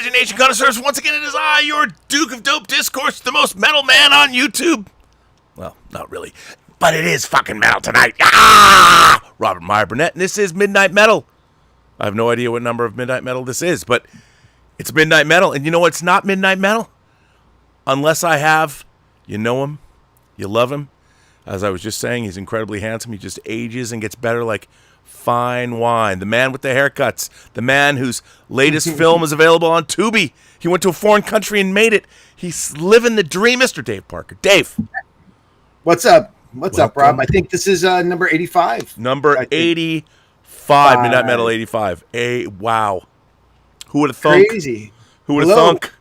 Imagination connoisseurs, once again it is I, your Duke of Dope Discourse, the most metal man on YouTube. Well, not really, but it is fucking metal tonight. Ah! Robert Meyer Burnett, and this is Midnight Metal. I have no idea what number of Midnight Metal this is, but it's Midnight Metal. And you know what's not Midnight Metal? Unless I have, you know him, you love him. As I was just saying, he's incredibly handsome. He just ages and gets better like fine wine. The man with the haircuts. The man whose latest film is available on Tubi. He went to a foreign country and made it. He's living the dream, Mr. Dave Parker. Dave. What's up? What's up, Rob? I think this is number 85. Number 85. Midnight Metal 85. Wow. Who would have thunk? Crazy. Who would have thunk?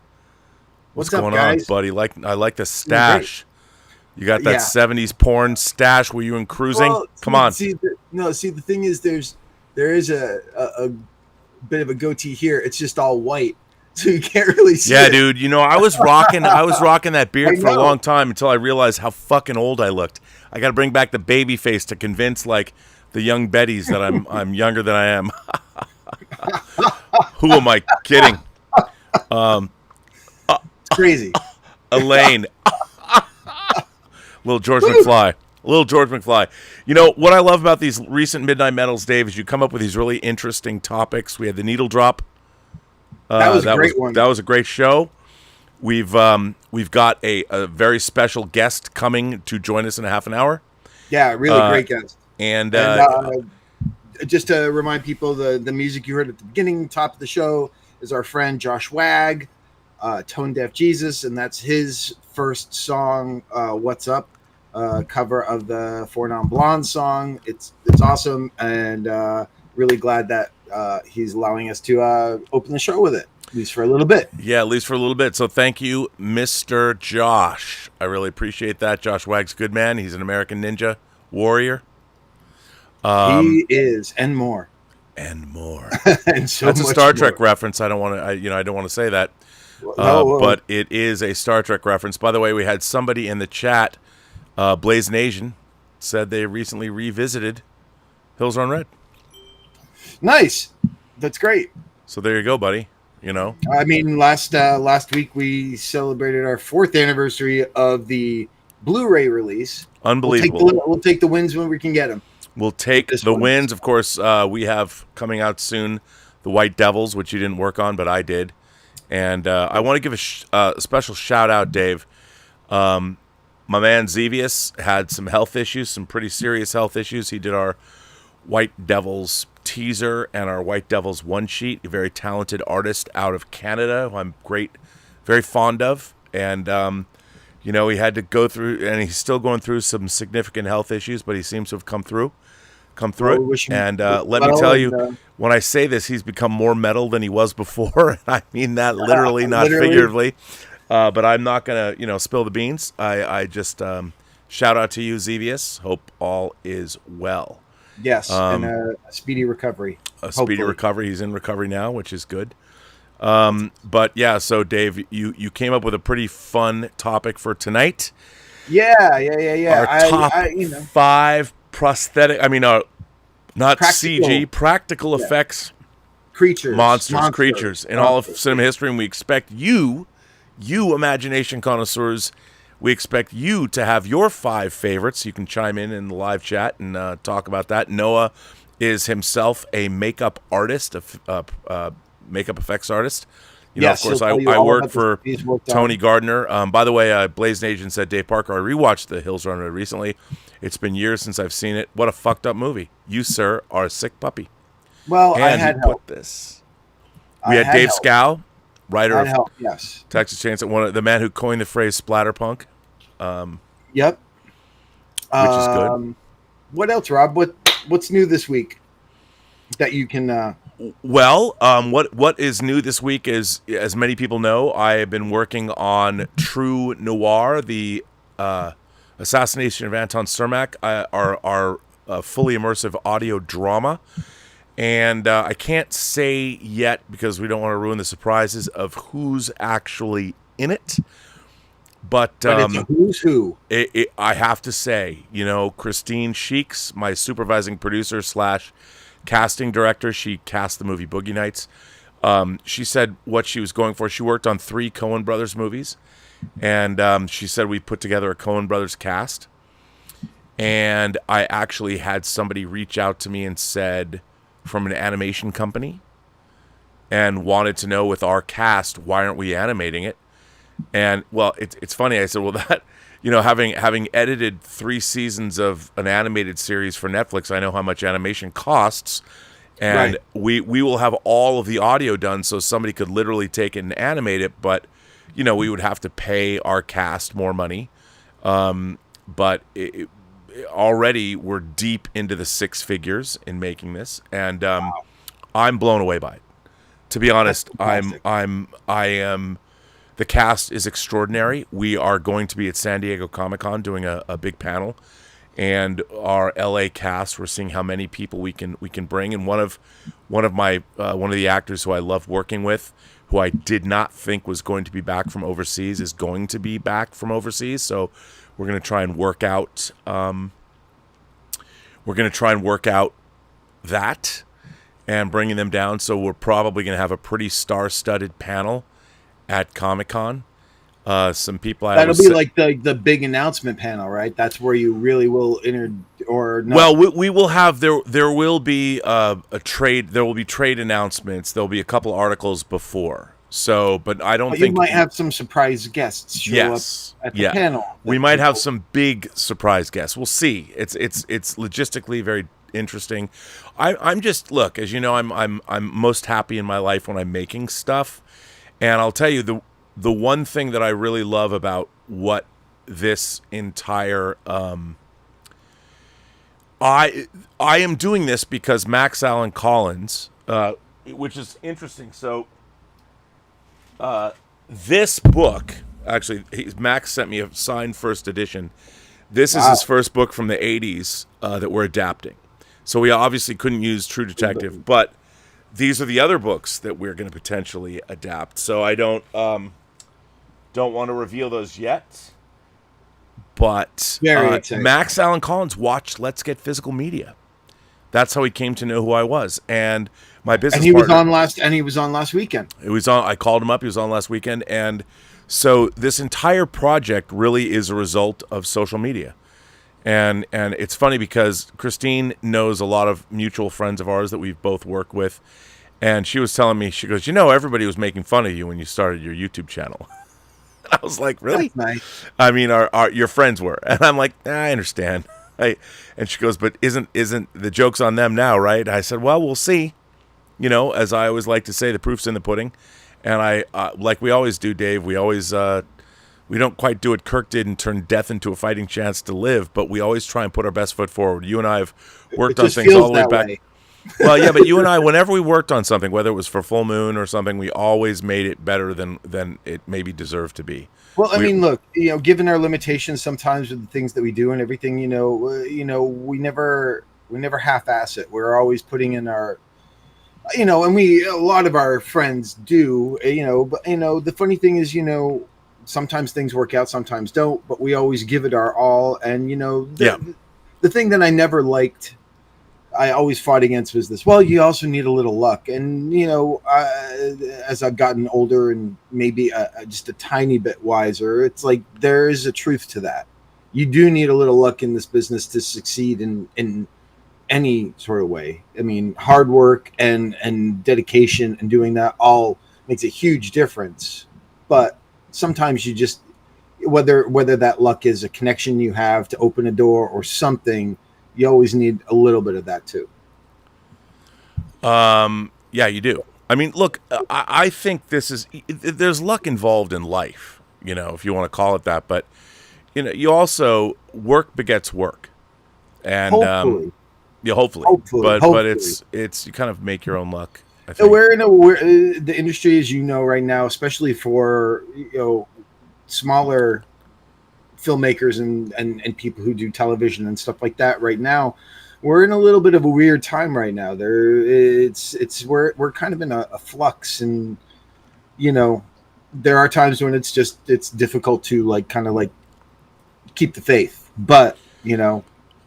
What's going up, guys? on, buddy? I like the stash. You got that 70s porn stash where you were cruising? Well, Come on. See, the thing is there is a bit of a goatee here. It's just all white. So you can't really see it. Dude, you know, I was rocking that beard for a long time until I realized how fucking old I looked. I got to bring back the baby face to convince like the young Bettys that I'm younger than I am. Who am I kidding? It's crazy. Elaine. Little George McFly. You know, what I love about these recent Midnight Metals, Dave, is you come up with these really interesting topics. We had the needle drop. That was a great one. That was a great show. We've got a very special guest coming to join us in a half an hour. Yeah, really great guest. And just to remind people, the music you heard at the beginning, top of the show, is our friend Josh Wag, Tone Deaf Jesus, and that's his first song, What's Up, cover of the Four Non Blondes song. It's awesome, and really glad that he's allowing us to open the show with it, at least for a little bit. Yeah, at least for a little bit. So thank you, Mr. Josh. I really appreciate that. Josh Wag's a good man. He's an American Ninja Warrior. He is, and more. And more. And so that's a Star Trek more. reference. I don't want to. I don't want to say that. No. But it is a Star Trek reference. By the way, we had somebody in the chat, Blazing Asian, said they recently revisited Hills Run Red. Nice. That's great. So there you go, buddy. You know, I mean, last week we celebrated our 4th anniversary of the Blu-ray release. Unbelievable. We'll take the wins when we can get them. We'll take the wins. Of course, we have coming out soon the White Devils, which you didn't work on, but I did. And I want to give a special shout out, Dave. My man Zevius had some health issues, some pretty serious health issues. He did our White Devils teaser and our White Devils one sheet. A very talented artist out of Canada, who I'm very fond of. And you know, he had to go through, and he's still going through some significant health issues, but he seems to have come through it. And let me tell you, when I say this, he's become more metal than he was before. I mean that literally, not figuratively. But I'm not going to, spill the beans. I just shout out to you, Zevius. Hope all is well. Yes, and a speedy recovery. Speedy recovery. He's in recovery now, which is good. But yeah, so Dave, you came up with a pretty fun topic for tonight. Yeah. Our top 5 prosthetic. I mean, not CG, practical effects, monsters, creatures in all of cinema history, and we expect you imagination connoisseurs. We expect you to have your 5 favorites. You can chime in the live chat and talk about that. Noah is himself a makeup artist, makeup effects artist. Of course, I work for Tony Gardner. By the way, Blazing Agent said, Dave Parker, I rewatched The Hills Run Red recently. It's been years since I've seen it. What a fucked up movie. You, sir, are a sick puppy. Well, and I had help. We had Dave Scow, writer of help, yes. Texas Chainsaw, the man who coined the phrase splatterpunk. Yep. Which is good. What else, Rob? What's new this week that you can... Well, what is new this week is, as many people know, I have been working on True Noir, the assassination of Anton Cermak, our fully immersive audio drama. And I can't say yet, because we don't want to ruin the surprises of who's actually in it. But it's a who's who. I have to say, Christine Sheeks, my supervising producer / casting director, she cast the movie Boogie Nights. she said what she was going for. She worked on 3 Coen Brothers movies, and she said we put together a Coen Brothers cast. And I actually had somebody reach out to me and said, from an animation company, and wanted to know with our cast, why aren't we animating it? And well, it's funny. I said, well, that, having edited 3 seasons of an animated series for Netflix, I know how much animation costs. And we will have all of the audio done so somebody could literally take it and animate it. But, we would have to pay our cast more money. But already we're deep into the 6 figures in making this. And I'm blown away by it. To be honest, I am. The cast is extraordinary. We are going to be at San Diego Comic-Con doing a big panel. And our LA cast, we're seeing how many people we can bring. And one of the actors who I love working with, who I did not think was going to be back from overseas, is going to be back from overseas. So we're going to try and work out. That and bringing them down. So we're probably going to have a pretty star-studded panel at Comic-Con. Some people that'll be like the big announcement panel, right? That's where you really will or not. Well, we will have there will be a trade. There will be trade announcements. There'll be a couple articles before. So, but I don't think you might have some surprise guests show up at the panel. We might have some big surprise guests. We'll see. It's logistically very interesting. I'm just, look, as you know, I'm most happy in my life when I'm making stuff, and I'll tell you the one thing that I really love about what this entire I am doing this because Max Allan Collins, which is interesting. So this book, actually, Max sent me a signed first edition. This is his first book from the 80s that we're adapting. So we obviously couldn't use True Detective, but these are the other books that we're going to potentially adapt. So I don't want to reveal those yet. But Max Allan Collins watched Let's Get Physical Media. That's how he came to know who I was. And my business partner, he was on last weekend. I called him up. He was on last weekend. And so this entire project really is a result of social media. And it's funny because Christine knows a lot of mutual friends of ours that we've both worked with. And she was telling me, she goes, everybody was making fun of you when you started your YouTube channel. I was like, really? That's nice. I mean, your friends were. And I'm like, I understand. And she goes, but isn't the joke's on them now, right? I said, well, we'll see. As I always like to say, the proof's in the pudding. And I like we always do, Dave, we always we don't quite do what Kirk did and turn death into a fighting chance to live, but we always try and put our best foot forward. You and I have worked on things all the way back. Well, yeah, but you and I, whenever we worked on something, whether it was for Full Moon or something, we always made it better than it maybe deserved to be. Well, I mean, look, given our limitations sometimes with the things that we do and everything, we never half-ass it. We're always putting in our, and a lot of our friends do, but the funny thing is, sometimes things work out, sometimes don't, but we always give it our all. And, the thing that I never liked, I always fought against was this. Well, you also need a little luck. And, as I've gotten older and maybe just a tiny bit wiser, it's like there is a truth to that. You do need a little luck in this business to succeed in any sort of way. I mean, hard work and dedication and doing that all makes a huge difference. But sometimes you just, whether that luck is a connection you have to open a door or something, you always need a little bit of that too. Yeah, you do. I mean, look, I think there's luck involved in life, if you want to call it that. But, you also, work begets work. And, hopefully. Hopefully. But it's you kind of make your own luck, I think. We're the industry, as you know, right now, especially for, smaller filmmakers and people who do television and stuff like that right now, we're in a little bit of a weird time right now. We're kind of in a flux, and there are times when it's difficult to keep the faith, but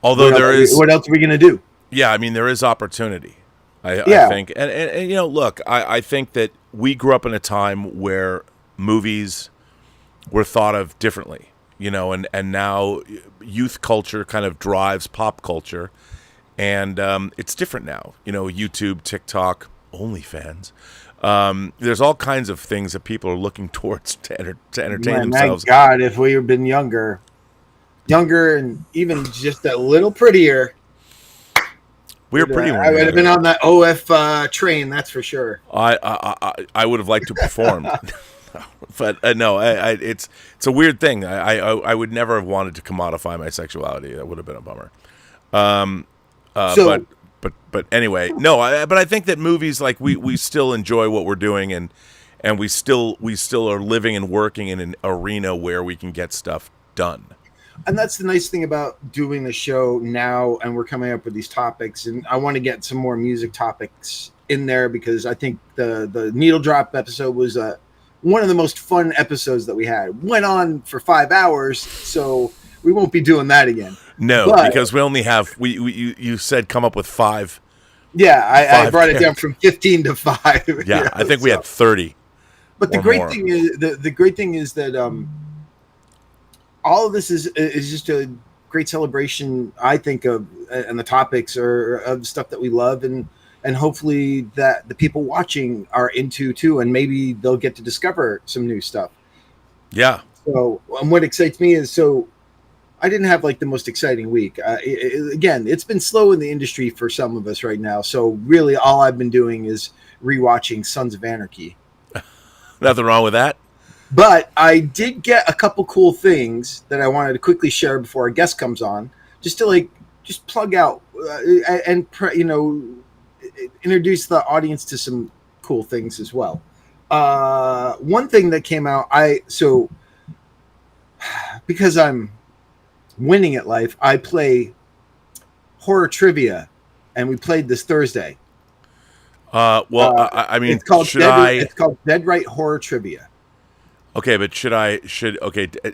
although what else are we gonna do? Yeah, I mean, there is opportunity. I think, and look, I think that we grew up in a time where movies were thought of differently, and now youth culture kind of drives pop culture, and it's different now. YouTube, TikTok, OnlyFans. There's all kinds of things that people are looking towards to entertain themselves. My God, if we had been younger, and even just a little prettier. We were pretty. I would have been on that OF train, that's for sure. I would have liked to perform, but no, it's a weird thing. I would never have wanted to commodify my sexuality. That would have been a bummer. But anyway, no. But I think that movies, like we still enjoy what we're doing, and we still are living and working in an arena where we can get stuff done. And that's the nice thing about doing the show now, and we're coming up with these topics, and I want to get some more music topics in there because I think the Needle Drop episode was one of the most fun episodes that we had. Went on for 5 hours, so we won't be doing that again. No, because we only have you said come up with 5. Yeah, I brought it down from 15 to 5. Yeah, I think we had 30. But the great thing is the great thing is that all of this is just a great celebration, I think, of and the topics are of stuff that we love, and hopefully that the people watching are into too, and maybe they'll get to discover some new stuff. Yeah. So, and what excites me is, so I didn't have like the most exciting week. Again, it's been slow in the industry for some of us right now. So really, all I've been doing is rewatching Sons of Anarchy. Nothing wrong with that. But I did get a couple cool things that I wanted to quickly share before our guest comes on, just to plug out and introduce the audience to some cool things as well. One thing that came out, because I'm winning at life, I play horror trivia, and we played this Thursday. I mean, it's called Dead Right Horror Trivia. Okay, but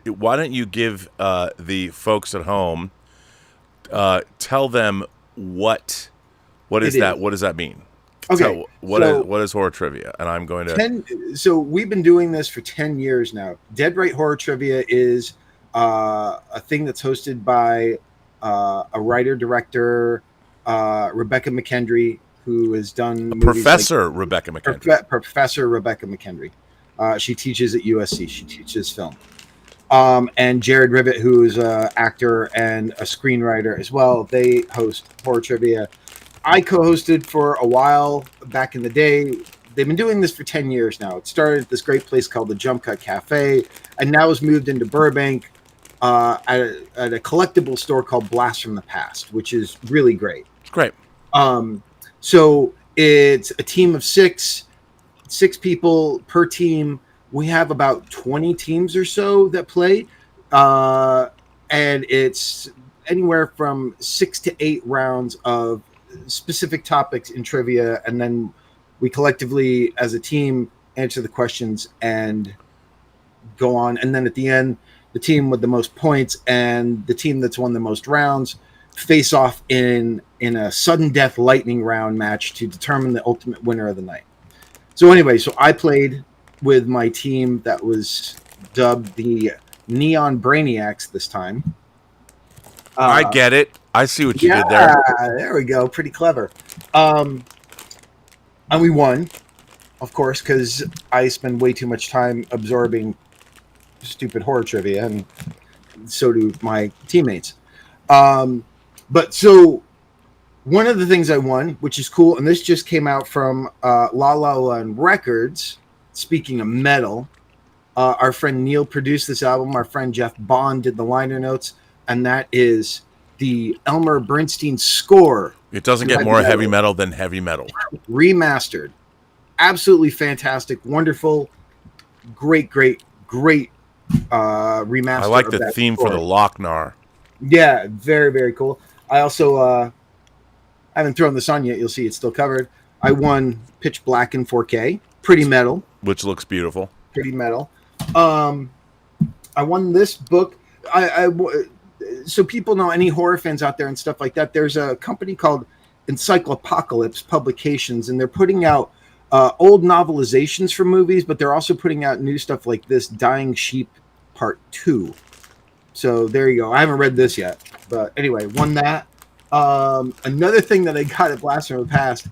why don't you give the folks at home, tell them what is that? What does that mean? Okay, what is horror trivia? And I'm going to. So we've been doing this for 10 years now. Dead Right Horror Trivia is a thing that's hosted by a writer director, Rebecca McKendry, who has done Professor Rebecca McKendry. Professor Rebecca McKendry. She teaches at USC. She teaches film. And Jared Rivet, who is an actor and a screenwriter as well. They host horror trivia. I co-hosted for a while back in the day. They've been doing this for 10 years now. It started at this great place called the Jump Cut Cafe, and now has moved into Burbank at a collectible store called Blast from the Past, which is really great. It's great. So it's a team of six people per team. We have about 20 teams or so that play, and it's anywhere from 6 to 8 rounds of specific topics in trivia, and then we collectively as a team answer the questions and go on, and then at the end the team with the most points and the team that's won the most rounds face off in a sudden death lightning round match to determine the ultimate winner of the night. So anyway, so I played with my team that was dubbed the Neon Brainiacs this time. I get it. I see what you did there. There we go. Pretty clever. And we won, of course, because I spend way too much time absorbing stupid horror trivia, and so do my teammates. But so one of the things I won, which is cool, and this just came out from La La Land Records. Speaking of metal, our friend Neil produced this album. Our friend Jeff Bond did the liner notes, and that is the Elmer Bernstein score. It doesn't get more heavy metal than heavy metal. Remastered. Absolutely fantastic, wonderful, great remaster. I like the theme for the Lochnar. Yeah, very, very cool. I also haven't thrown this on yet. You'll see it's still covered. I won Pitch Black in 4K. Pretty metal. Which looks beautiful. Pretty metal. I won this book. So people know, any horror fans out there and stuff like that, there's a company called Encyclopocalypse Publications, and they're putting out old novelizations for movies, but they're also putting out new stuff like this Dying Sheep Part 2. So there you go. I haven't read this yet, but anyway, won that. Another thing that I got at Blast from the Past,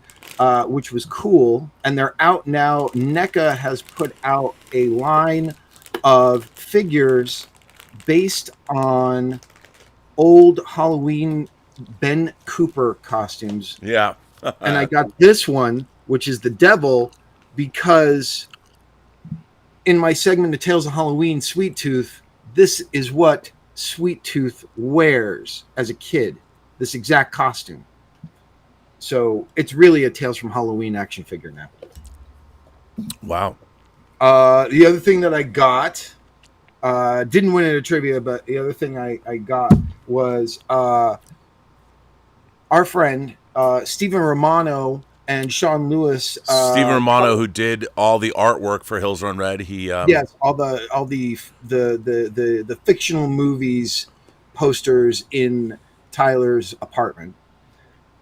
which was cool, and they're out now. NECA has put out a line of figures based on old Halloween Ben Cooper costumes. Yeah. And I got this one, which is the devil, because in my segment of Tales of Halloween, Sweet Tooth, this is what Sweet Tooth wears as a kid, this exact costume. So it's really a Tales from Halloween action figure now. Wow. The other thing that I got, didn't win it at trivia, but the other thing I got was our friend Stephen Romano and Sean Lewis. Stephen Romano, who did all the artwork for Hills Run Red. He yes, all the fictional movies posters in Tyler's apartment.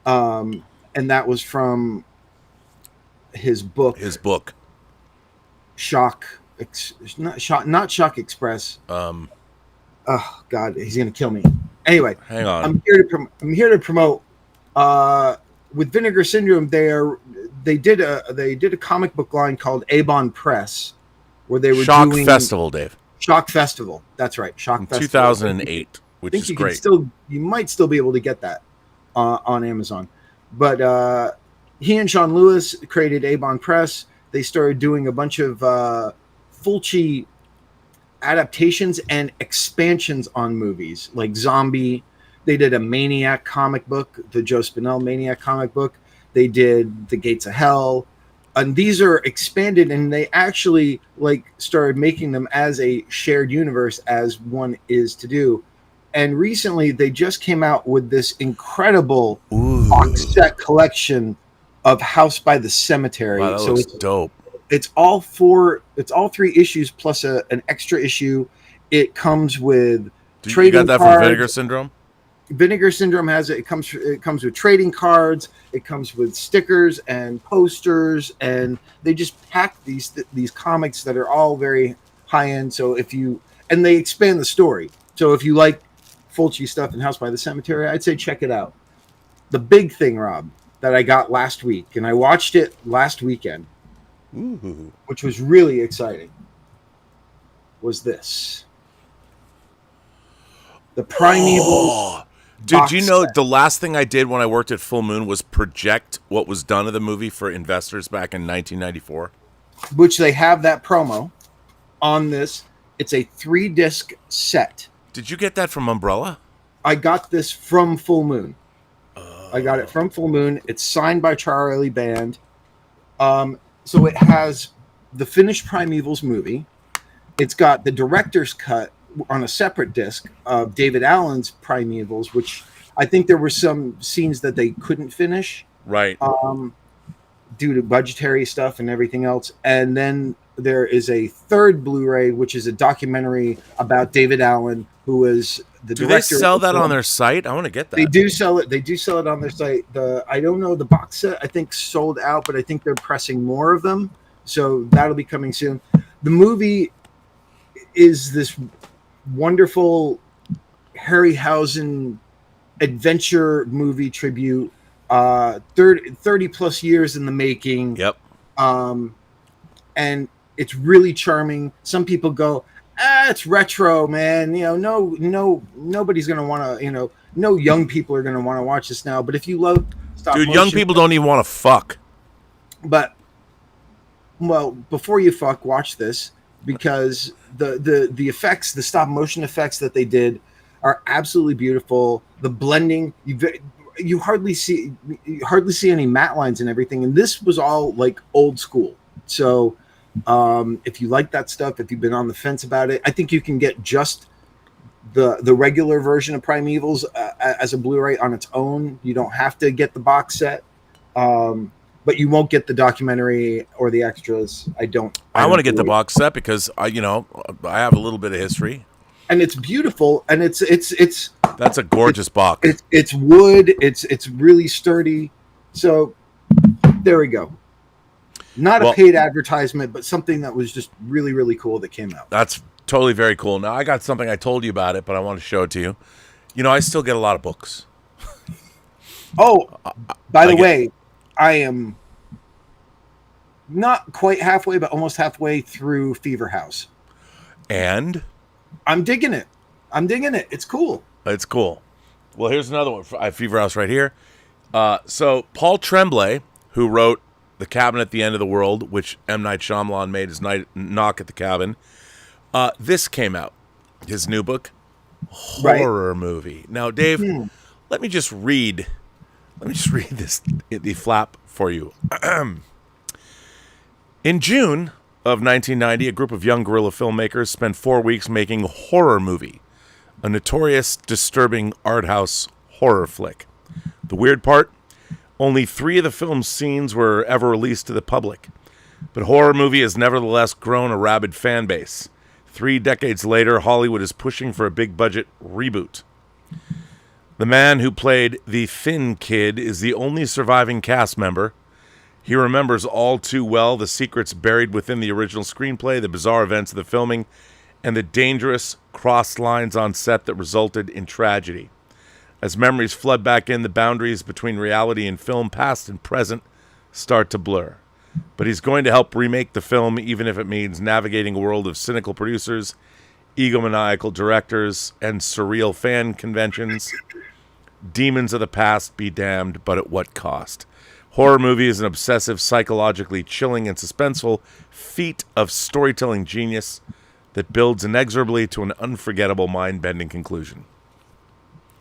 And that was from his book. Not Shock Express. Oh God, he's gonna kill me. Anyway, hang on. I'm here to promote. With Vinegar Syndrome, they did a comic book line called Avon Press, where they were Shock doing Festival, Dave. Shock Festival. That's right, Shock Festival. 2008, which is great. You might still be able to get that on Amazon. But he and Sean Lewis created Avon Press. They started doing a bunch of Fulci adaptations and expansions on movies like Zombie. They did a Maniac comic book, the Joe Spinell Maniac comic book. They did The Gates of Hell. And these are expanded, and they actually started making them as a shared universe, as one is to do. And recently they just came out with this incredible box set collection of House by the Cemetery. Wow, that looks dope. It's all 3 issues plus an extra issue. It comes with trading cards. You got that from Vinegar Syndrome? Vinegar Syndrome has it. It comes with trading cards. It comes with stickers and posters, and they just pack these comics that are all very high end. So and they expand the story. So if you like Fulci stuff and House by the Cemetery, I'd say check it out. The big thing, Rob, that I got last week, and I watched it last weekend, which was really exciting, was this. The Primeval. Dude, you know, the last thing I did when I worked at Full Moon was project what was done of the movie for investors back in 1994. Which they have that promo on this. It's a 3-disc set. Did you get that from Umbrella? I got this from Full Moon. I got it from Full Moon. It's signed by Charlie Band. So it has the finished Primevals movie. It's got the director's cut on a separate disc of David Allen's Primevals, which I think there were some scenes that they couldn't finish. Right. Due to budgetary stuff and everything else. And then there is a third Blu-ray, which is a documentary about David Allen, who was the director. Do they sell that on their site? I want to get that. They do sell it. They do sell it on their site. I don't know, the box set I think sold out, but I think they're pressing more of them. So that'll be coming soon. The movie is this wonderful Harryhausen adventure movie tribute. 30 plus years in the making. Yep. And it's really charming. Some people go, it's retro, man. Nobody's gonna want to. No young people are gonna want to watch this now. But if you love stop motion, young people don't even want to fuck. But before you fuck, watch this, because the effects, the stop motion effects that they did are absolutely beautiful. The blending, you hardly see any matte lines and everything, and this was all like old school. So if you like that stuff, if you've been on the fence about it, I think you can get just the regular version of Primevals as a Blu-ray on its own. You don't have to get the box set, but you won't get the documentary or the extras. I want to get the box set because I have a little bit of history. And it's beautiful, and it's that's a gorgeous box. It's wood. It's really sturdy. So there we go. Not a paid advertisement, but something that was just really, really cool that came out. That's totally very cool. Now, I got something, I told you about it, but I want to show it to you. You know, I still get a lot of books. Oh, by the way, I am not quite halfway, but almost halfway through Fever House. And? I'm digging it. It's cool. It's cool. Well, here's another one. I have Fever House right here. So Paul Tremblay, who wrote The Cabin at the End of the World, which M. Night Shyamalan made his Knock at the Cabin, this came out. His new book, horror movie. Now, Dave, let me just read this, the flap for you. In June of 1990, a group of young guerrilla filmmakers spent 4 weeks making Horror Movie, a notorious, disturbing art house horror flick. The weird part? Only 3 of the film's scenes were ever released to the public. But Horror Movie has nevertheless grown a rabid fan base. 3 decades later, Hollywood is pushing for a big-budget reboot. The man who played the Thin Kid is the only surviving cast member. He remembers all too well the secrets buried within the original screenplay, the bizarre events of the filming, and the dangerous crossed lines on set that resulted in tragedy. As memories flood back in, the boundaries between reality and film, past and present, start to blur. But he's going to help remake the film, even if it means navigating a world of cynical producers, egomaniacal directors, and surreal fan conventions. Demons of the past be damned, but at what cost? Horror Movie is an obsessive, psychologically chilling, and suspenseful feat of storytelling genius that builds inexorably to an unforgettable, mind-bending conclusion.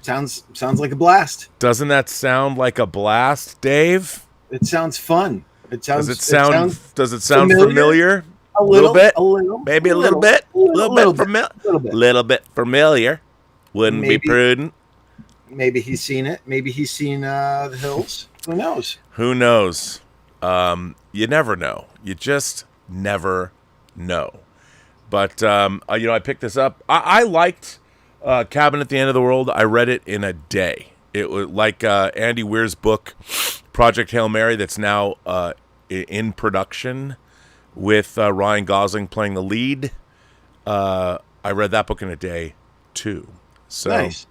Sounds like a blast. Doesn't that sound like a blast, Dave? It sounds fun. Does it sound familiar? A little bit. Maybe a little bit familiar. Wouldn't be prudent. Maybe he's seen it. Maybe he's seen The Hills. Who knows? Who knows? You never know. You just never know. But I picked this up. I liked Cabin at the End of the World. I read it in a day. It was like Andy Weir's book, Project Hail Mary, that's now in production with Ryan Gosling playing the lead. I read that book in a day too. So, nice.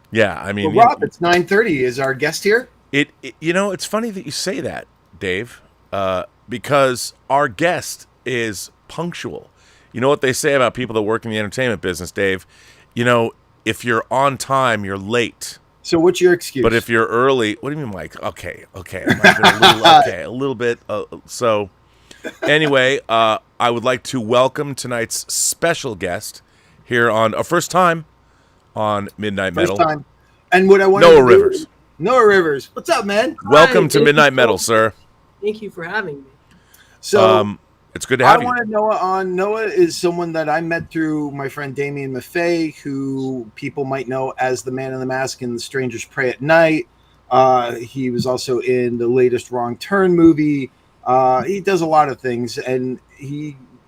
Yeah, I mean, Rob, it's 9:30. Is our guest here? It's funny that you say that, Dave, because our guest is punctual. You know what they say about people that work in the entertainment business, Dave? You know, if you're on time, you're late. So what's your excuse? But if you're early, what do you mean, Mike? Okay. A little bit. So anyway, I would like to welcome tonight's special guest here on a first time on Midnight Metal. First time. And what I want Noah Rivers. Noah Rivers. What's up, man? Welcome to Midnight Metal, sir. Thank you for having me. So it's good to have you. I wanted Noah on. Noah is someone that I met through my friend Damien Maffei, who people might know as the Man in the Mask in The Strangers Pray at Night. He was also in the latest Wrong Turn movie. He does a lot of things, and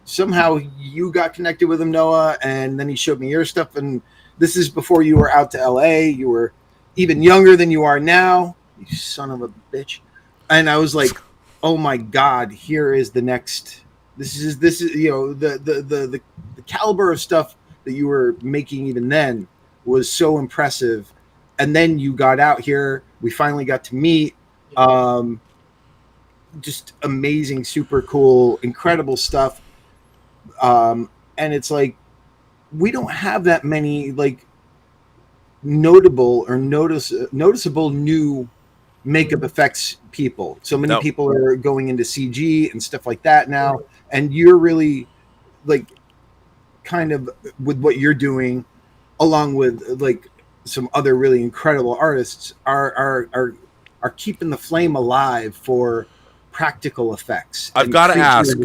somehow you got connected with him, Noah, and then he showed me your stuff. And this is before you were out to LA. You were even younger than you are now. You son of a bitch. And I was like, oh my God, here is the next. This is the caliber of stuff that you were making even then was so impressive. And then you got out here. We finally got to meet. Just amazing, super cool, incredible stuff. And it's like we don't have that many like notable or noticeable new makeup effects people. So many people are going into CG and stuff like that now, and you're really like kind of with what you're doing, along with like some other really incredible artists, are keeping the flame alive for practical effects. I've got to ask.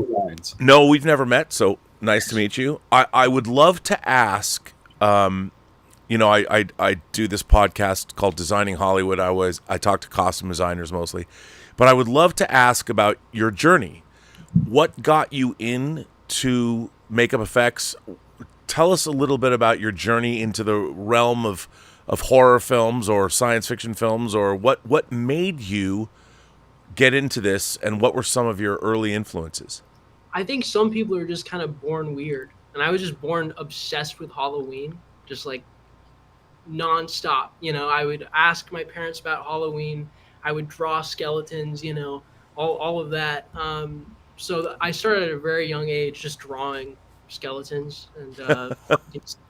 No, we've never met, so nice to meet you. I would love to ask. I do this podcast called Designing Hollywood. I talk to costume designers mostly, but I would love to ask about your journey. What got you into makeup effects? Tell us a little bit about your journey into the realm of horror films or science fiction films, or what made you get into this, and what were some of your early influences? I think some people are just kind of born weird, and I was just born obsessed with Halloween, just like nonstop. I would ask my parents about Halloween. I would draw skeletons, all of that. So I started at a very young age just drawing skeletons and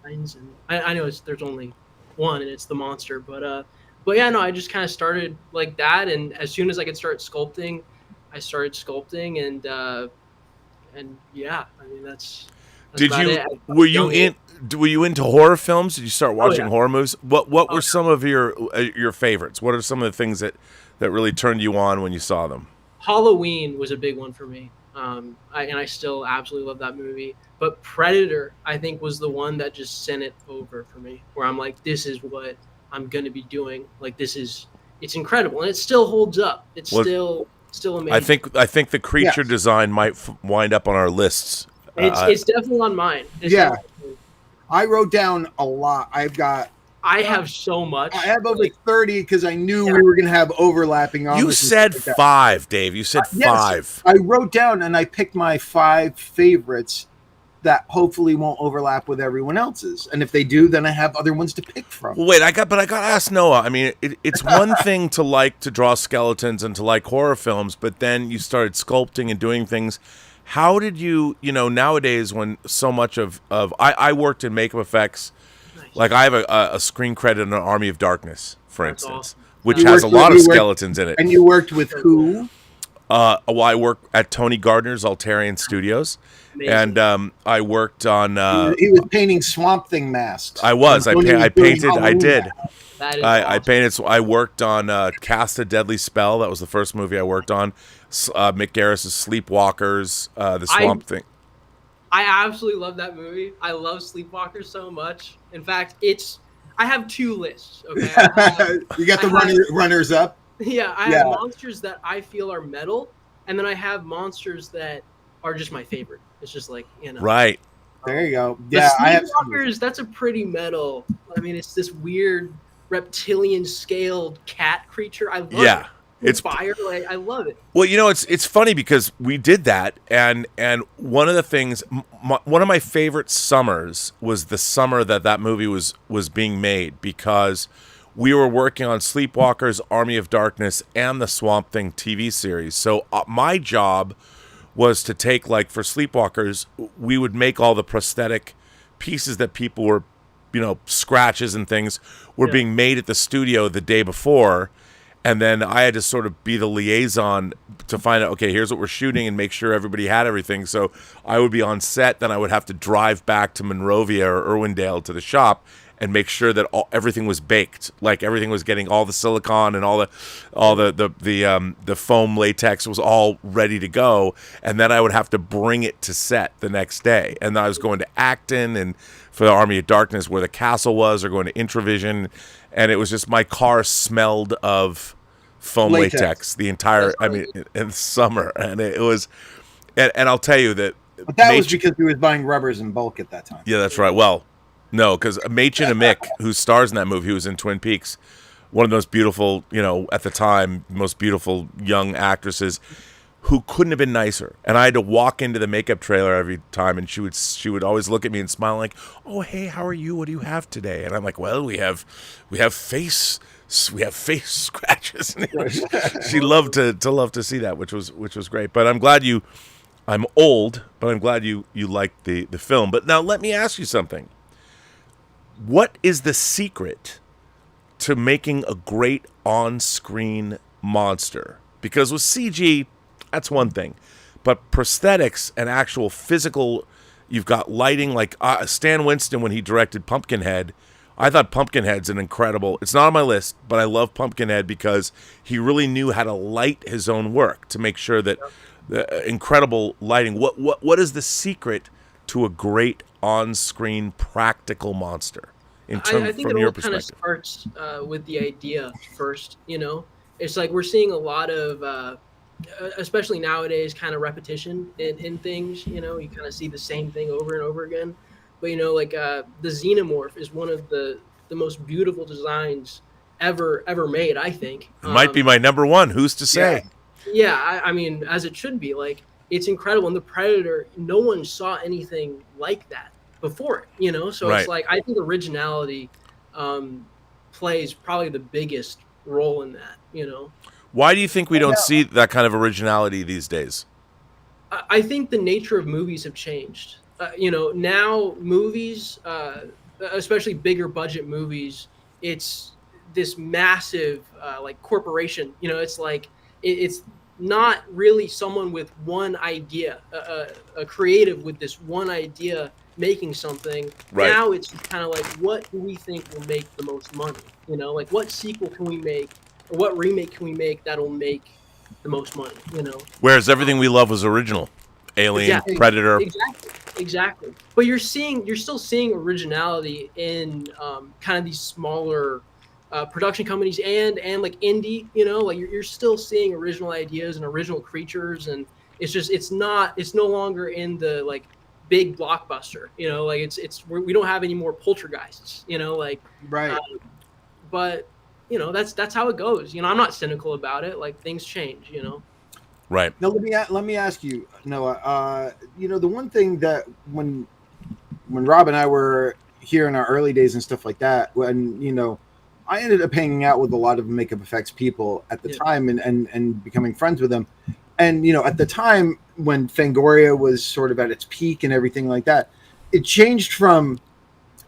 signs. And I know there's only one, and it's the monster. But yeah, no, I just kind of started like that. And as soon as I could start sculpting, I started sculpting, and yeah, I mean that's Did about you it. were you in were you into horror films? Did you start watching yeah. horror movies? What were some of your favorites? What are some of the things that really turned you on when you saw them? Halloween was a big one for me. I still absolutely love that movie. But Predator, I think, was the one that just sent it over for me, where I'm like, this is what I'm going to be doing. Like, it's incredible. And it still holds up. It's still amazing. I think the creature design might wind up on our lists. It's definitely on mine. I wrote down a lot. I have so much. I have over 30 because I knew we were going to have overlapping. You said 5, Dave. You said 5. Yes, I wrote down and I picked my 5 favorites that hopefully won't overlap with everyone else's. And if they do, then I have other ones to pick from. Well, wait, I got to ask Noah. I mean, it's one thing to like to draw skeletons and to like horror films, but then you started sculpting and doing things. How did you nowadays when so much of I worked in makeup effects. Like I have a screen credit in an Army of Darkness, for instance, awesome. which has a lot of skeletons in it. And you worked with who? Well, I worked at Tony Gardner's Altarian Studios. Amazing. And I worked on... he was painting Swamp Thing masks. I was. I painted. I did. That is I awesome. painted. I worked on Cast a Deadly Spell. That was the first movie I worked on. Mick Garris's Sleepwalkers, the Swamp Thing. I absolutely love that movie. I love Sleepwalkers so much. In fact, I have 2 lists. Okay, you got the runners up. Yeah, I have monsters that I feel are metal, and then I have monsters that are just my favorite. It's just like Right. There you go. Yeah, I have Sleepwalkers. That's a pretty metal. I mean, it's this weird reptilian scaled cat creature. I love it. It's fire. Like, I love it. Well, it's funny because we did that, and one of the things, one of my favorite summers was the summer that movie was being made, because we were working on Sleepwalkers, Army of Darkness, and the Swamp Thing TV series. So my job was to take, like, for Sleepwalkers, we would make all the prosthetic pieces that people were, scratches and things were being made at the studio the day before. And then I had to sort of be the liaison to find out, okay, here's what we're shooting, and make sure everybody had everything. So I would be on set, then I would have to drive back to Monrovia or Irwindale to the shop and make sure that everything was baked, like everything was getting all the silicone and all the foam latex was all ready to go. And then I would have to bring it to set the next day. And then I was going to Acton and for the Army of Darkness where the castle was, or going to Intravision. And it was just, my car smelled of foam latex the entire, in summer. And it was, and I'll tell you that. But that was because he was buying rubbers in bulk at that time. Yeah, that's right. Well, no, because Machen Amick, who stars in that movie, who was in Twin Peaks, one of those beautiful, at the time, most beautiful young actresses, who couldn't have been nicer. And I had to walk into the makeup trailer every time, and she would always look at me and smile like, "Oh, hey, how are you? What do you have today?" And I'm like, "Well, we have face scratches." She loved to see that, which was great. But I'm old, but I'm glad you liked the film. But now let me ask you something. What is the secret to making a great on-screen monster? Because with CG, that's one thing. But prosthetics and actual physical, you've got lighting, like Stan Winston when he directed Pumpkinhead. I thought Pumpkinhead's an incredible, it's not on my list, but I love Pumpkinhead because he really knew how to light his own work to make sure that the incredible lighting. What is the secret to a great on-screen practical monster I think from it your all kind of perspective? starts with the idea first. It's like we're seeing a lot of especially nowadays, kind of repetition in things. You kind of see the same thing over and over again. But like the xenomorph is one of the most beautiful designs ever made, I think. It might be my number one. Who's to say? Yeah, I mean, as it should be. Like, it's incredible. And the Predator, no one saw anything like that before it, you know? So it's Right. like, I think originality plays probably the biggest role in that, you know? Why do you think we don't see that kind of originality these days? I think the nature of movies have changed. You know, now movies, especially bigger budget movies, it's this massive like corporation. You know, it's like it's not really someone with one idea, a creative with this one idea making something. Right. Now it's kind of like, what do we think will make the most money? You know, like what sequel can we make, or what remake can we make that'll make the most money? You know. Whereas everything we love was original. Alien, Exactly. Predator. Exactly. But you're still seeing originality in kind of these smaller production companies and like indie. You know, like you're still seeing original ideas and original creatures, and it's no longer in the like big blockbuster. You know, like we don't have any more poltergeists. You know, like Right. But you know, that's how it goes. You know, I'm not cynical about it. Like things change. You know. Right. Now let me ask you, Noah. You know, the one thing that when Rob and I were here in our early days and stuff like that, when I ended up hanging out with a lot of makeup effects people at the time and becoming friends with them. And at the time when Fangoria was sort of at its peak and everything like that, it changed from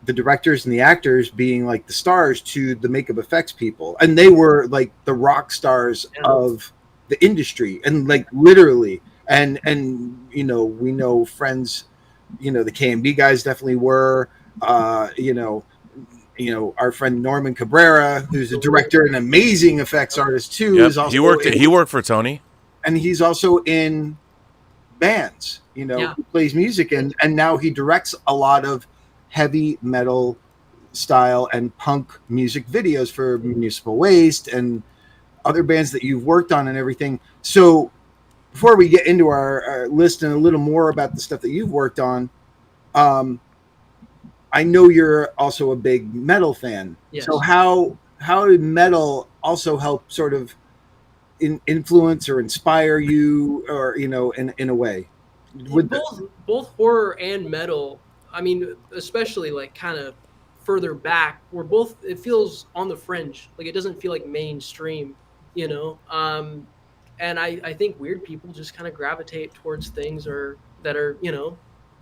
the directors and the actors being like the stars to the makeup effects people, and they were like the rock stars of the industry, and like literally, and we know friends, the K&B guys definitely were, our friend Norman Cabrera, who's a director and amazing effects artist too. Yep. Is also he worked for Tony, and he's also in bands, he plays music, and now he directs a lot of heavy metal style and punk music videos for Municipal Waste and other bands that you've worked on and everything. So before we get into our list and a little more about the stuff that you've worked on, I know you're also a big metal fan. Yes. So how did metal also help sort of influence or inspire you, or in a way? Both horror and metal, I mean, especially like kind of further back, it feels on the fringe. Like it doesn't feel like mainstream. And I think weird people just kind of gravitate towards things that are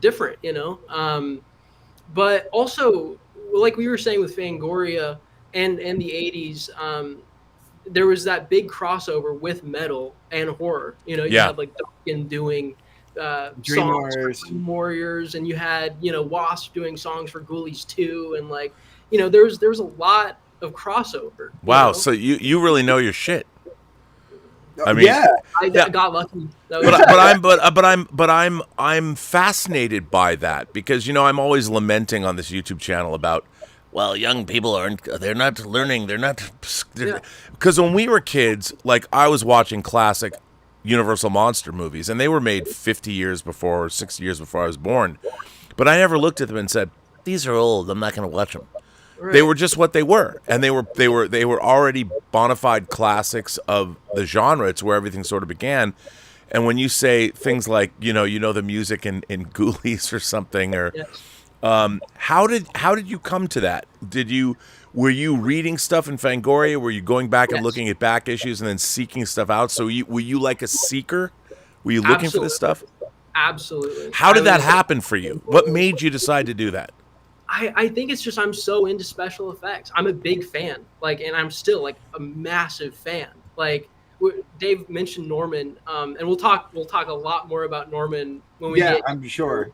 different, but also, like we were saying with Fangoria and the 80s, there was that big crossover with metal and horror. You had like Duncan doing Dream songs Warriors. for Dream Warriors, and you had Wasp doing songs for Ghoulies 2, and like there was a lot of crossover. Wow, so you really know your shit. I mean, I got lucky. I'm fascinated by that because I'm always lamenting on this YouTube channel about, well, young people they're not learning, because when we were kids, like I was watching classic Universal monster movies, and they were made 50 years before or 60 years before I was born, but I never looked at them and said, these are old, I'm not going to watch them. Right. They were just what they were, and they were already bona fide classics of the genre. It's where everything sort of began. And when you say things like the music in Ghoulies or something, or how did you come to that? Were you reading stuff in Fangoria? Were you going back and looking at back issues and then seeking stuff out? So were you like a seeker? Were you looking for this stuff? Absolutely. How did that happen for you? What made you decide to do that? I think it's just I'm so into special effects. I'm a big fan, and I'm still like a massive fan. Like Dave mentioned Norman, and we'll talk a lot more about Norman when we get. I'm sure.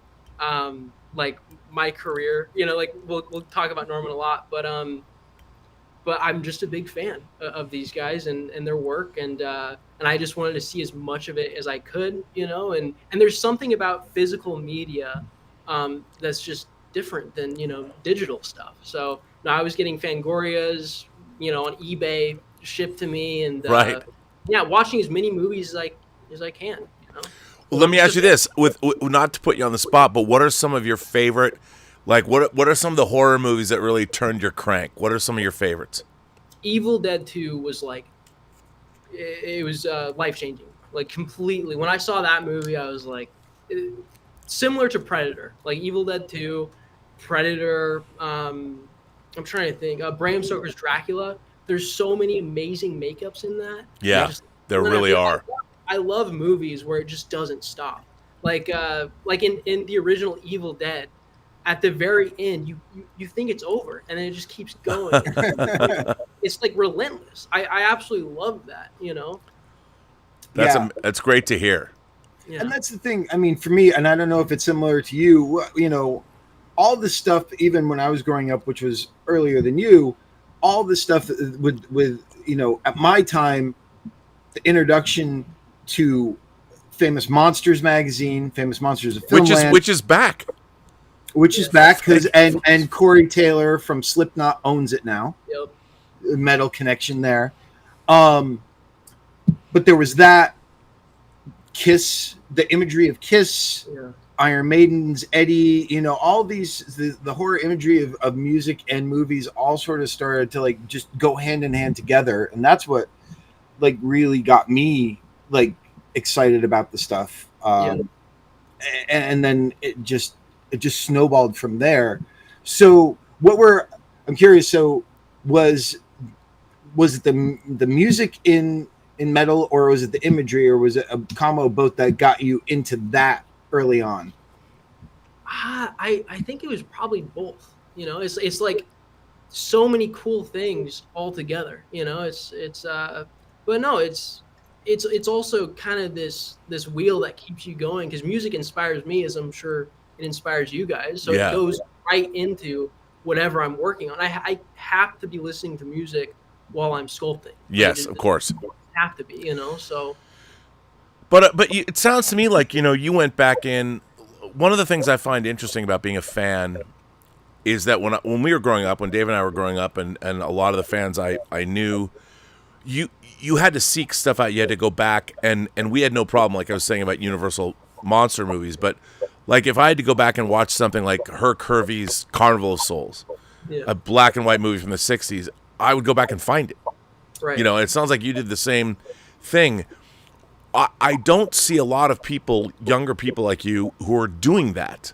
Like my career, we'll talk about Norman a lot, but I'm just a big fan of these guys and their work, and I just wanted to see as much of it as I could, and there's something about physical media that's just different than digital stuff. So I was getting Fangorias on eBay shipped to me, and watching as many movies as I can. Well, let me ask you this, with not to put you on the spot, but what are some of your favorite, like what are some of the horror movies that really turned your crank? What are some of your favorites? Evil Dead 2 was like, it was life changing. like completely. When I saw that movie, I was like, similar to Predator, like Evil Dead 2, Predator. I'm trying to think. Bram Stoker's Dracula. There's so many amazing makeups in that. Yeah, there really are. I love movies where it just doesn't stop. Like in the original Evil Dead, at the very end, you think it's over, and then it just keeps going. It's like relentless. I absolutely love that. You know. That's great to hear. Yeah. And that's the thing. I mean, for me, and I don't know if it's similar to you. You know, all the stuff, even when I was growing up, which was earlier than you, all the stuff with you know, at my time, the introduction to Famous Monsters magazine, Famous Monsters of Filmland, which is back. Which is back because and Corey Taylor from Slipknot owns it now. Yep. Metal connection there. But there was that Kiss, the imagery of Kiss, Iron Maiden's Eddie, you know, all these the horror imagery of music and movies all sort of started to like just go hand in hand together, and that's what like really got me like excited about the stuff. And then it just snowballed from there. So I'm curious, so was it the music in metal, or was it the imagery, or was it a combo of both that got you into that early on? I think it was probably both. You know, it's like so many cool things all together. You know, but no, it's also kind of this wheel that keeps you going, because music inspires me, as I'm sure it inspires you guys. So it goes right into whatever I'm working on. I have to be listening to music while I'm sculpting. Yes, of course. Have to be, you know. So, but it sounds to me like, you know, you went back in. One of the things I find interesting about being a fan is that when we were growing up, when Dave and I were growing up, and a lot of the fans I knew, you had to seek stuff out. You had to go back, and we had no problem, like I was saying about Universal monster movies, but like if I had to go back and watch something like Herc Hervey's Carnival of Souls, a black and white movie from the 60s, I would go back and find it. Right. You know, it sounds like you did the same thing. I don't see a lot of people, younger people like you, who are doing that.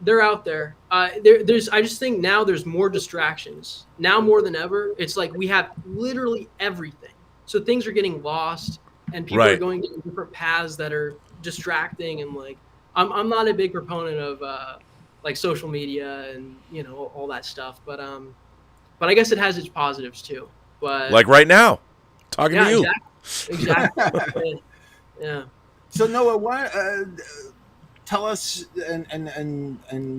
They're out there. There's. I just think now there's more distractions. Now more than ever, it's like we have literally everything. So things are getting lost, and people are going down different paths that are distracting. And like, I'm not a big proponent of like social media and, you know, all that stuff. But I guess it has its positives too. But like right now, talking to you. Exactly. Yeah. So Noah, tell us and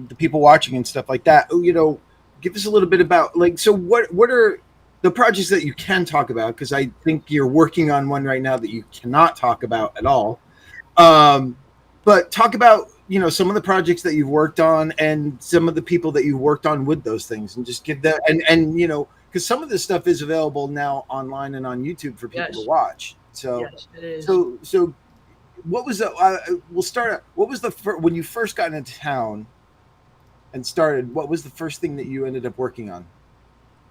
the people watching and stuff like that, you know, give us a little bit about, like, so what are the projects that you can talk about? Because I think you're working on one right now that you cannot talk about at all. But talk about, you know, some of the projects that you've worked on and some of the people that you've worked on with those things, and just give that, and you know, because some of this stuff is available now online and on YouTube for people to watch. So, it is. So what was the, we'll start out, what was the when you first got into town and started, what was the first thing that you ended up working on?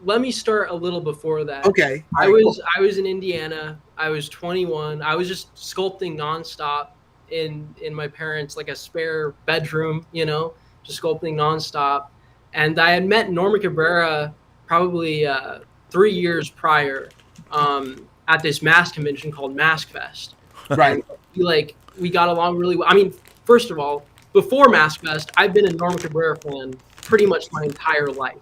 Let me start a little before that. Okay. I was in Indiana. I was 21. I was just sculpting nonstop in my parents', like a spare bedroom, you know, just sculpting nonstop. And I had met Norma Cabrera probably 3 years prior at this mask convention called Mask Fest. Right. We got along really well. I mean, first of all, before Mask Fest, I've been a Norma Cabrera fan pretty much my entire life.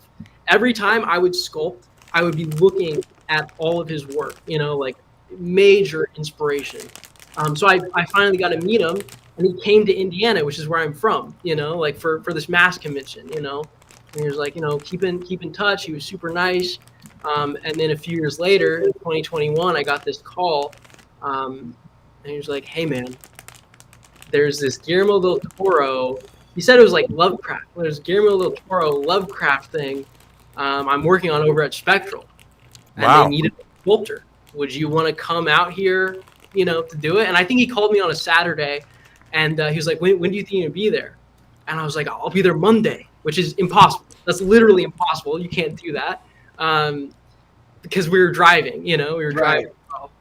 Every time I would sculpt, I would be looking at all of his work, you know, like major inspiration. So I finally got to meet him, and he came to Indiana, which is where I'm from, you know, like for this mask convention, you know. And he was like, you know, keep in touch. He was super nice. And then a few years later, in 2021, I got this call, and he was like, hey, man, there's this Guillermo del Toro. He said it was like Lovecraft. There's Guillermo del Toro Lovecraft thing I'm working on over at Spectral. And they needed a sculptor. Would you want to come out here, you know, to do it? And I think he called me on a Saturday, and he was like, when do you think you'll be there? And I was like, I'll be there Monday, which is impossible. That's literally impossible. You can't do that. Because we were driving, you know, driving.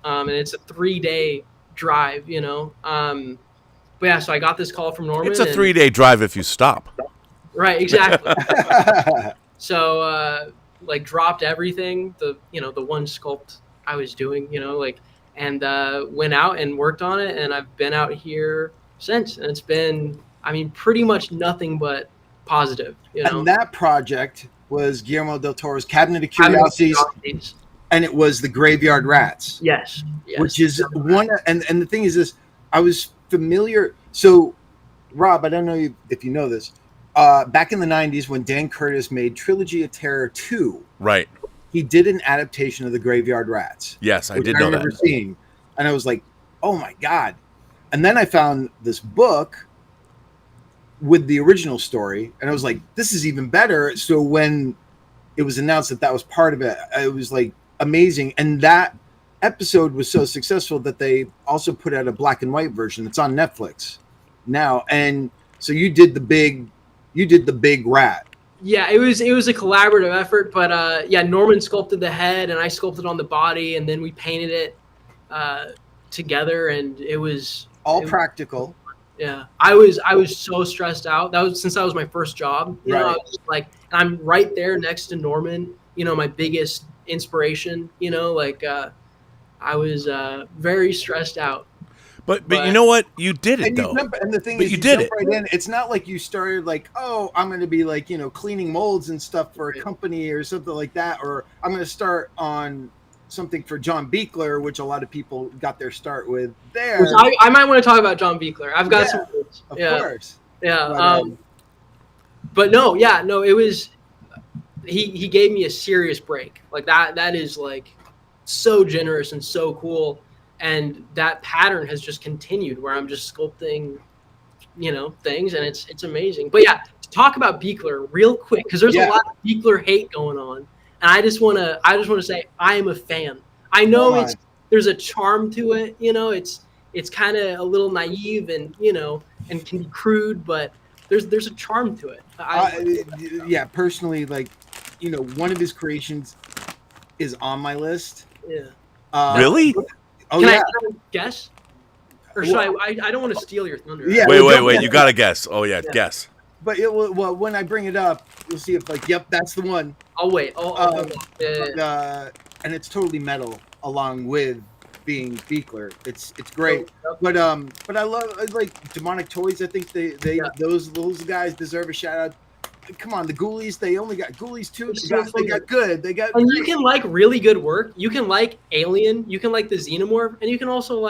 And it's a 3-day drive, But yeah, so I got this call from Norman. It's a 3-day drive if you stop. Right, exactly. So, dropped everything, the one sculpt I was doing, and went out and worked on it. And I've been out here since. And it's been, pretty much nothing but positive, And that project was Guillermo del Toro's Cabinet of Curiosities. And it was the Graveyard Rats. Yes. Which is one. And the thing is this, I was familiar. So, Rob, I don't know if you know this. Back in the 90s when Dan Curtis made Trilogy of Terror 2, right, he did an adaptation of the Graveyard Rats. Yes, I did know that. I remember seeing, and I was like, oh my God. And then I found this book with the original story, and I was like, this is even better. So when it was announced that was part of it, it was like amazing. And that episode was so successful that they also put out a black and white version. It's on Netflix now. And so you did the big rat. Yeah, it was a collaborative effort, but Norman sculpted the head and I sculpted on the body, and then we painted it together, and it was practical. Yeah, I was so stressed out. Since that was my first job. You know, I was just like, I'm right there next to Norman. My biggest inspiration. I was very stressed out. But you know what? You did it, though. And the thing is, you did it. Right in. It's not like you started like, oh, I'm going to be like, cleaning molds and stuff for a company or something like that. Or I'm going to start on something for John Buechler, which a lot of people got their start with there. Which I might want to talk about John Buechler. I've got some words. Of course. Yeah. But no, it was, he gave me a serious break. Like that is like so generous and so cool. And that pattern has just continued where I'm just sculpting, things, and it's amazing. But yeah, to talk about Buechler real quick, because there's a lot of Buechler hate going on, and I just want to say I am a fan. I know there's a charm to it, it's kind of a little naive and and can be crude, but there's a charm to it. Personally, one of his creations is on my list. Yeah. Really? Oh, Can I guess? Or should I don't want to steal your thunder. Yeah. Wait. You got to guess. Oh, yeah. Guess. But when I bring it up, you'll see if that's the one. I'll wait. And it's totally metal along with being Buechler. It's great. But I love Demonic Toys. I think they those guys deserve a shout out. Come on, the Ghoulies, they only got Ghoulies too. They got good. And you can like really good work. You can like Alien. You can like the Xenomorph, and you can also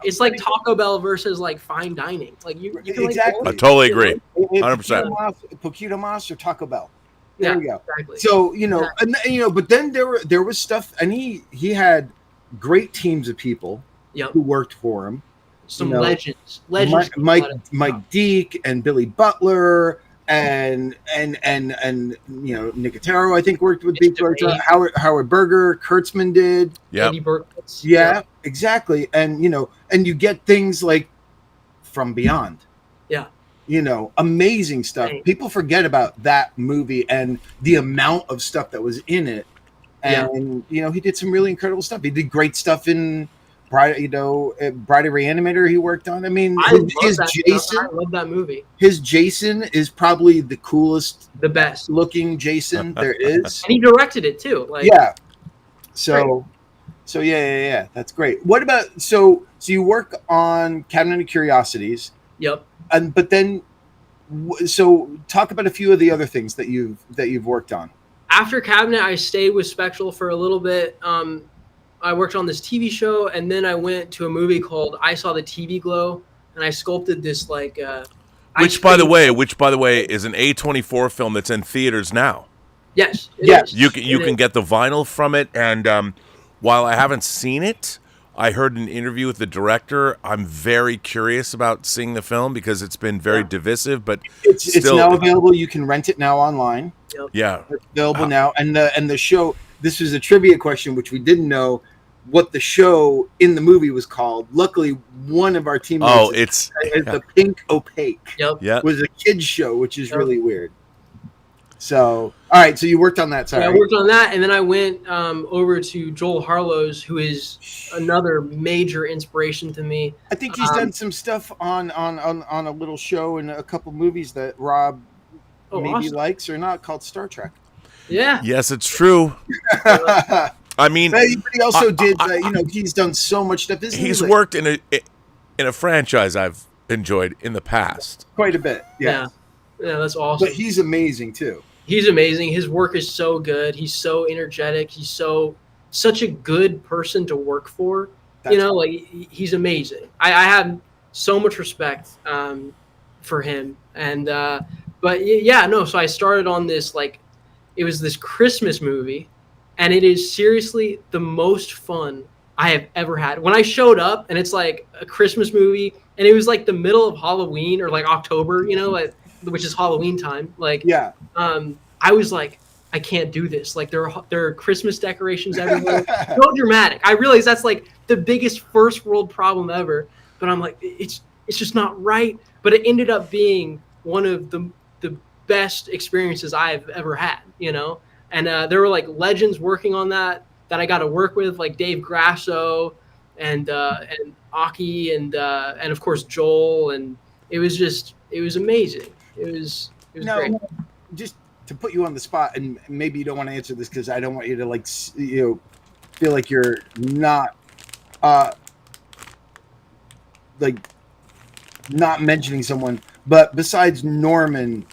it's like Taco Bell versus like fine dining. Like you can exactly. I totally agree. 100%. Poquito Mas or Taco Bell. There we go. Exactly. So and but then there was stuff, and he had great teams of people who worked for him. Some legends. Mike Deek and Billy Butler and Nicotero, I think, worked with Buechler. Howard Berger, Kurtzman did. Yeah. Andy Berkowitz. Yeah, exactly. And and you get things like From Beyond. Yeah. Amazing stuff. Right. People forget about that movie and the amount of stuff that was in it. And he did some really incredible stuff. He did great stuff in Bride of Reanimator he worked on. His Jason. I love that movie. His Jason is probably the coolest, the best looking Jason there is. And he directed it too. So that's great. What about so you work on Cabinet of Curiosities? Yep. But then, so talk about a few of the other things that you've worked on. After Cabinet, I stayed with Spectral for a little bit. I worked on this TV show, and then I went to a movie called I Saw the TV Glow, and I sculpted this which by the way is an A24 film that's in theaters now. Yes. You can get the vinyl from it, and while I haven't seen it, I heard an interview with the director. I'm very curious about seeing the film because it's been very divisive, but it's now available. You can rent it now online. Yep. Yeah, it's available now, and the show. This was a trivia question, which we didn't know what the show in the movie was called. Luckily, one of our teammates it's the Pink Opaque. Yep. Was a kids show, which is really weird. So, all right. So you worked on that. Sorry. Yeah, I worked on that, and then I went over to Joel Harlow's, who is another major inspiration to me. I think he's done some stuff on a little show and a couple movies that Rob maybe likes or not, called Star Trek. Yeah. Yes, it's true. I mean, but he also did. He's done so much stuff. He's worked in a franchise I've enjoyed in the past quite a bit. Yeah, that's awesome. But he's amazing too. He's amazing. His work is so good. He's so energetic. He's such a good person to work for. He's amazing. I have so much respect for him. And so I started on this, it was this Christmas movie, and it is seriously the most fun I have ever had. When I showed up, and it's like a Christmas movie, and it was like the middle of Halloween or like October, which is Halloween time. I was like, I can't do this. Like there are Christmas decorations everywhere. So dramatic. I realize that's like the biggest first world problem ever. But I'm like, it's just not right. But it ended up being one of the best experiences I've ever had, And there were like legends working on that I got to work with, like Dave Grasso and Aki and of course Joel, and it was amazing. It was great. Just to put you on the spot, and maybe you don't want to answer this because I don't want you to feel like you're not not mentioning someone, but besides Norman,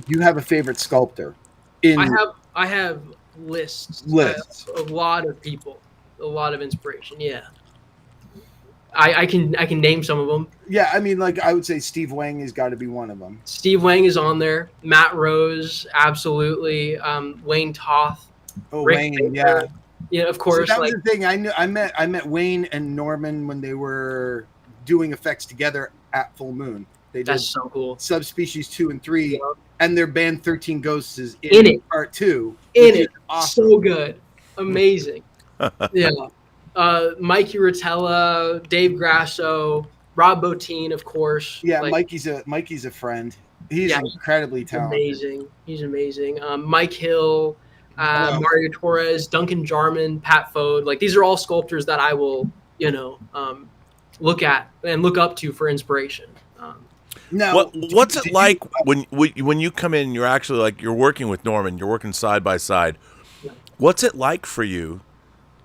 you have a favorite sculptor? I have lists. A lot of people, a lot of inspiration. Yeah. I can name some of them. Yeah, I mean, I would say Steve Wang has got to be one of them. Steve Wang is on there. Matt Rose, absolutely. Wayne Toth. Oh, Rick Wayne, Baker. Yeah, of course. So that was the thing. I met Wayne and Norman when they were doing effects together at Full Moon. That's so cool. Subspecies 2 and 3, and their band 13 Ghosts is in it. Part 2. In it. Awesome. So good. Amazing. Yeah. Mikey Rotella, Dave Grasso, Rob Bottin, of course. Yeah, Mikey's a friend. He's incredibly talented. He's amazing. Mike Hill, Mario Torres, Duncan Jarman, Pat Fode. These are all sculptors that I will, look at and look up to for inspiration. Now, what's it like when you come in? You're actually you're working with Norman. You're working side by side. Yeah. What's it like for you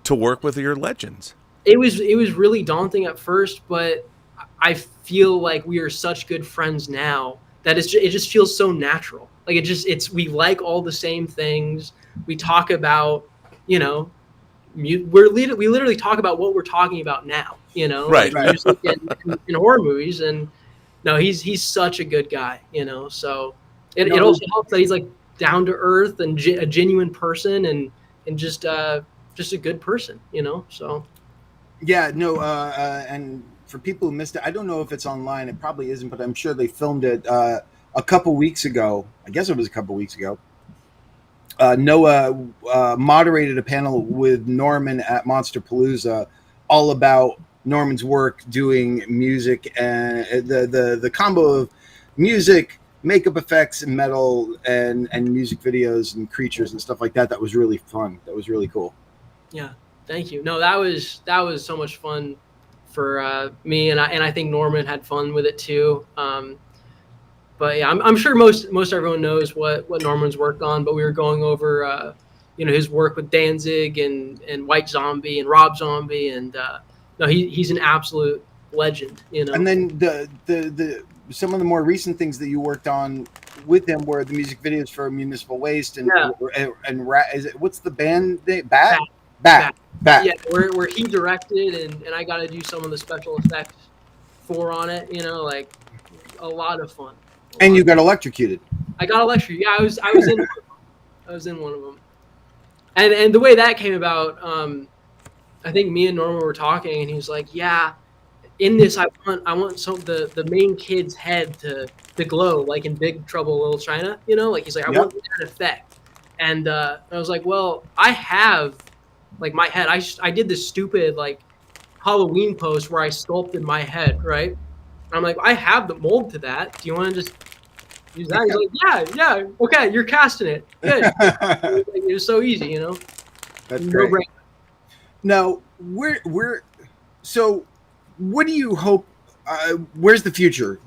to work with your legends? It was really daunting at first, but I feel like we are such good friends now that it just feels so natural. We like all the same things. We talk about, we literally talk about what we're talking about now, right. Music in horror movies. And no, he's such a good guy, so it also helps that he's down to earth and a genuine person and just a good person, so. Yeah, no, and for people who missed it, I don't know if it's online. It probably isn't, but I'm sure they filmed it a couple weeks ago. I guess it was a couple weeks ago. Noah moderated a panel with Norman at Monsterpalooza all about Norman's work doing music and the combo of music, makeup effects, and metal and music videos and creatures and stuff like that. That was really fun. That was really cool. Yeah, thank you. No, that was so much fun for me, and I think Norman had fun with it too. But yeah, I'm sure most everyone knows what Norman's worked on. But we were going over his work with Danzig and White Zombie and Rob Zombie, and no, he's an absolute legend. And then the some of the more recent things that you worked on with him were the music videos for Municipal Waste and is it, what's the band name? Bat. Yeah, where he directed and I got to do some of the special effects on it. A lot of fun. And you got electrocuted. I got electrocuted. Yeah, I was in one of them. And the way that came about, I think me and Norman were talking, and he was like, "Yeah, in this, I want some the main kid's head to glow like in Big Trouble in Little China, he's like, I want that effect." And I was like, "Well, I have my head. I did this stupid Halloween post where I sculpted my head, right? And I'm like, I have the mold to that. Do you want to just Use that. He's like, yeah, okay, you're casting it. Good. It was so easy, you know. That's No great. brain. Now, so what do you hope? Where's the future?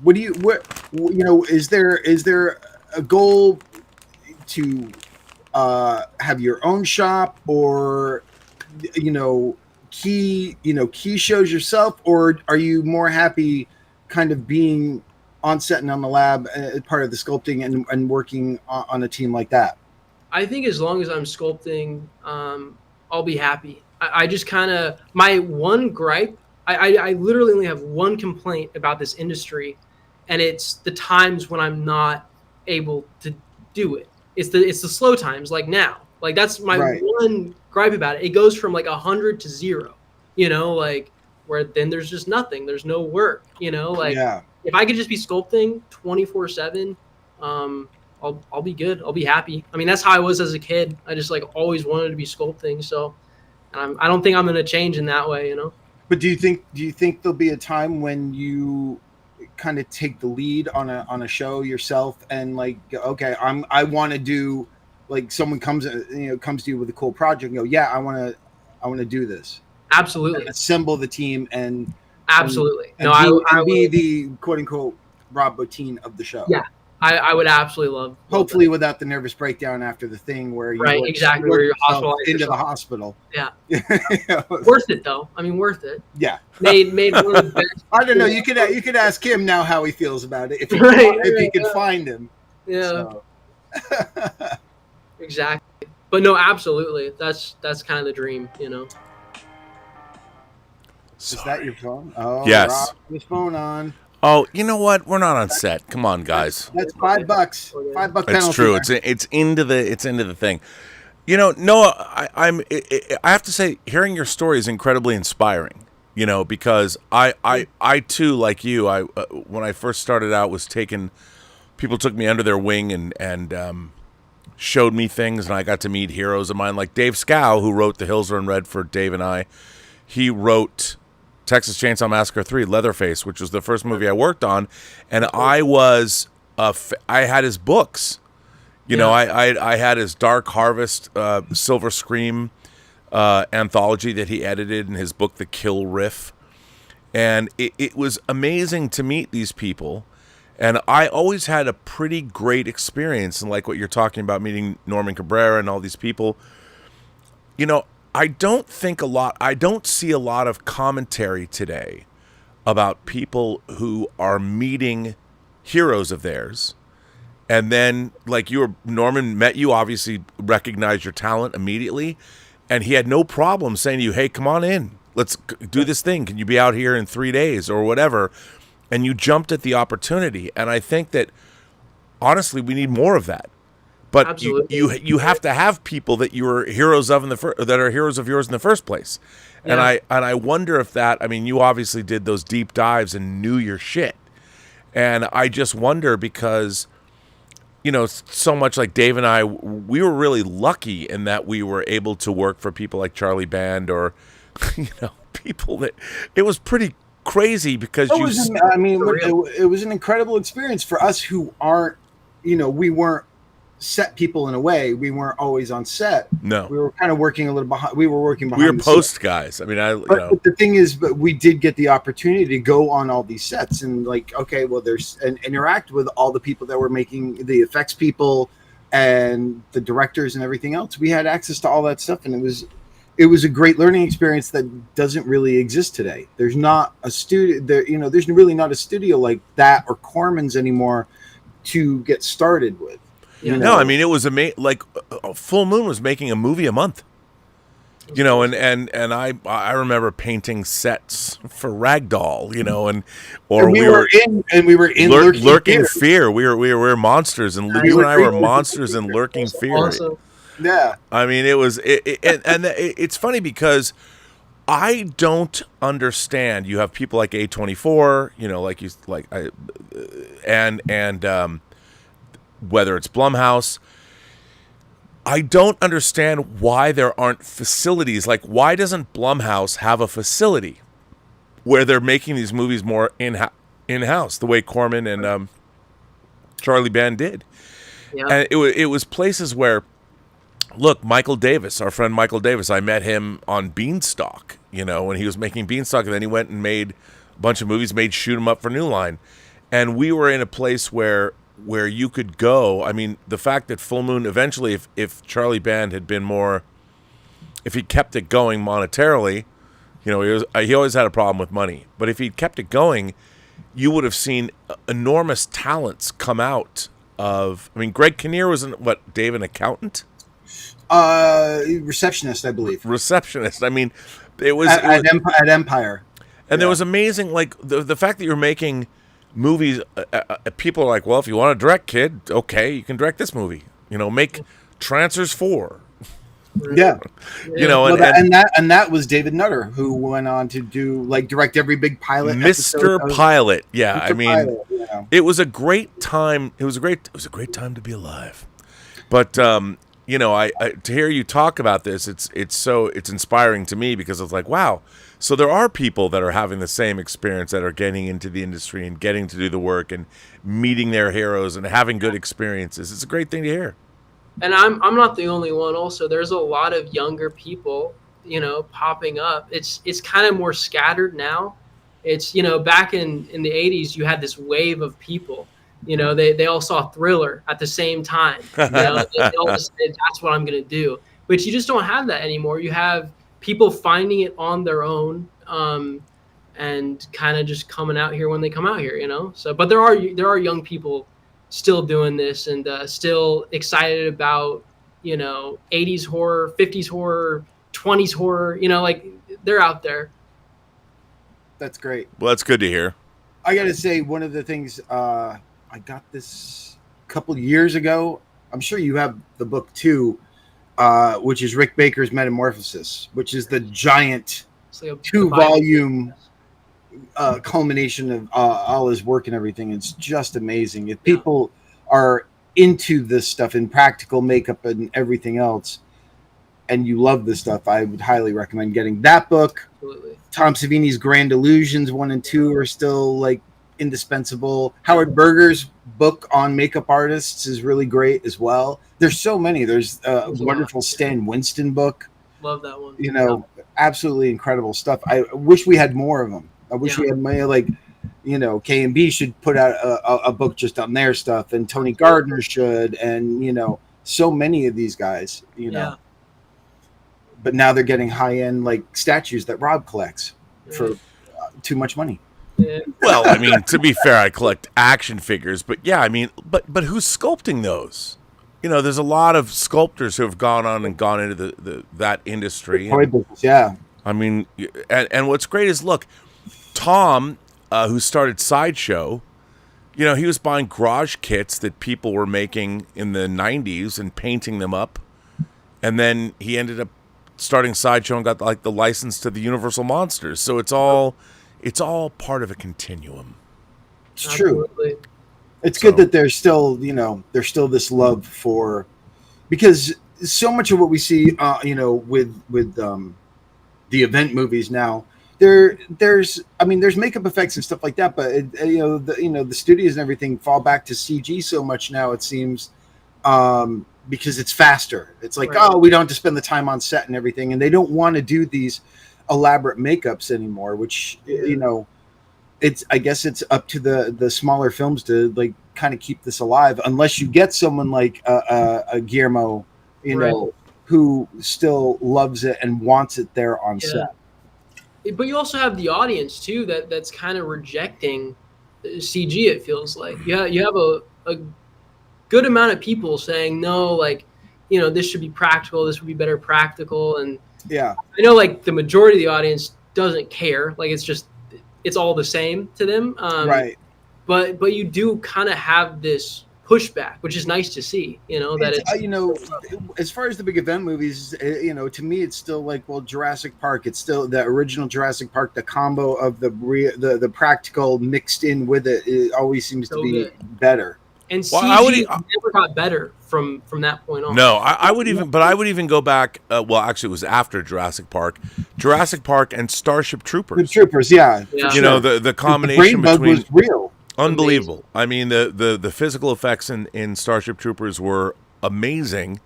Is there a goal to have your own shop, or key shows yourself, or are you more happy kind of being on set and on the lab as part of the sculpting and working on a team like that? I think as long as I'm sculpting, I'll be happy. I just kind of, my one gripe, I literally only have one complaint about this industry, and it's the times when I'm not able to do it. It's the slow times, like now. Like that's my one gripe about it. It goes from like 100 to 0, like where then there's just nothing. There's no work, If I could just be sculpting 24/7, I'll be good. I'll be happy. I mean, that's how I was as a kid. I just like always wanted to be sculpting. So I don't think I'm going to change in that way, But do you think there'll be a time when you kind of take the lead on a show yourself and like, okay, I want to do, like, someone comes to you with a cool project and go, yeah, I want to do this. Absolutely. And assemble the team and absolutely. And I be the quote unquote Rob Bottin of the show. Yeah. I would absolutely love hopefully that. Without the nervous breakdown after the thing where you where you're hospitalized into the hospital. Yeah. Worth it though. I mean, worth it. Yeah. Made one of the best. I don't know. You could ask him now how he feels about it if you could find him. Yeah. So. Exactly. But no, absolutely. That's kind of the dream, Is that your phone? Oh, yes. Rob, his phone on. Oh, you know what? We're not on set. Come on, guys. That's $5. $5 penalty. It's true. It's into the thing. Noah, I have to say, hearing your story is incredibly inspiring. Because I too, like you, when I first started out, people took me under their wing and showed me things, and I got to meet heroes of mine, like Dave Scow, who wrote The Hills Run Red for Dave and I. He wrote Texas Chainsaw Massacre 3, Leatherface, which was the first movie I worked on, and I had his books. I had his Dark Harvest, Silver Scream anthology that he edited, and his book, The Kill Riff. And it was amazing to meet these people, and I always had a pretty great experience, and like what you're talking about, meeting Norman Cabrera and all these people. I don't see a lot of commentary today about people who are meeting heroes of theirs. And then, like Norman met you, obviously recognized your talent immediately. And he had no problem saying to you, hey, come on in. Let's do this thing. Can you be out here in 3 days or whatever? And you jumped at the opportunity. And I think that, honestly, we need more of that. But you have to have people that you are heroes of that are heroes of yours in the first place. Yeah. And I wonder if that, I mean, you obviously did those deep dives and knew your shit. And I just wonder because, so much like Dave and I, we were really lucky in that we were able to work for people like Charlie Band or, people that it was pretty crazy because it was an incredible experience for us who aren't, we weren't set people in a way. We weren't always on set. No, we were kind of working a little behind. We were working behind. We were post guys. I mean, but the thing is, but we did get the opportunity to go on all these sets and like, okay, well, and interact with all the people that were making the effects people and the directors and everything else. We had access to all that stuff, and it was a great learning experience that doesn't really exist today. There's not a studio there. There's really not a studio like that or Corman's anymore to get started with. No, I mean, it was amazing. Like Full Moon was making a movie a month, and I remember painting sets for Ragdoll, we were in Lurking Fear. We were monsters, and you and I were monsters in Lurking Fear. Awesome. Yeah, I mean, it's funny because I don't understand. You have people like A24, whether it's Blumhouse, I don't understand why there aren't facilities. Like, why doesn't Blumhouse have a facility where they're making these movies more in-house, the way Corman and Charlie Band did. Yeah. And it was places where, look, Michael Davis, our friend Michael Davis, I met him on Beanstalk, when he was making Beanstalk, and then he went and made a bunch of movies, made Shoot 'Em Up for New Line. And we were in a place where you could go. I mean, the fact that Full Moon eventually, if Charlie Band had been more, if he kept it going monetarily, he always had a problem with money. But if he'd kept it going, you would have seen enormous talents come out of. I mean, Greg Kinnear was Dave, an accountant? Receptionist, I believe. Receptionist. I mean, it was at Empire. And there was amazing, like the fact that you're making movies. People are like, well, if you want to direct, kid, okay, you can direct this movie. Make Trancers 4. Yeah. And that was David Nutter, who went on to direct every big pilot. Mr. Pilot. Yeah, Mr. I mean, Pilot, it was a great time. It was a great time to be alive. But I to hear you talk about this, it's inspiring to me, because it's like, wow. So there are people that are having the same experience, that are getting into the industry and getting to do the work and meeting their heroes and having good experiences. It's a great thing to hear. And I'm not the only one. Also, there's a lot of younger people, popping up. It's kind of more scattered now. It's back in the 80s, you had this wave of people. They all saw Thriller at the same time. They all just said, that's what I'm going to do. But you just don't have that anymore. You have people finding it on their own, and kind of just coming out here when they come out here. So, but there are young people still doing this and still excited about 80s horror, 50s horror, 20s horror. They're out there. That's great. Well, that's good to hear. I gotta say, one of the things I got this a couple years ago. I'm sure you have the book too, which is Rick Baker's Metamorphosis, which is the giant Like 2-volume culmination of all his work and everything. It's just amazing. If people are into this stuff in practical makeup and everything else, and you love this stuff, I would highly recommend getting that book. Absolutely. Tom Savini's Grand Illusions 1 and 2 are still indispensable. Howard Berger's book on makeup artists is really great as well. There's so many. There's a wonderful Stan Winston book. Love that one. Absolutely incredible stuff. I wish we had more of them. I wish we had more, K&B should put out a book just on their stuff, and Tony Gardner should, and so many of these guys, But now they're getting high-end statues that Rob collects for too much money. Yeah. Well, I mean, to be fair, I collect action figures, but yeah, I mean, but who's sculpting those? There's a lot of sculptors who have gone on and gone into that industry. Toy business, yeah. I mean, and what's great is, look, Tom, who started Sideshow, he was buying garage kits that people were making in the 90s and painting them up. And then he ended up starting Sideshow and got the license to the Universal Monsters. So it's all part of a continuum. It's true. Absolutely. It's good that there's still, there's still this love for, because so much of what we see, with the event movies now, there's makeup effects and stuff like that, but the studios and everything fall back to CG so much now, it seems, because it's faster. It's like, right. Oh, we don't have to spend the time on set and everything, and they don't want to do these elaborate makeups anymore, which I guess it's up to the smaller films to kind of keep this alive, unless you get someone like a Guillermo, right. Who still loves it and wants it there on set. But you also have the audience too that's kind of rejecting CG. It feels like you have a good amount of people saying no, this should be practical, this would be better practical, and I know the majority of the audience doesn't care. It's all the same to them. Right. But you do kind of have this pushback, which is nice to see, as far as the big event movies, to me, it's still Jurassic Park. It's still the original Jurassic Park. The combo of the practical mixed in with it always seems to be good. Better. And CG never got better from that point on. No, I would even go back. Actually, it was after Jurassic Park and Starship Troopers. The Troopers, yeah. The combination the brain bug was real. Unbelievable. Amazing. I mean, the physical effects in Starship Troopers were amazing,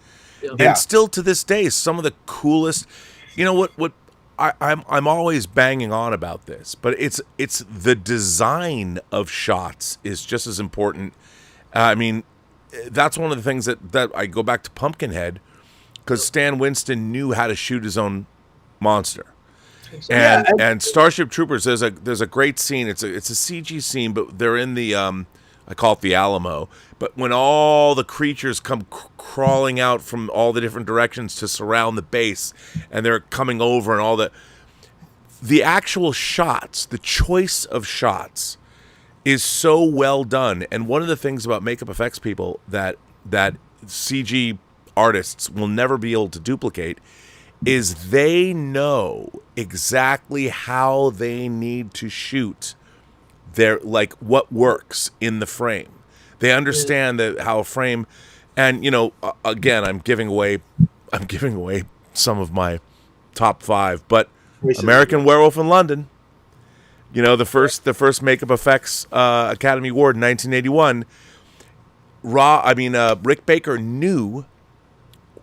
and still to this day, some of the coolest. You know what I'm always banging on about this, but it's the design of shots is just as important. I mean, that's one of the things that I go back to Pumpkinhead, because Stan Winston knew how to shoot his own monster. And Starship Troopers, there's a great scene. It's a CG scene, but they're in the I call it the Alamo. But when all the creatures come crawling out from all the different directions to surround the base, and they're coming over, and all the actual shots, the choice of shots, is so well done. And one of the things about makeup effects people that CG artists will never be able to duplicate is they know exactly how they need to shoot like what works in the frame. They understand how a frame, and again, I'm giving away some of my top 5, but American Werewolf in London, the first makeup effects Academy Award in 1981. Rick Baker knew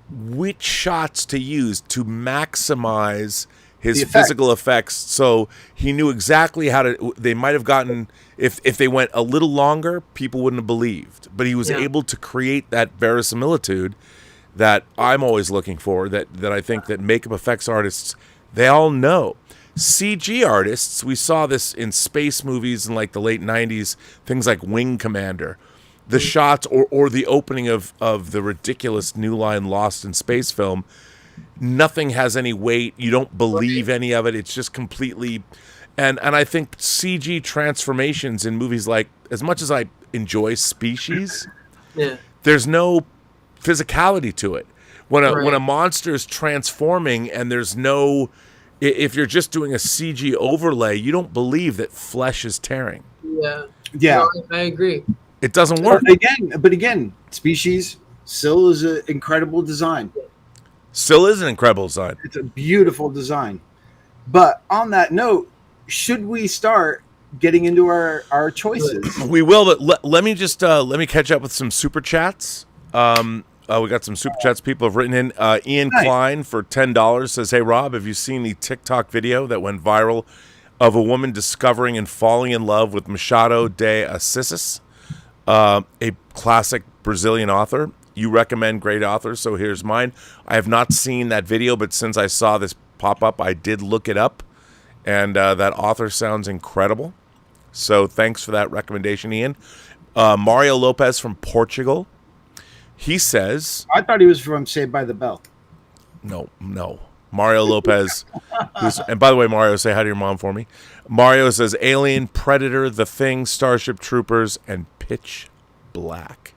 which shots to use to maximize his physical effects, so he knew exactly how to. They might have gotten, if they went a little longer, people wouldn't have believed, but he was able to create that verisimilitude that I'm always looking for, that I think that makeup effects artists, they all know. CG artists, we saw this in space movies in like the late 90s, things like Wing Commander. The shots or the opening of the ridiculous New Line Lost in Space film, nothing has any weight. You don't believe any of it. It's just completely... And I think CG transformations in movies, like, as much as I enjoy Species, there's no physicality to it. When a monster is transforming and there's no... If you're just doing a CG overlay, you don't believe that flesh is tearing. Yeah. No, I agree. It doesn't work. But again, Species still is an incredible design. Still is an incredible design. It's a beautiful design. But on that note, should we start getting into our choices? We will, but let me catch up with some super chats. We got some super chats people have written in. Ian Klein for $10 says, "Hey Rob, have you seen the TikTok video that went viral of a woman discovering and falling in love with Machado de Assis, a classic Brazilian author? You recommend great authors, so here's mine. I have not seen that video, but since I saw this pop up, I did look it up, and that author sounds incredible. So thanks for that recommendation, Ian." Mario Lopez from Portugal. He says... I thought he was from Saved by the Bell. No. Mario Lopez. And by the way, Mario, say hi to your mom for me. Mario says Alien, Predator, The Thing, Starship Troopers, and Pitch Black.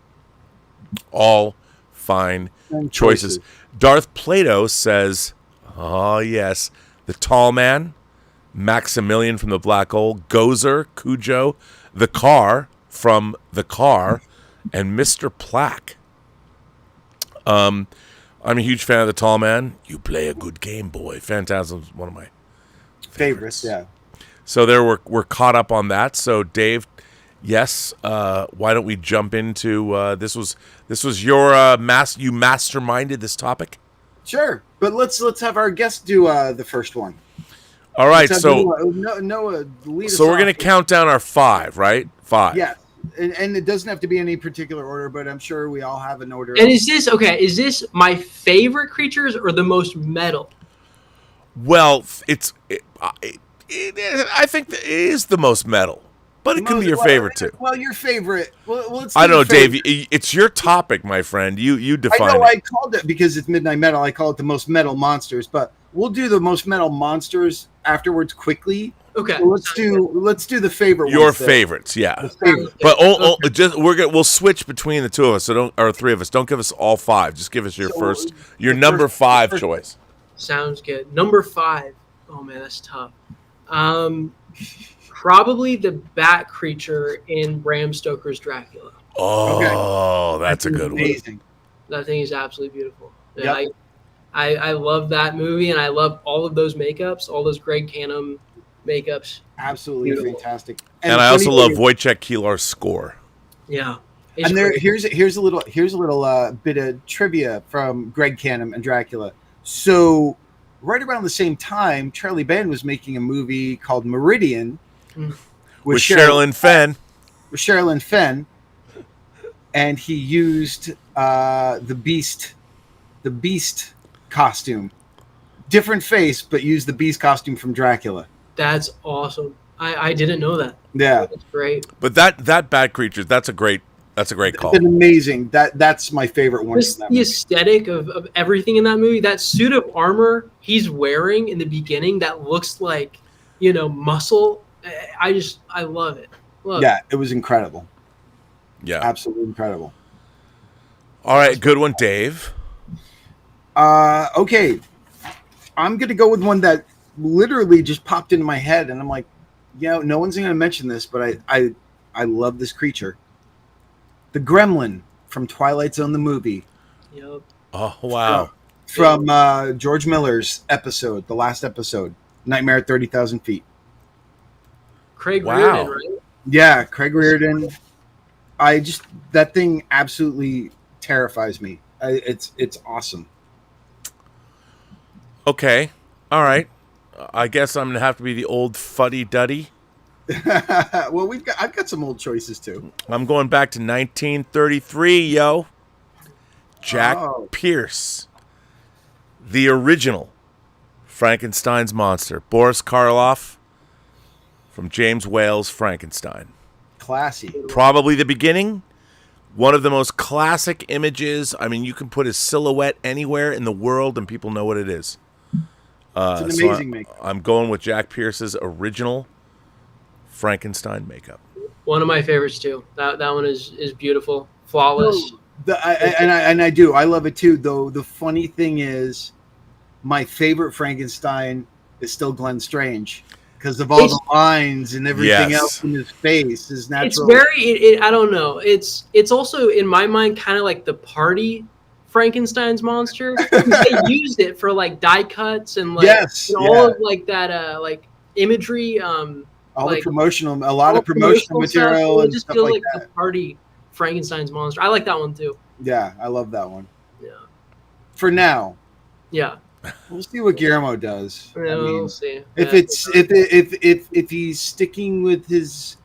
All fine choices. Darth Plato says, oh, yes, The Tall Man, Maximilian from The Black Hole, Gozer, Cujo, The Car from The Car, and Mr. Plaque. I'm a huge fan of The Tall Man. You play a good game, boy. Phantasm's one of my favorites. Yeah. So there we're caught up on that. So Dave, yes, why don't we jump into this was your you masterminded this topic? Sure. But let's have our guest do the first one. All right, so Noah, lead us so we're off. going to count down our 5, right? 5. Yeah. And it doesn't have to be any particular order, but I'm sure we all have an order. And is this my favorite creatures or the most metal? Well, I think it is the most metal, but it can be your favorite too. Well, your favorite. Well, let's I don't know, Dave. It's your topic, my friend. You define it. I called it because it's Midnight Metal. I call it the most metal monsters, but we'll do the most metal monsters afterwards quickly. Okay. So let's do the favorite. Your favorites, yeah. But we'll switch between the two of us. So or three of us. Don't give us all 5. Just give us your number 5 choice. Sounds good. Number 5. Oh man, that's tough. Probably the bat creature in Bram Stoker's Dracula. Oh, okay. That's a good one. That thing is absolutely beautiful. Yep. I love that movie, and I love all of those makeups, all those Greg Canham makeups. Absolutely beautiful. Fantastic. And I also love Wojciech Kilar's score. Yeah. And here's a little bit of trivia from Greg Canham and Dracula. So right around the same time, Charlie Band was making a movie called Meridian with Sherilyn Fenn. With Sherilyn Fenn, and he used the Beast costume, different face, but used the Beast costume from Dracula. That's awesome. I didn't know that. Yeah, that's great. But that Bad Creatures, that's a great call. It's amazing. That's my favorite one. Just the aesthetic of everything in that movie. That suit of armor he's wearing in the beginning that looks like, muscle. I love it. It was incredible. Yeah, absolutely incredible. All right, good one, Dave. Okay, I'm gonna go with one that literally just popped into my head, and I'm like, no one's gonna mention this, but I love this creature. The Gremlin from Twilight Zone, the movie. Yep. Oh, wow. From George Miller's episode, the last episode, Nightmare at 30,000 Feet. Craig Reardon, right? Yeah, Craig Reardon. That thing absolutely terrifies me. It's awesome. Okay. All right. I guess I'm going to have to be the old fuddy-duddy. Well, I've got some old choices too. I'm going back to 1933, yo. Jack Pierce, the original Frankenstein's monster. Boris Karloff from James Whale's Frankenstein. Classy. Probably the beginning. One of the most classic images. I mean, you can put his silhouette anywhere in the world and people know what it is. It's an amazing makeup. I'm going with Jack Pierce's original Frankenstein makeup. One of my favorites too. That one is beautiful, flawless. I do. I love it too. Though the funny thing is, my favorite Frankenstein is still Glenn Strange because of all the lines and everything else in his face. Is natural. It's very. I don't know. It's also in my mind kind of like the party Frankenstein's monster. They used it for like die cuts and like all of like that like imagery. A lot of promotional material and just stuff feels like the party Frankenstein's monster. I like that one too. Yeah, I love that one. Yeah. For now. Yeah. We'll see what Guillermo does. Yeah, we'll see. If he's sticking with his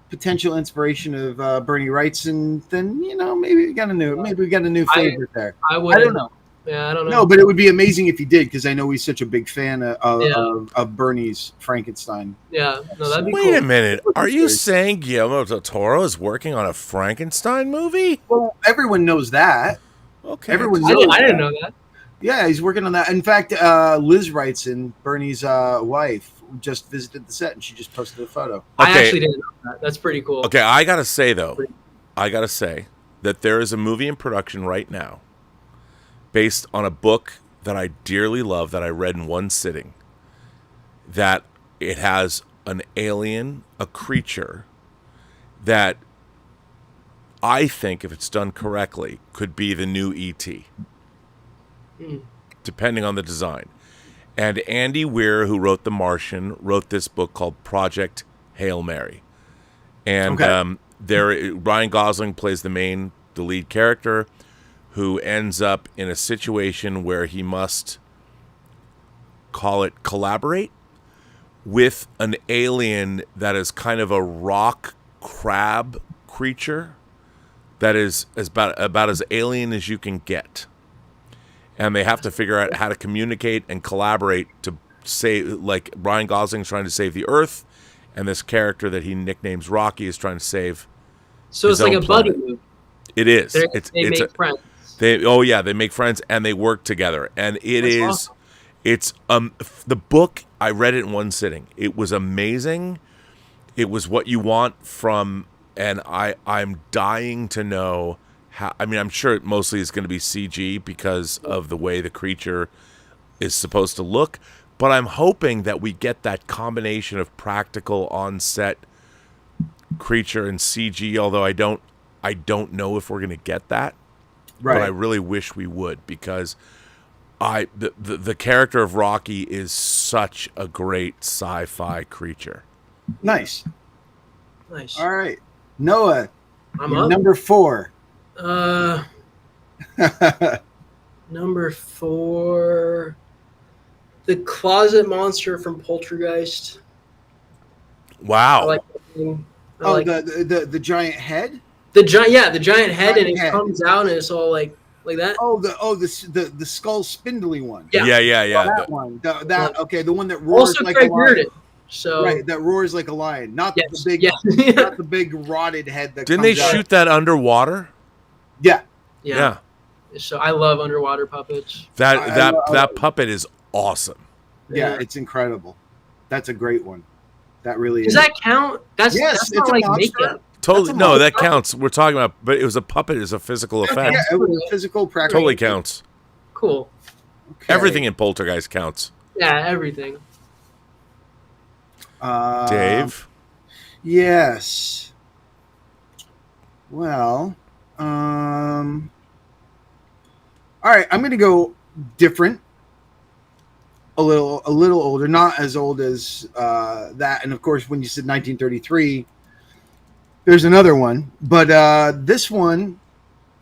potential inspiration of Bernie Wrightson, then maybe we got a new favorite there. I don't know. Yeah, I don't know. No, but it would be amazing if he did, because I know he's such a big fan of Bernie's Frankenstein. Yeah, no, that'd be cool. Wait a minute. Are you saying Guillermo del Toro is working on a Frankenstein movie? Well, everyone knows that. Okay. Everyone knows I didn't know that. Yeah, he's working on that. In fact, Liz Wrightson, Bernie's wife, just visited the set, and she just posted a photo. Okay. I actually didn't know that. That's pretty cool. Okay, I got to say, though, that there is a movie in production right now based on a book that I dearly love that I read in one sitting, that it has an alien, a creature that I think, if it's done correctly, could be the new E.T., depending on the design. And Andy Weir, who wrote The Martian, wrote this book called Project Hail Mary. And Ryan Gosling plays the lead character, who ends up in a situation where he must, call it, collaborate with an alien that is kind of a rock crab creature that is about as alien as you can get. And they have to figure out how to communicate and collaborate to save, like Ryan Gosling's trying to save the Earth, and this character that he nicknames Rocky is trying to save. So it's like a buddy movie. It is. They make friends. They make friends and they work together, and awesome. It's the book, I read it in one sitting. It was amazing. It was what you want from, and I'm dying to know how. I mean, I'm sure it mostly is going to be CG because of the way the creature is supposed to look, but I'm hoping that we get that combination of practical on-set creature and CG, although I don't know if we're going to get that. Right. But I really wish we would, because the character of Rocky is such a great sci-fi creature. Nice. Nice. All right, Noah, I'm you're up. number 4. Number 4, the closet monster from Poltergeist. I Wow. like that thing. The giant head. The giant head, and it head. comes out and it's all like that. The skull spindly one. Yeah. Yeah. That one. The one that roars Also like Craig a lion. Reardon. So Right, that roars like a lion. Not the big, yeah. not the big rotted head that. Didn't they comes out. shoot that underwater? Yeah. Yeah. So I love underwater puppets. That puppet is awesome. Yeah, it's incredible. That's a great one. That really Does is. that count? That's Yes, not it's a like monster. makeup. Totally. That's a No, monster. that counts. We're talking about, but it was a puppet. Is a physical effect. Yeah, it was a physical practical. Totally counts. Cool. Okay. Everything in Poltergeist counts. Yeah, everything. Dave. Yes. Well, all right. I'm going to go different. A little older, not as old as that. And of course, when you said 1933, there's another one. But this one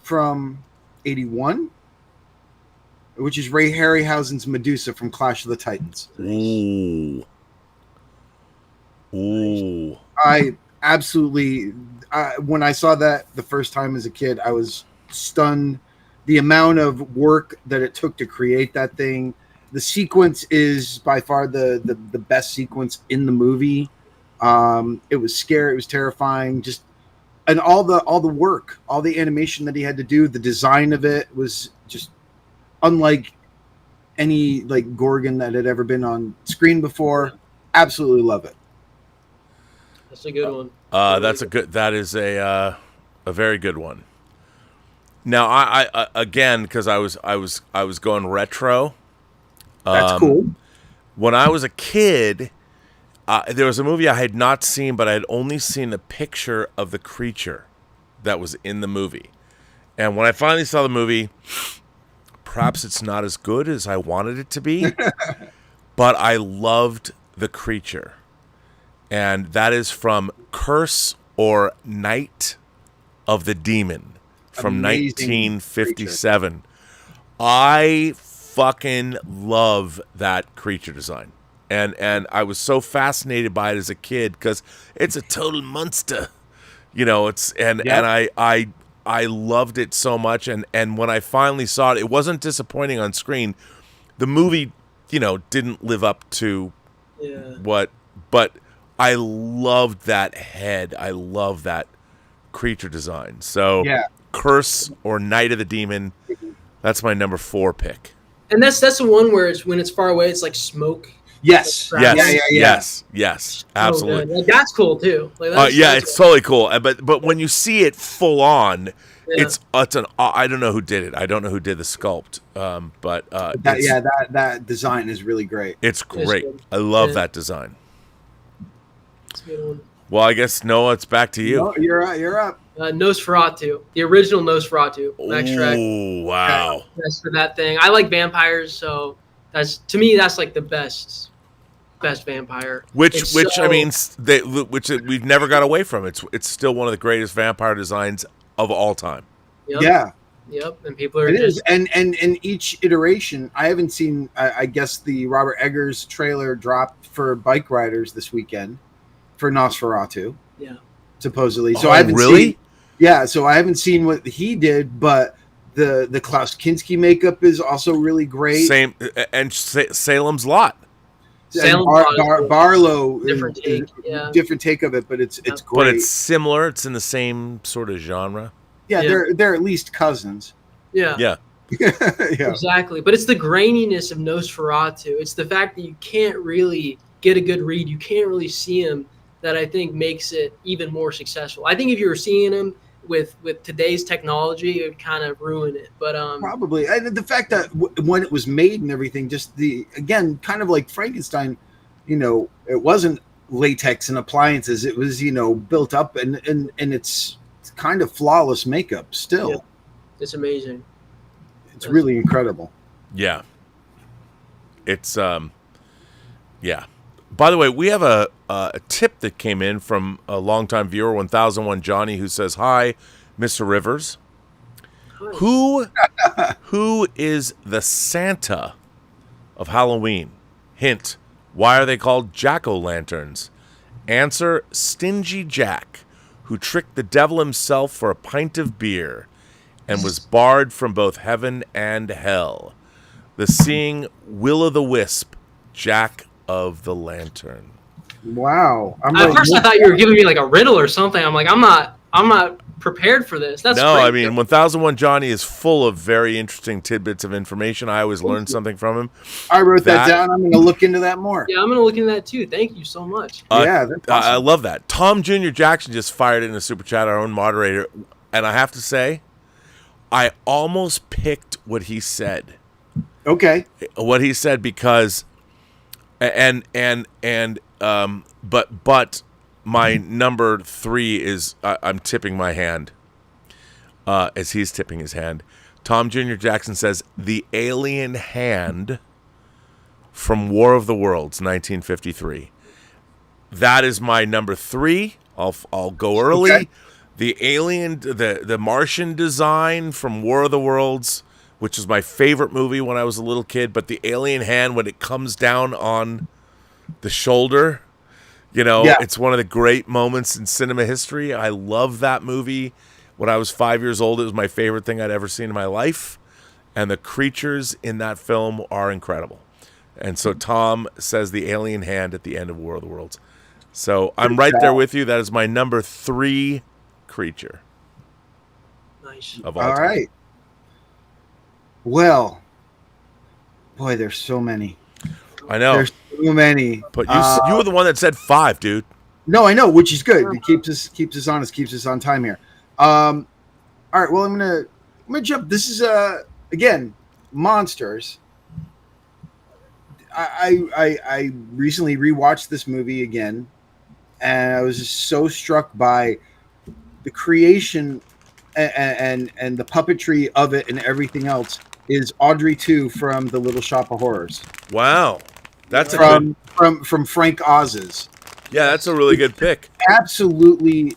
from 81, which is Ray Harryhausen's Medusa from Clash of the Titans. Ooh. I absolutely, when I saw that the first time as a kid, I was stunned. The amount of work that it took to create that thing. The sequence is by far the best sequence in the movie. It was scary. It was terrifying. And all the work, all the animation that he had to do, the design of it was just unlike any like Gorgon that had ever been on screen before. Absolutely love it. That's a good one. That is a very good one. Now I again, because I was going retro. That's cool. When I was a kid, there was a movie I had not seen, but I had only seen a picture of the creature that was in the movie. And when I finally saw the movie, perhaps it's not as good as I wanted it to be, but I loved the creature. And that is from Curse or Night of the Demon from Amazing 1957. Creature. I fucking love that creature design. And I was so fascinated by it as a kid because it's a total monster. And I loved it so much, and when I finally saw it, it wasn't disappointing on screen. The movie, didn't live up to but I loved that head. I love that creature design. So Curse or Night of the Demon, that's my number 4 pick. And that's the one where when it's far away, it's like smoke. Yes. Yes. Absolutely. Like, that's cool too. Like, it's totally cool. But when you see it full on, it's an. I don't know who did it. I don't know who did the sculpt. That design is really great. It's great. I love that design. Well, I guess Noah, it's back to you. No, you're up. Nosferatu, the original Nosferatu. Max Schreck. Oh wow! That's for that thing. I like vampires, so that's like the best vampire. Which we've never got away from. It's still one of the greatest vampire designs of all time. Yep. Yeah. Yep. And people are and each iteration. I haven't seen. I guess the Robert Eggers trailer dropped for Bike Riders this weekend for Nosferatu. Yeah. Supposedly. So I haven't really. So I haven't seen what he did, but the Klaus Kinski makeup is also really great. Same, and Salem's Lot. Barlow, different take, different take of it, but it's great. But it's similar. It's in the same sort of genre. Yeah, they're at least cousins. Yeah. Exactly. But it's the graininess of Nosferatu. It's the fact that you can't really get a good read. You can't really see him. That I think makes it even more successful. I think if you were seeing him with today's technology, it would kind of ruin it. But probably, and the fact that when it was made and everything, just again, kind of like Frankenstein, it wasn't latex and appliances. It was built up and it's kind of flawless makeup still. Yeah. It's amazing. It's really incredible. Yeah. It's By the way, we have a tip that came in from a longtime viewer, 1001 Johnny, who says, "Hi, Mr. Rivers. Who is the Santa of Halloween? Hint, why are they called jack-o'-lanterns? Answer, Stingy Jack, who tricked the devil himself for a pint of beer and was barred from both heaven and hell. The seeing will-o'-the-wisp, Jack of the Lantern." Wow. At first, I thought you were giving me like a riddle or something. I'm like, I'm not prepared for this. That's no. great. I mean, 1001 Johnny is full of very interesting tidbits of information. I always learn something from him. I wrote that down. I'm going to look into that more. Yeah, I'm going to look into that too. Thank you so much. Yeah, that's awesome. I love that. Tom Jr. Jackson just fired in a super chat, our own moderator, and I have to say, I almost picked what he said. Okay. What he said because, but my number 3 is I'm tipping my hand, as he's tipping his hand. Tom Jr. Jackson says The Alien Hand from War of the Worlds, 1953. That is my number 3. I'll go early. Okay. The alien, the Martian design from War of the Worlds, which is my favorite movie when I was a little kid. But the alien hand, when it comes down on the shoulder, it's one of the great moments in cinema history. I love that movie. When I was 5 years old, it was my favorite thing I'd ever seen in my life. And the creatures in that film are incredible. And so Tom says the alien hand at the end of War of the Worlds. So I'm right there with you. That is my number 3 creature. Nice. All right. Well, boy, there's so many. I know. There's so many. But you were the one that said 5, dude. No, I know, which is good. It keeps us honest, keeps us on time here. All right. Well, I'm gonna jump. This is again, monsters. I recently rewatched this movie again, and I was just so struck by the creation and the puppetry of it and everything else. Is Audrey 2 from The Little Shop of Horrors? Wow, that's from Frank Oz's. Yeah, that's a really good pick. Absolutely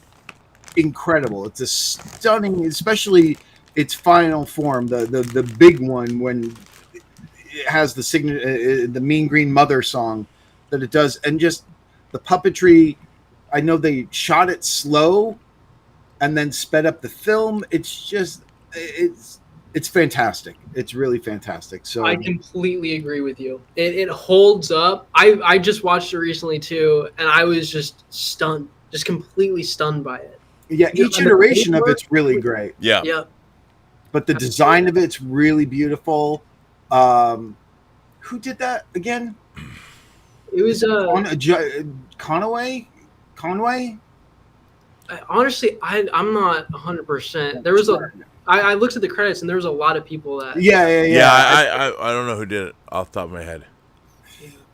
incredible. It's a stunning, especially its final form, the big one when it has the Mean Green Mother song that it does, and just the puppetry. I know they shot it slow and then sped up the film. It's fantastic. It's really fantastic. So I completely agree with you. It holds up. I just watched it recently too, and I was just stunned, just completely stunned by it. Yeah, each iteration of it's really great. Yeah. Yeah. But the design of it's really beautiful. Who did that again? It was Conway. Honestly, I'm not 100%. There was I looked at the credits and there was a lot of people that. Yeah. I don't know who did it off the top of my head.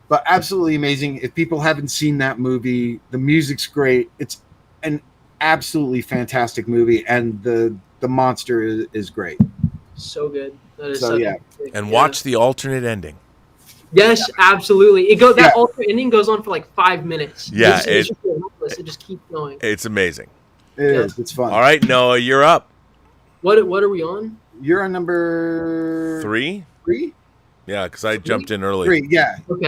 But absolutely amazing. If people haven't seen that movie, the music's great. It's an absolutely fantastic movie, and the monster is great. So good. That is so yeah. And watch the alternate ending. Yes, absolutely. That alternate ending goes on for like 5 minutes. Yeah, it just keeps going. It's amazing. It is. It's fun. All right, Noah, you're up. What are we on? You're on number 3. 3? Yeah, because I jumped in early. 3, yeah. Okay.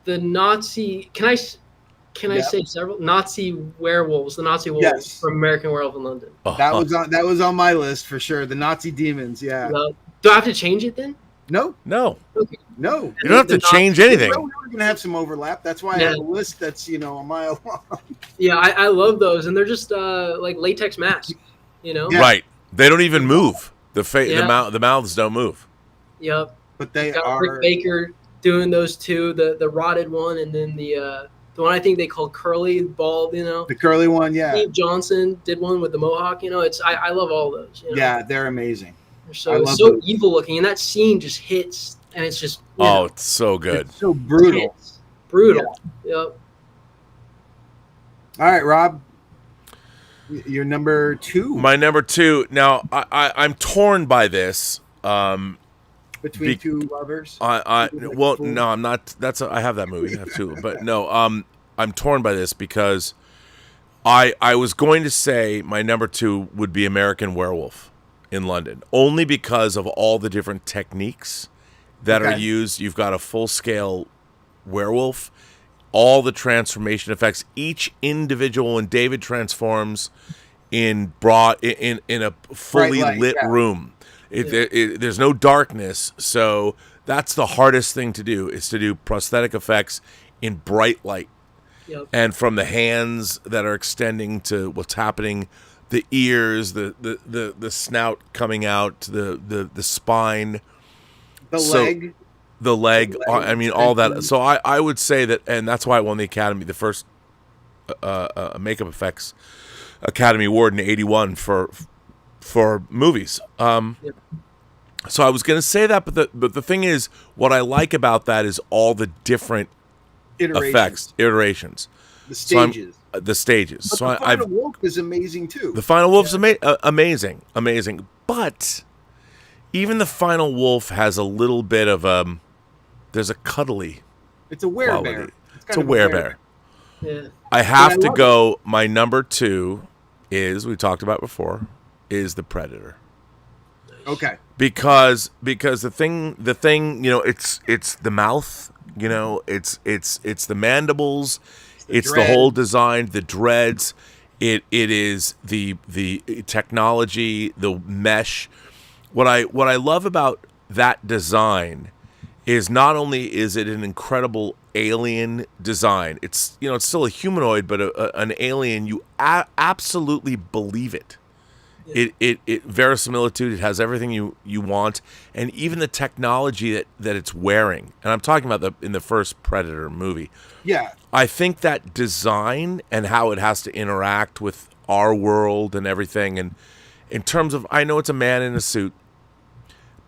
The Nazi. Can I say several Nazi werewolves? The Nazi werewolves from American Werewolf in London. That was on my list for sure. The Nazi demons. Yeah. Do I have to change it then? No. Okay. No. You don't have to change anything. We're gonna have some overlap. That's why I have a list that's a mile long. Yeah, I love those, and they're just like latex masks. Yeah. Right. They don't even move. The mouths don't move. Yep. But they are. Rick Baker doing those two, the rotted one, and then the one I think they call curly, bald. The curly one, yeah. Steve Johnson did one with the mohawk. I love all those. Yeah, they're amazing. They're so evil looking, and that scene just hits, and it's just it's so good. It's so brutal. Brutal. Yeah. Yep. All right, Rob. Your number 2. My number 2. Now, I'm torn by this. between two lovers. No, I'm not. I have that movie. I have two, but no. I'm torn by this because I was going to say my number 2 would be American Werewolf in London, only because of all the different techniques that are used. You've got a full scale werewolf, all the transformation effects, each individual. When David transforms in a fully lit room, there's no darkness, so that's the hardest thing to do, is to do prosthetic effects in bright light. Yep. And from the hands that are extending to what's happening, the ears, the snout coming out, the spine, the leg. I mean, all that. So I would say that, and that's why I won the Academy, the first makeup effects Academy Award in '81 for movies. Yep. So I was going to say that, but the thing is, what I like about that is all the different iterations, the stages. But the Final Wolf is amazing too. The Final Wolf's amazing. But even the Final Wolf has a little bit of there's a cuddly. It's a werebear. It's a werebear. Yeah. I have to go. My number 2 is, we talked about before, is the Predator. Okay. Because the thing, it's the mouth, it's the mandibles, it's the whole design, the dreads, it is the technology, the mesh. What I love about that design is not only is it an incredible alien design, it's still a humanoid, but an alien. You absolutely believe it. It verisimilitude. It has everything you want, and even the technology that it's wearing. And I'm talking about in the first Predator movie. Yeah, I think that design and how it has to interact with our world and everything. And in terms of, I know it's a man in a suit,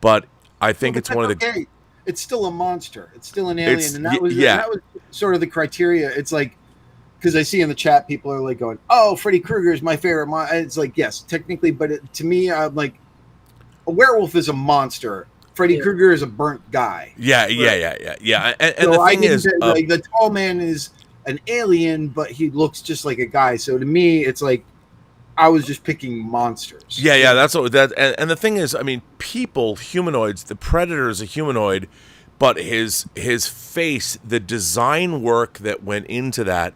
but I think it's one of the. Okay. It's still a monster. It's still an alien, and that was sort of the criteria. It's like, because I see in the chat people are like going, "Oh, Freddy Krueger is my favorite." It's like, yes, technically, but to me, I'm like, a werewolf is a monster. Freddy Krueger is a burnt guy. Yeah. And so the thing is, like, the tall man is an alien, but he looks just like a guy. So to me, it's like I was just picking monsters. Yeah. That's what that. And the thing is, I mean, humanoids. The Predator is a humanoid, but his face, the design work that went into that.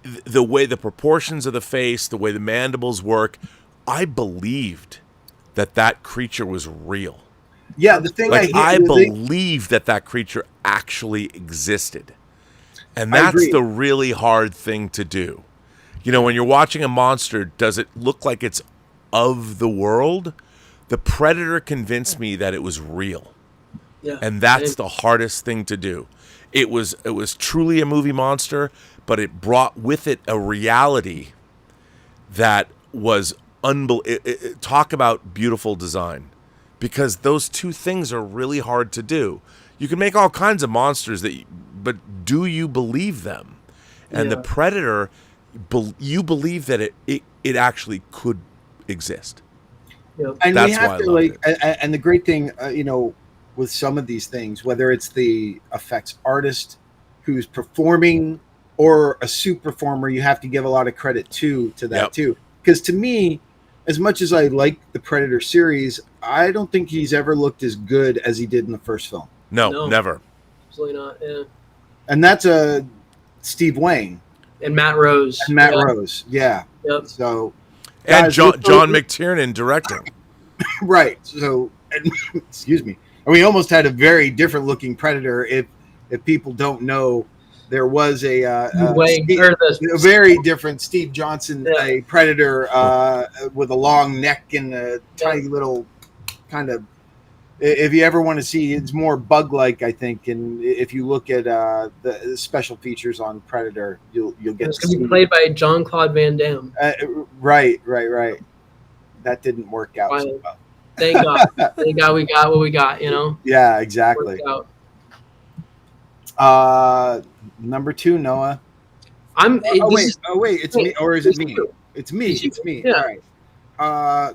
The way the proportions of the face, the way the mandibles work, I believed that creature was real. Yeah, the thing I believe that creature actually existed, and that's the really hard thing to do. When you're watching a monster, does it look like it's of the world? The Predator convinced me that it was real, and that's the hardest thing to do. It was truly a movie monster, but it brought with it a reality that was unbelievable. Talk about beautiful design, because those two things are really hard to do. You can make all kinds of monsters, but do you believe them? And the Predator, you believe that it actually could exist. Yep. And that's we have why to and the great thing, with some of these things, whether it's the effects artist who's performing or a suit performer, you have to give a lot of credit to that too. Because to me, as much as I like the Predator series, I don't think he's ever looked as good as he did in the first film. No. Never. Absolutely not. Yeah. And that's Steve Wayne and Matt Rose. Rose, yeah. Yep. So, and guys, John McTiernan directing. Right. So, excuse me. And we almost had a very different looking Predator. If people don't know, there was a very different Steve Johnson, a Predator with a long neck and a tiny little kind of. If you ever want to see, it's more bug-like, I think. And if you look at the special features on Predator, you'll get. It's going to be played by Jean-Claude Van Damme. Right. That didn't work out so well. Thank God. Thank God we got what we got. Yeah, exactly. Number 2, Noah. Wait, it's me, or is it me? It's me. It's me. Yeah. All right.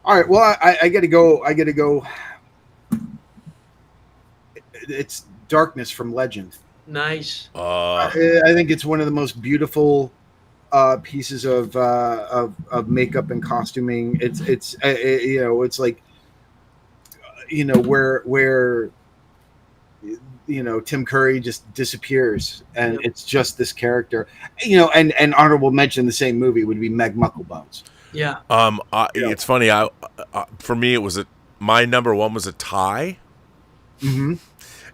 All right. Well, I got to go. It's Darkness from Legend. Nice. I think it's one of the most beautiful pieces of makeup and costuming. It's you know, it's like, you know, where you know, Tim Curry just disappears, and it's just this character. You know, and honorable mention, the same movie would be Meg Mucklebones. Yeah. It's funny. For me, it was my number one was a tie, Mm-hmm.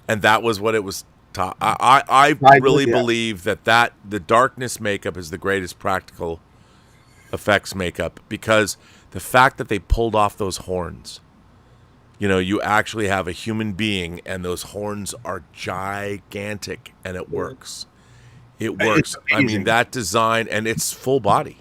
and that was what it was. I really believe that the Darkness makeup is the greatest practical effects makeup, because the fact that they pulled off those horns. You know, you actually have a human being, and those horns are gigantic, and it works. It works. I mean, that design, and it's full body.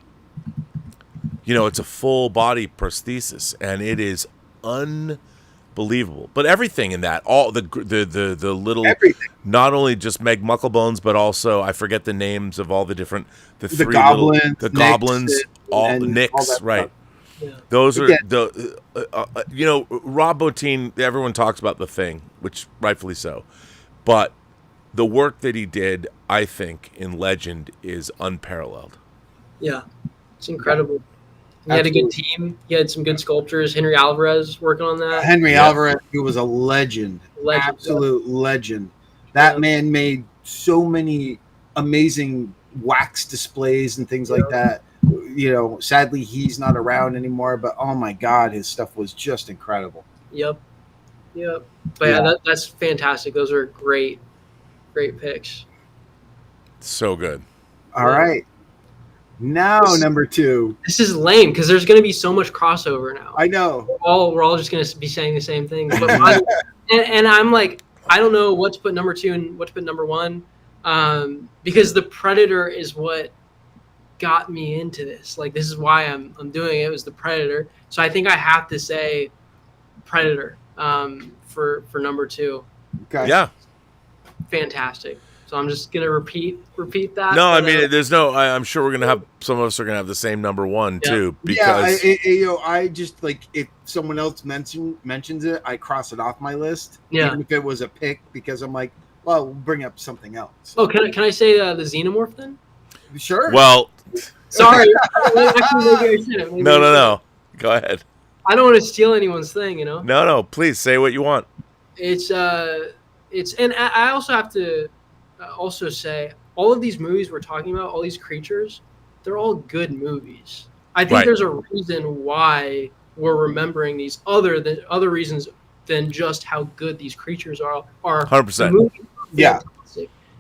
You know, it's a full body prosthesis, and it is unbelievable. But everything in that, all the little, Everything. not only just Meg Mucklebones, but also I forget the names of all the different The three goblins, the goblins, Nyx, all and Nyx, all that right? stuff. Yeah. Those are Again. the, you know, Rob Bottin, everyone talks about The Thing, which rightfully so. But the work that he did, I think, in Legend is unparalleled. Yeah. It's incredible. He had a good team. He had some good sculptors. Henry Alvarez working on that. Henry Alvarez, who was a legend, absolute legend. That man made so many amazing wax displays and things like that. You know, sadly, he's not around anymore, but oh my God, his stuff was just incredible. Yep. But that's fantastic. Those are great picks. So good. All right. Now, number 2. This is lame because there's going to be so much crossover now. I know. We're all just going to be saying the same thing. But and I'm like, I don't know what to put number 2 and what to put number 1, because The Predator is what got me into this. Like, this is why I'm doing it. It was The Predator. So I think I have to say Predator for number 2. Okay. Yeah. Fantastic. So I'm just gonna repeat that. No, I mean, there's no. I'm sure we're gonna have some of us are gonna have the same number 1 too. Because I just, like, if someone else mentions it, I cross it off my list. Yeah. Even if it was a pick, because I'm like, well, we'll bring up something else. Oh, can I say the Xenomorph then? Sure. well, Sorry. Actually, maybe I shouldn't. no. Go ahead. I don't want to steal anyone's thing, you know. No. Please say what you want. It's and I also have to also say, all of these movies we're talking about, all these creatures, they're all good movies. I think there's a reason why we're remembering these other reasons than just how good these creatures are. 100%. Yeah.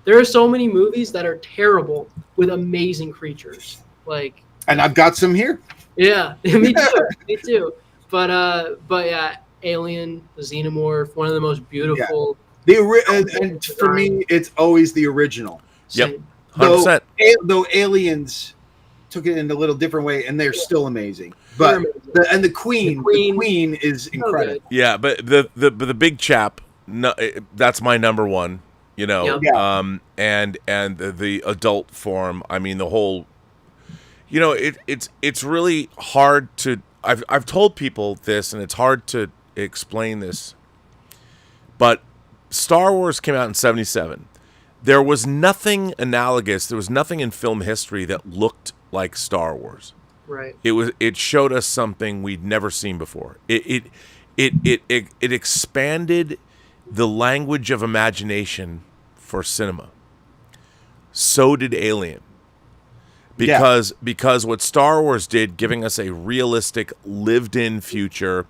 There are so many movies that are terrible with amazing creatures. Like, and I've got some here. Yeah, me too. But yeah, Alien, the Xenomorph, one of the most beautiful. And for me, it's always the original. Yep, 100%. Though Aliens took it in a little different way, and they're still amazing. But the Queen is incredible. Yeah, but the big chap, no, that's my number 1. You know, and the adult form. I mean, the whole. You know, it's really hard to. I've told people this, and it's hard to explain this. But Star Wars came out in '77. There was nothing analogous. There was nothing in film history that looked like Star Wars. Right. It showed us something we'd never seen before. It expanded the language of imagination for cinema. So did Alien. Because what Star Wars did, giving us a realistic, lived-in future,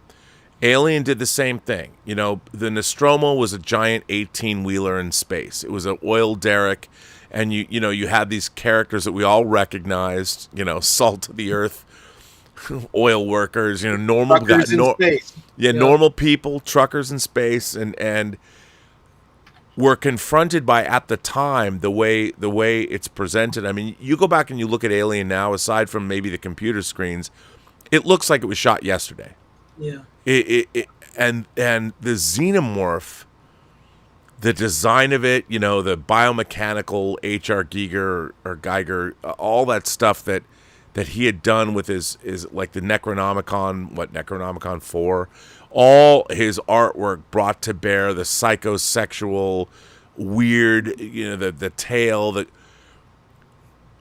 Alien did the same thing. You know, the Nostromo was a giant 18-wheeler in space. It was an oil derrick, and you had these characters that we all recognized. You know, salt of the earth, oil workers. You know, normal guys, normal people, truckers in space, and were confronted by, at the time, the way it's presented. I mean, you go back and you look at Alien now, aside from maybe the computer screens, it looks like it was shot yesterday. Yeah. And the Xenomorph, the design of it, you know, the biomechanical H.R. Giger or Geiger, all that stuff that that he had done with his like the Necronomicon 4, all his artwork brought to bear the psychosexual, weird, the tale,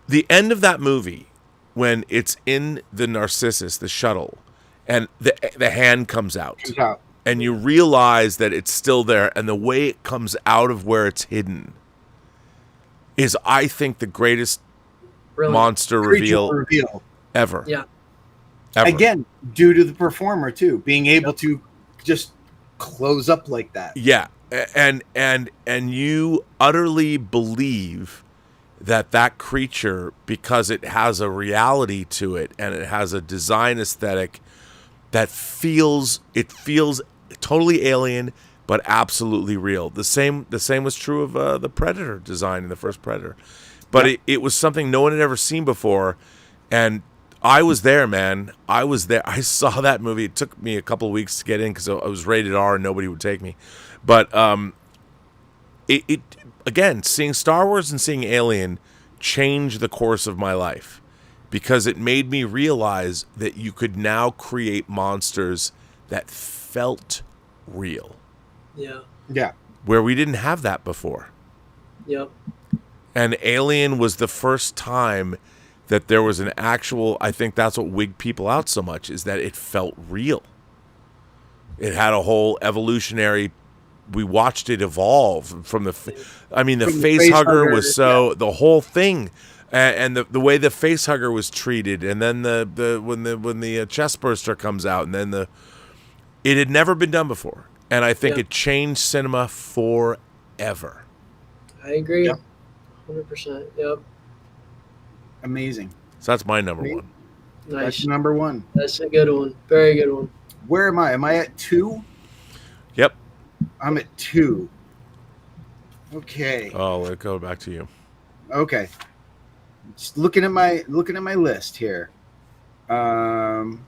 the end of that movie when it's in the Narcissus, the shuttle, and the hand comes out. And you realize that it's still there, and the way it comes out of where it's hidden is, I think, the greatest monster reveal ever. Yeah. Ever. Again, due to the performer too, being able to just close up like that. Yeah, and you utterly believe that creature, because it has a reality to it and it has a design aesthetic that feels totally alien but absolutely real. The same was true of the Predator design in the first Predator, but it was something no one had ever seen before, and I was there, man. I was there. I saw that movie. It took me a couple of weeks to get in because I was rated R and nobody would take me. But it again, seeing Star Wars and seeing Alien changed the course of my life, because it made me realize that you could now create monsters that felt real. Yeah. Yeah. Where we didn't have that before. Yep. And Alien was the first time that there was an actual, I think that's what wigged people out so much, is that it felt real. It had a whole evolutionary, we watched it evolve from the face hugger was so, the whole thing, and the way the face hugger was treated, and then when the chest burster comes out, and then it had never been done before. And I think it changed cinema forever. I agree. 100%. Yep. Amazing. So that's my number one. Nice. That's number one. That's a good one. Very good one. Where am I? Am I at 2? Yep. I'm at 2. Okay. Oh, let's go back to you. Okay. Just looking at my list here. I'm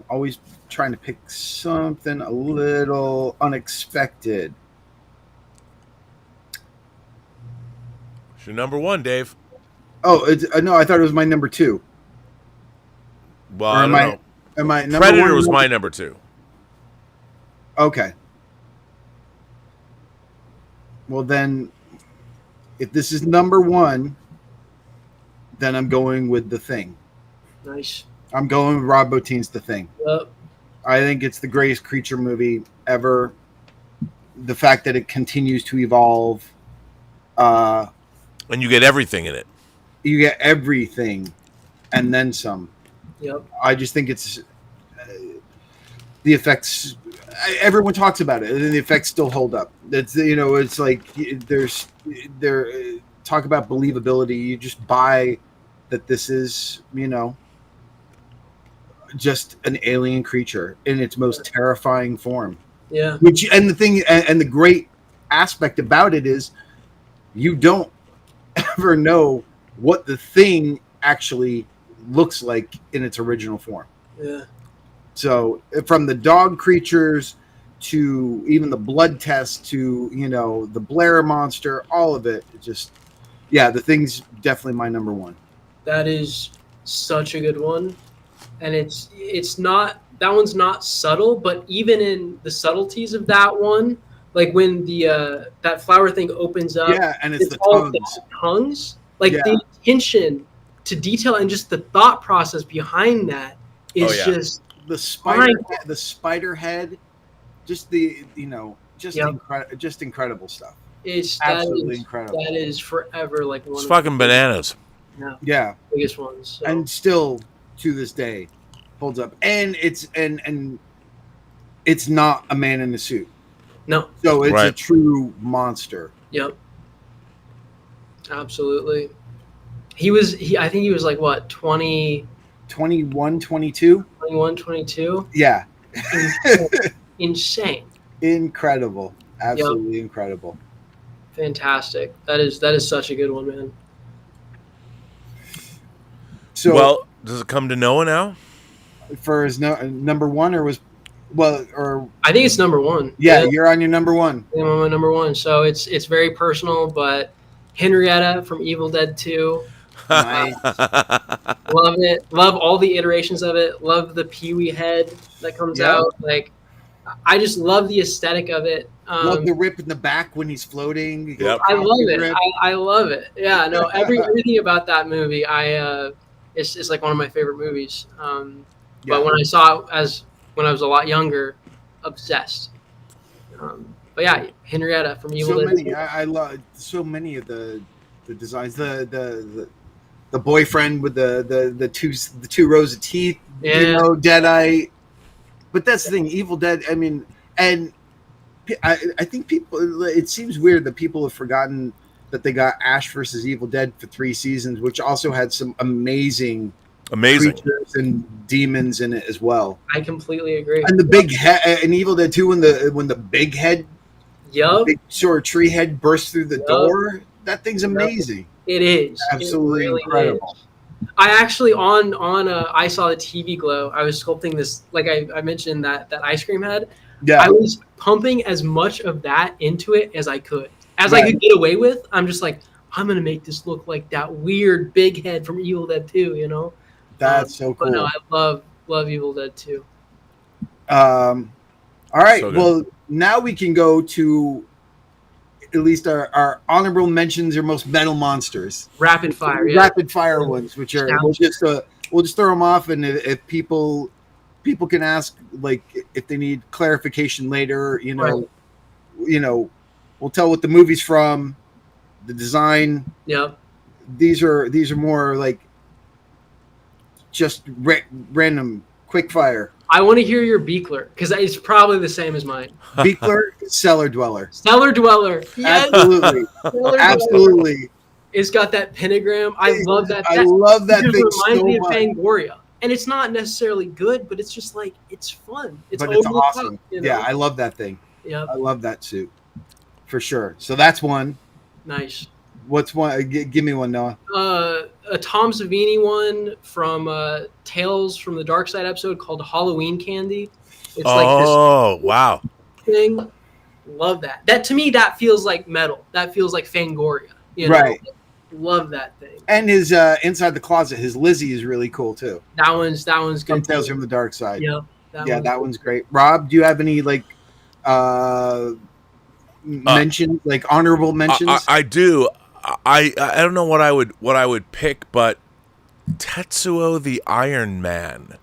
always trying to pick something a little unexpected. It's your number one, Dave. Oh, no, I thought it was my number 2. Well, I don't know. Am I number Predator 1? was my number 2. Okay. Well, then, if this is number 1, then I'm going with The Thing. Nice. I'm going with Rob Bottin's The Thing. Yep. I think it's the greatest creature movie ever. The fact that it continues to evolve. And you get everything in it. You get everything and then some. Yep. I just think it's the effects. Everyone talks about it, and the effects still hold up. It's it's like talk about believability. You just buy that this is just an alien creature in its most terrifying form. Yeah. And the great aspect about it is you don't ever know what the thing actually looks like in its original form. Yeah. So from the dog creatures to even the blood test to the Blair monster, all of it, The Thing's definitely my number 1. That is such a good one, and it's not, that one's not subtle, but even in the subtleties of that one, like when the that flower thing opens up, and it's the all tongues. the tongues, like the attention to detail and just the thought process behind that is just the spider head, just just incredible stuff. It's absolutely incredible. That is forever like one. It's fucking bananas. Yeah, biggest ones, so. And still to this day holds up. And it's not a man in a suit. No. So it's a true monster. Yep. Absolutely. I think he was like what, 20 21, 22? 21, 22? Yeah. Insane. Incredible. Absolutely incredible. Fantastic. That is such a good one, man. So, well, does it come to Noah now? For his number 1, or I think it's number 1. Yeah, you're on your number 1. I'm on my number 1. So it's very personal, but Henrietta from Evil Dead 2. Nice. Love it. Love all the iterations of it. Love the Pee-wee head that comes Yeah. out. Like, I just love the aesthetic of it. Love the rip in the back when he's floating. You go Yep. I love it. rip. I love it. Yeah, no, everything about that movie, it's like one of my favorite movies. But when I saw it when I was a lot younger, obsessed. But yeah, Henrietta from Evil So Dead. many. I love so many of the designs. The boyfriend with the two rows of teeth. Yeah. You know, Deadeye. But that's the thing. Evil Dead. I mean, and I think people. It seems weird that people have forgotten that they got Ash versus Evil Dead for 3 seasons, which also had some amazing creatures and demons in it as well. I completely agree. And the big head in Evil Dead 2 when the big head, big sort of tree head bursts through the door. That thing's amazing. It is Absolutely it really incredible. Is. I actually on I saw the TV glow. I was sculpting this, like I mentioned that ice cream head. Yeah, I was pumping as much of that into it as I could, I could get away with. I'm just like, I'm gonna make this look like that weird big head from Evil Dead 2. You know, that's so cool. But no, I love Evil Dead 2. All right, So well now we can go to at least our honorable mentions or most metal monsters. Rapid fire, Rapid fire ones, which are we'll just throw them off, and if people can ask like if they need clarification later, you know, we'll tell what the movie's from, the design. Yep. These are more like just random quick fire. I want to hear your Beekler because it's probably the same as mine. Beekler, Cellar Dweller. Cellar Dweller. Yes. Absolutely. Cellar Absolutely. Dweller. It's got that pentagram. I love that. I love that thing. It reminds so me of much. Fangoria. And it's not necessarily good, but it's just like, it's fun. But it's awesome. Top, you know? Yeah, I love that thing. Yep. I love that suit. For sure. So that's one. Nice. What's one? Give me one, Noah. A Tom Savini one from Tales from the Dark Side episode called Halloween Candy. It's like this wow. thing. Love that. That to me, that feels like metal. That feels like Fangoria. You know? Right. Love that thing. And his Inside the Closet, his Lizzie is really cool too. That one's good. From Tales from the Dark Side. Yeah. That one's great. Rob, do you have any like mentions, like honorable mentions? I do. I don't know what I would pick, but Tetsuo the Iron Man.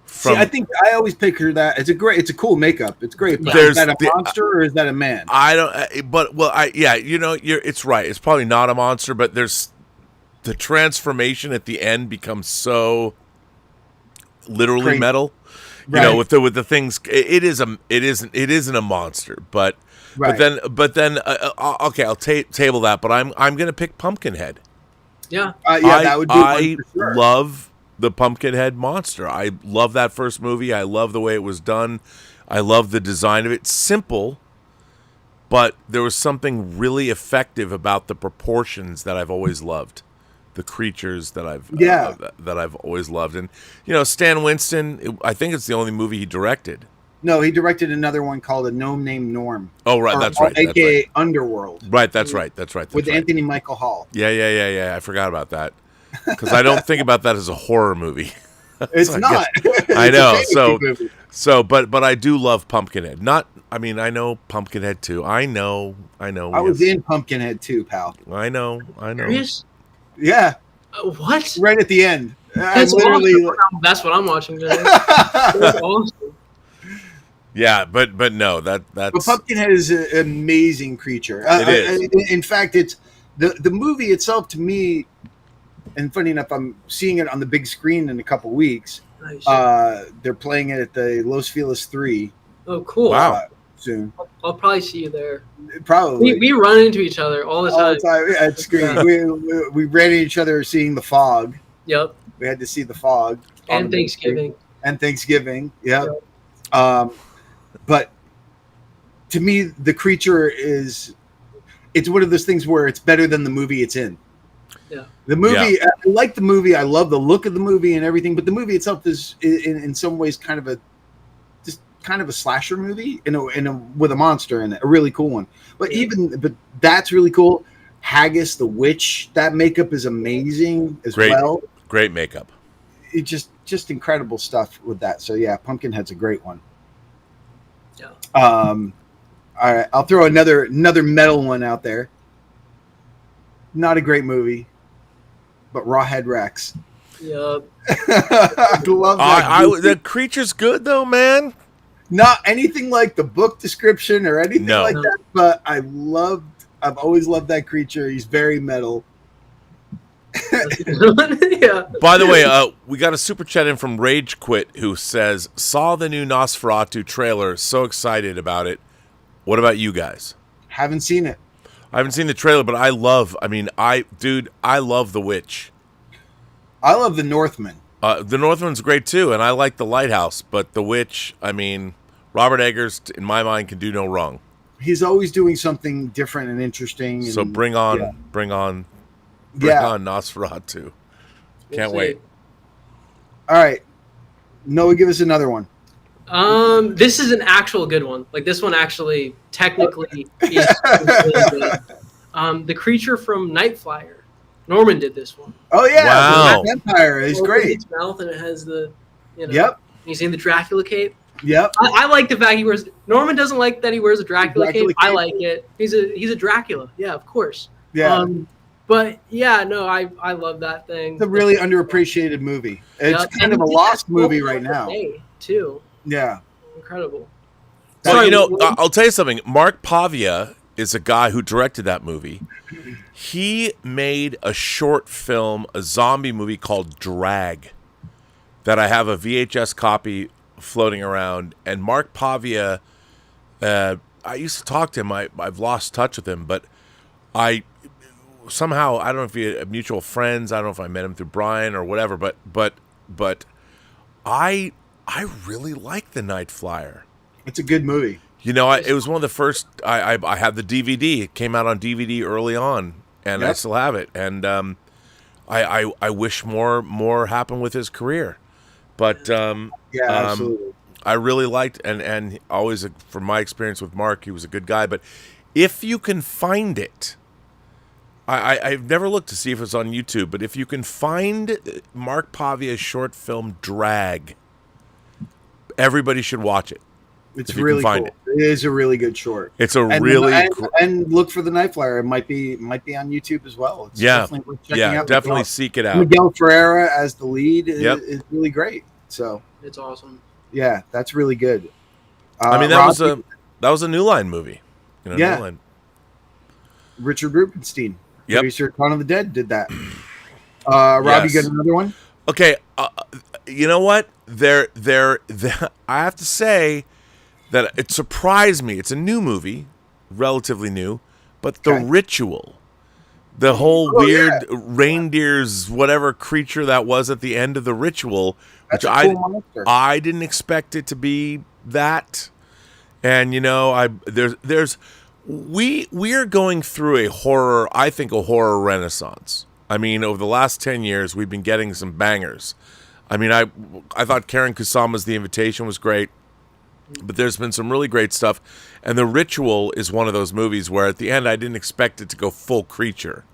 See, I think I always picture that. It's a cool makeup. It's great. But There's is that a monster or is that a man? I don't. But it's right. It's probably not a monster, but there's the transformation at the end becomes so literally Crazy. metal. You know, with the things. It isn't a monster, but. Right. But then, okay, I'll table that. But I'm gonna pick Pumpkinhead. Yeah. That would be I one for sure. love the Pumpkinhead monster. I love that first movie. I love the way it was done. I love the design of it. Simple, but there was something really effective about the proportions that I've always loved. The creatures that I've always loved, and Stan Winston. I think it's the only movie he directed. No, he directed another one called A Gnome Named Norm. Oh, right, that's right. AKA Underworld. Right, that's right. With Anthony Michael Hall. Yeah. I forgot about that because I don't think about that as a horror movie. It's not. I know. So, but I do love Pumpkinhead. I know Pumpkinhead too. I know. I was in Pumpkinhead too, pal. I know. Serious? Yeah. What? Right at the end. That's literally. awesome. That's what I'm watching today. That's awesome. Yeah, but no, that's. But Pumpkinhead is an amazing creature. It is. In fact, it's the movie itself to me. And funny enough, I'm seeing it on the big screen in a couple weeks. Nice. They're playing it at the Los Feliz 3. Oh, cool. Wow. Soon. I'll probably see you there. Probably. We run into each other all the time. All the time. Yeah, it's great. We ran into each other seeing The Fog. Yep. We had to see The Fog. And Thanksgiving. Yep. But to me, the creature it's one of those things where it's better than the movie it's in. Yeah. The movie, I like the movie. I love the look of the movie and everything, but the movie itself is in some ways kind of a slasher movie with a monster in it, a really cool one. But that's really cool. Haggis the witch. That makeup is amazing as well. Great makeup. It just incredible stuff with that. So yeah, Pumpkinhead's a great one. Yeah. All right, I'll throw another metal one out there. Not a great movie, but Rawhead Rex. Yep. I love that. The creature's good though, man. Not anything like the book description or anything like that, but I've always loved that creature. He's very metal. Yeah. By the way, we got a super chat in from Rage Quit who says, saw the new Nosferatu trailer, so excited about it. What about you guys? Haven't seen it. I haven't seen the trailer, but I love The Witch. I love The Northman. The Northman's great too, and I like The Lighthouse, but The Witch, I mean, Robert Eggers, in my mind, can do no wrong. He's always doing something different and interesting. So bring on Nosferatu. Can't wait. All right. Noah, give us another one. This is an actual good one. Like this one actually technically is really good. The creature from Night Flyer. Norman did this one. Oh yeah, wow. The Empire is great. Its mouth and it has the, Yep. You seen the Dracula cape? Yep. I like the fact he wears. Norman doesn't like that he wears a Dracula cape. I like it. He's a Dracula. Yeah, of course. Yeah. But yeah, no, I love that thing. It's a really underappreciated movie. It's kind of a lost movie right now. Too. Yeah. Incredible. Well, I'll tell you something. Mark Pavia is a guy who directed that movie. He made a short film, a zombie movie called Drag, that I have a VHS copy floating around. And Mark Pavia, I used to talk to him. I've lost touch with him, but I don't know if we had mutual friends. I don't know if I met him through Brian or whatever, but I really like The Night Flyer. It's a good movie. It was one of the first. I had the DVD. It came out on DVD early on, and I still have it. And I wish more happened with his career, but absolutely. I really liked and always from my experience with Mark, he was a good guy. But if you can find it, I've never looked to see if it's on YouTube. But if you can find Mark Pavia's short film Drag, everybody should watch it. It's really cool. It is a really good short. It's and look for The Night Flyer. It might be on YouTube as well. It's definitely worth checking out. Definitely seek it out. Miguel Ferreira as the lead is really great. So it's awesome. Yeah, that's really good. That was a New Line movie. New Line. Richard Rubenstein, producer of Dawn of the Dead, did that. Rob, you got another one? Okay, you know what? I have to say that it surprised me. It's a new movie, relatively new, but The Ritual, the whole weird reindeer's whatever creature that was at the end of The Ritual, which I didn't expect it to be that. And we are going through a horror renaissance. I mean, over the last 10 years, we've been getting some bangers. I mean, I thought Karen Kusama's The Invitation was great, but there's been some really great stuff. And The Ritual is one of those movies where at the end I didn't expect it to go full creature.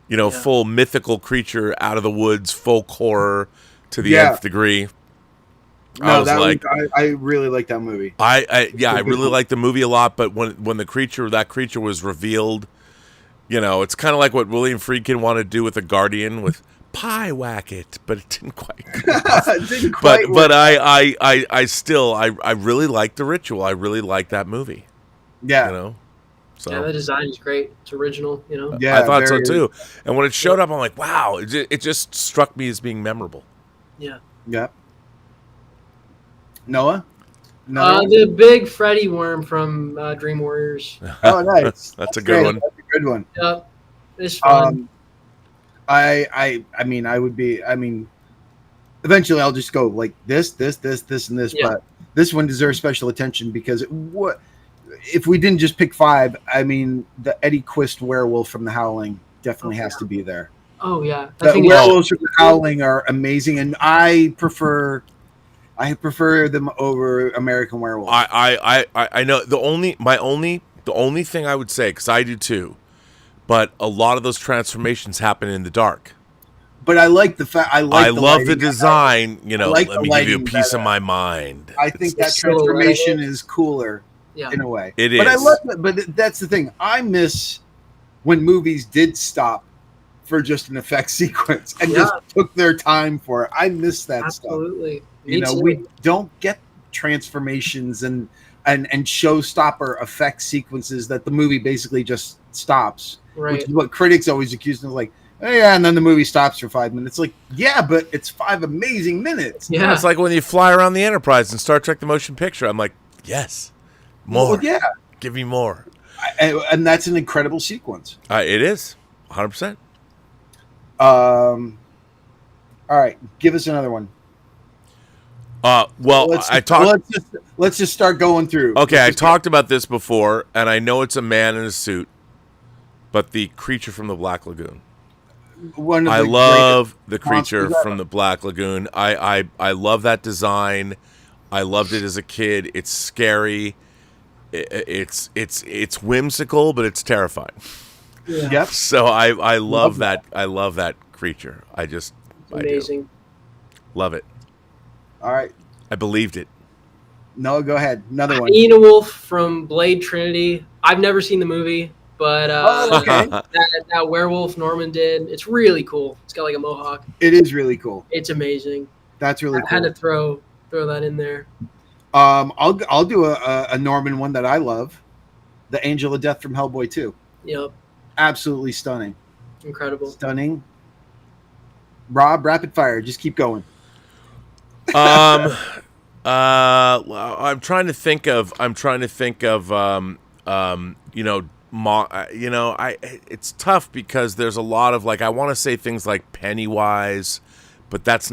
Full mythical creature out of the woods, folk horror to the nth degree. I really like that movie. I really like the movie a lot, but when that creature was revealed, it's kind of like what William Friedkin wanted to do with The Guardian with pie whack it, but it didn't quite. But I really like The Ritual. I really like that movie. Yeah. So the design is great. It's original. I thought so too. And when it showed up, I'm like, wow! It just struck me as being memorable. Yeah. Yeah. Noah. The big Freddy worm from Dream Warriors. Oh, nice. That's a good one. That's a good one. Yep. It's fun. Eventually I'll just go like this, and this, but this one deserves special attention because if we didn't just pick 5, the Eddie Quist werewolf from The Howling definitely has to be there. Oh yeah. The werewolves from The Howling are amazing, and I prefer them over American Werewolf. I know the only thing I would say, because I do too, but a lot of those transformations happen in the dark. But I like the fact. I love the design. You know, like let the me give you a lighting piece of better. my mind. I think that transformation is cooler in a way. It but is. But that's the thing. I miss when movies did stop for just an effect sequence and just took their time for it. I miss that stuff. Absolutely. You know, we don't get transformations and showstopper effect sequences that the movie basically just stops. Right. Which is what critics always accuse them of, like, oh, yeah, and then the movie stops for 5 minutes. Like, yeah, but it's 5 amazing minutes. Yeah. It's like when you fly around the Enterprise in Star Trek: The Motion Picture. I'm like, yes, more. Well, yeah. Give me more. And that's an incredible sequence. It is 100%. All right, give us another one. Well, let's just start going through. Okay, I talked about this before, and I know it's a man in a suit, but the creature from the Black Lagoon. I love the creature from the Black Lagoon. I love that design. I loved it as a kid. It's scary. It's whimsical, but it's terrifying. Yeah. Yep. So I love that. I love that creature. It's amazing. Love it. All right. I believed it. No, go ahead. Another one. Hyena Wolf from Blade Trinity. I've never seen the movie, but that werewolf Norman did, it's really cool. It's got like a mohawk. It is really cool. It's amazing. That's really I cool. had to throw that in there. I'll do a Norman one that I love. The Angel of Death from Hellboy 2. Yep. Absolutely stunning. Incredible. Stunning. Rob, rapid fire. Just keep going. I'm trying to think of it's tough because there's a lot of, like, I want to say things like Pennywise, but it's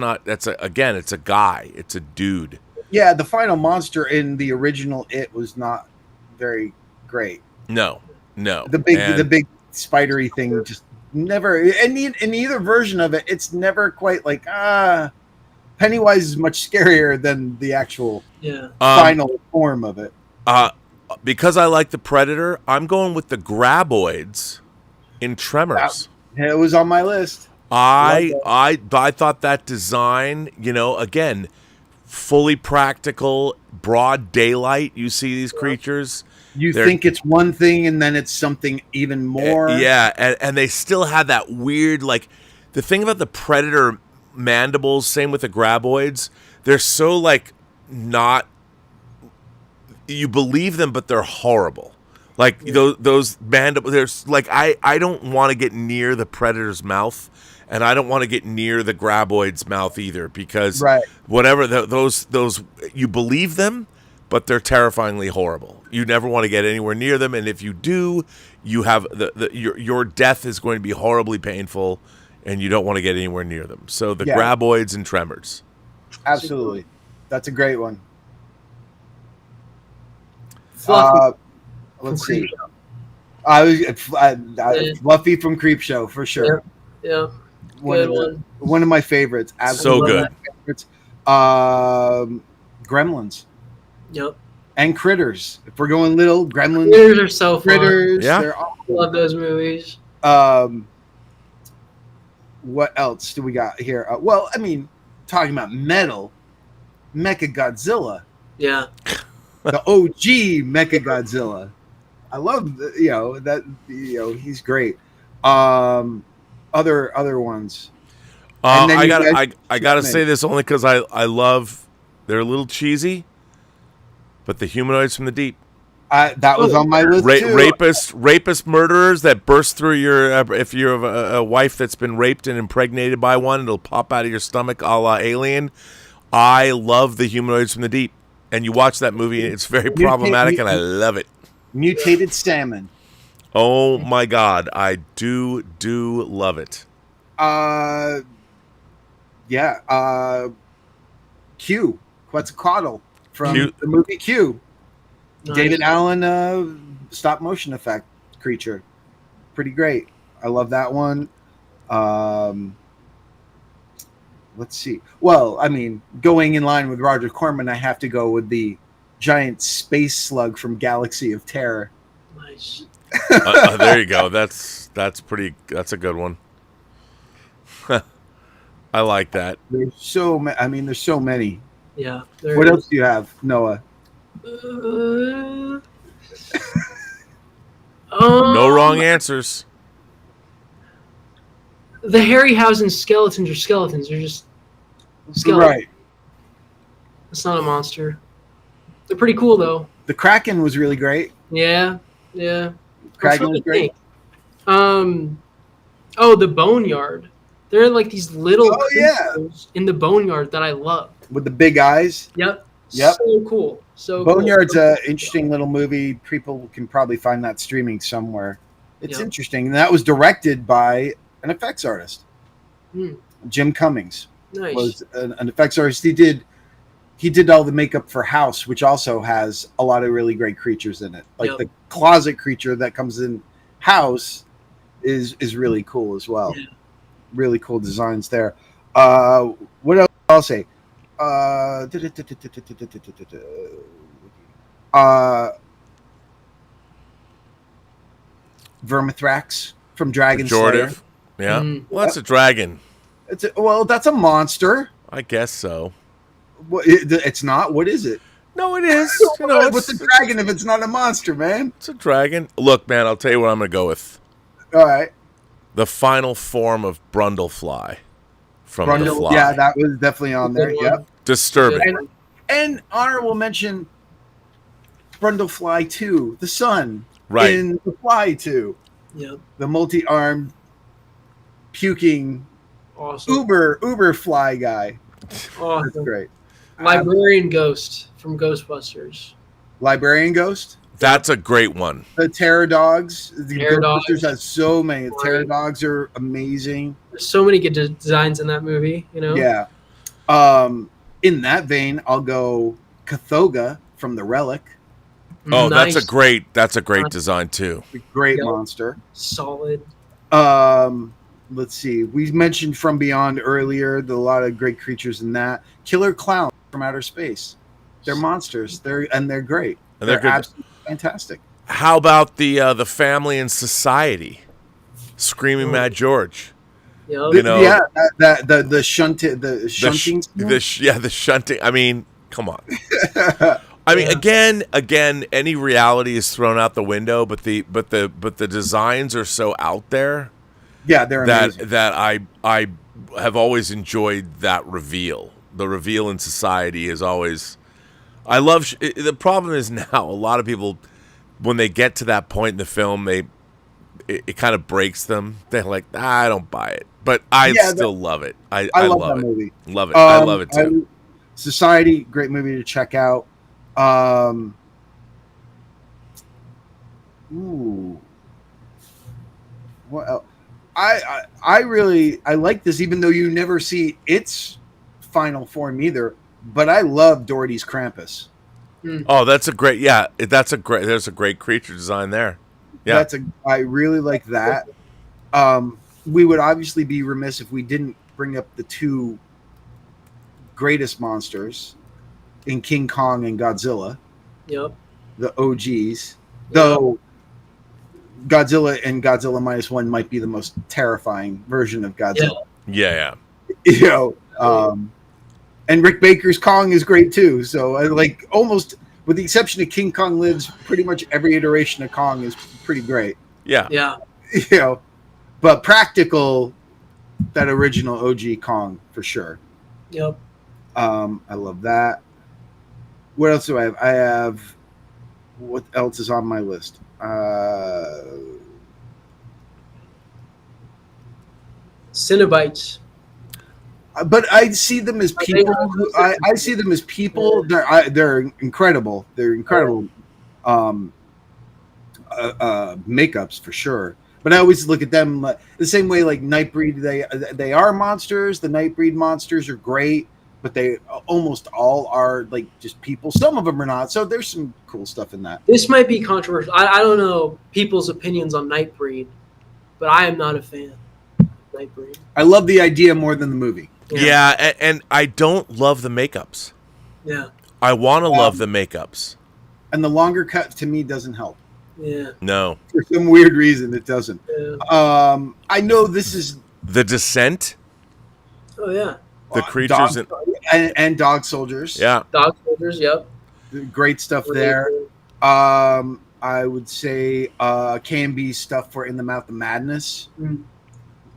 a guy. It's a dude. Yeah, the final monster in the original It was not very great. No. The big spidery thing just never, in either version of it, it's never quite like, Pennywise is much scarier than the actual final form of it. Because I like the Predator, I'm going with the Graboids in Tremors. It was on my list. I thought that design, again, fully practical, broad daylight. You see these creatures. You think it's one thing, and then it's something even more. Yeah, and they still have that weird, like, the thing about the Predator mandibles, same with the Graboids, they're so, like, not, you believe them, but they're horrible. Like, those mandibles, there's, like, I don't want to get near the Predator's mouth, and I don't want to get near the Graboid's mouth either, because whatever, those you believe them, but they're terrifyingly horrible. You never want to get anywhere near them, and if you do, you have your death is going to be horribly painful, and you don't want to get anywhere near them. So the Graboids and Tremors. Absolutely. That's a great one. Let's see. Fluffy from Creepshow for sure. Yeah. Good one of my favorites. Absolutely. So good. Favorites. Gremlins. Yep. And Critters. If we're going little, Gremlins. Critters are so fun. Critters. Yeah. They're awesome. Love those movies. What else do we got here? Talking about metal, Mechagodzilla. Yeah. The OG Mechagodzilla. I love he's great. Other ones. I gotta say this only because I love, they're a little cheesy, but the humanoids from the deep. That was on my list too. Rapist murderers that burst through your. If you have a wife that's been raped and impregnated by one, it'll pop out of your stomach, a la Alien. I love the humanoids from the deep, and you watch that movie, and it's very problematic, and I love it. Mutated salmon. Oh my God, I do love it. Q, Quetzalcoatl from Q. the movie Q. Nice. David Allen stop motion effect creature. Pretty great. I love that one. Let's see. Well, going in line with Roger Corman, I have to go with the giant space slug from Galaxy of Terror. Nice. There you go. That's pretty. That's a good one. I like that. There's so many. I mean, there's so many. Yeah. What else do you have, Noah? Uh, No wrong answers. The Harryhausen skeletons are skeletons. They're just skeletons. Right. It's not a monster. They're pretty cool though. The Kraken was really great. Yeah. Yeah. Kraken was great. Oh, the Boneyard. There are like these little creatures in the Boneyard that I love. With the big eyes. Yep. Yep. So cool. So Boneyard's cool. an interesting little movie. People can probably find that streaming somewhere. It's interesting. And that was directed by an effects artist. Jim Cummings was an effects artist. He did all the makeup for House, which also has a lot of really great creatures in it. Like the closet creature that comes in House is really cool as well. Yeah. Really cool designs there. What else I'll say? Vermithrax from Dragon Slayer. Yeah. Well, that's a dragon. That's a monster. I guess so. It's not. What is it? No, it is. What's a dragon if it's not a monster, man? It's a dragon. Look, man, I'll tell you what I'm going to go with. All right. The final form of Brundlefly from The Fly. Yeah, that was definitely on there. Yep. Disturbing. And honorable mention, Brundlefly 2, the son. Right. In The Fly 2. Yep. The multi-armed, puking, uber fly guy. Awesome. That's great. Librarian Ghost from Ghostbusters. Librarian Ghost? That's a great one. The Terror Dogs. The Terror Ghostbusters Dogs. has so many. The Terror Dogs are amazing. There's so many good designs in that movie, you know? Yeah. In that vein, I'll go Cathoga from The Relic. Oh, nice. That's a great design too. Great monster. Solid. Let's see. We mentioned From Beyond earlier. There's a lot of great creatures in that. Killer Clown from Outer Space. They're monsters. They're great. And they're absolutely fantastic. How about the Family and Society? Screaming Mad George. Yep. You know, the shunting. The shunting. I mean, come on. I mean, again, any reality is thrown out the window, but the designs are so out there. Yeah, they're amazing. That I have always enjoyed that reveal. The reveal in Society is always. I love. The problem is now a lot of people, when they get to that point in the film, it kind of breaks them. They're like, I don't buy it, but I still love it. I love that movie. Love it. I love it too. Society, great movie to check out. What else? I really like this, even though you never see its final form either. But I love Doherty's Krampus. Oh, that's a great. Yeah, there's a great creature design there. Yeah, I really like that. We would obviously be remiss if we didn't bring up the two greatest monsters in King Kong and Godzilla. Yep. The OGs. Though Godzilla and Godzilla -1 might be the most terrifying version of Godzilla. Yeah. You know, and Rick Baker's Kong is great too. So I like almost, with the exception of King Kong Lives, pretty much every iteration of Kong is pretty great. Yeah. You know, but practical, that original OG Kong for sure. Yep. I love that. What else do I have? I have, what else is on my list? Cenobites. But I see them as people. I see them as people. They're incredible. They're incredible makeups for sure. But I always look at them the same way, like Nightbreed. They are monsters. The Nightbreed monsters are great, but they almost all are like just people. Some of them are not. So there's some cool stuff in that. This might be controversial. I don't know people's opinions on Nightbreed, but I am not a fan of Nightbreed. I love the idea more than the movie. Yeah, and I don't love the makeups. Yeah. I want to love the makeups. And the longer cut to me doesn't help. Yeah. No. For some weird reason, it doesn't. Yeah. I know this is The Descent, Oh yeah. the creatures dog, in and Dog Soldiers. yeah. Dog soldiers. Yep. Great stuff there. I would say K&B stuff for In the Mouth of Madness. Mm.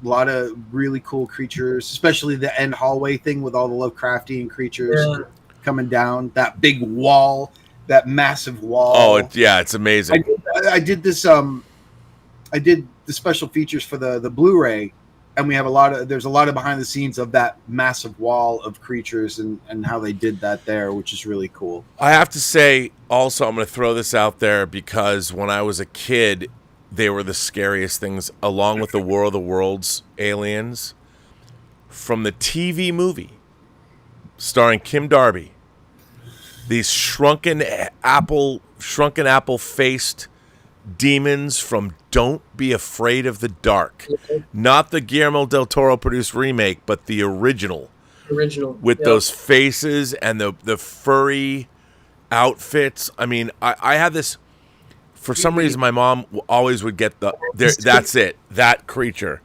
A lot of really cool creatures, especially the end hallway thing with all the Lovecraftian creatures coming down. That big wall, that massive wall. Oh, it's amazing. I did this. I did the special features for the Blu-ray, and we have there's a lot of behind the scenes of that massive wall of creatures and how they did that there, which is really cool. I have to say, also, I'm going to throw this out there because when I was a kid, they were the scariest things, along with the War of the Worlds aliens. From the TV movie starring Kim Darby, these shrunken apple-faced demons from Don't Be Afraid of the Dark. Not the Guillermo del Toro produced remake, but the original. With those faces and the furry outfits. I mean, I had this... For some reason, my mom always would get that's it. That creature.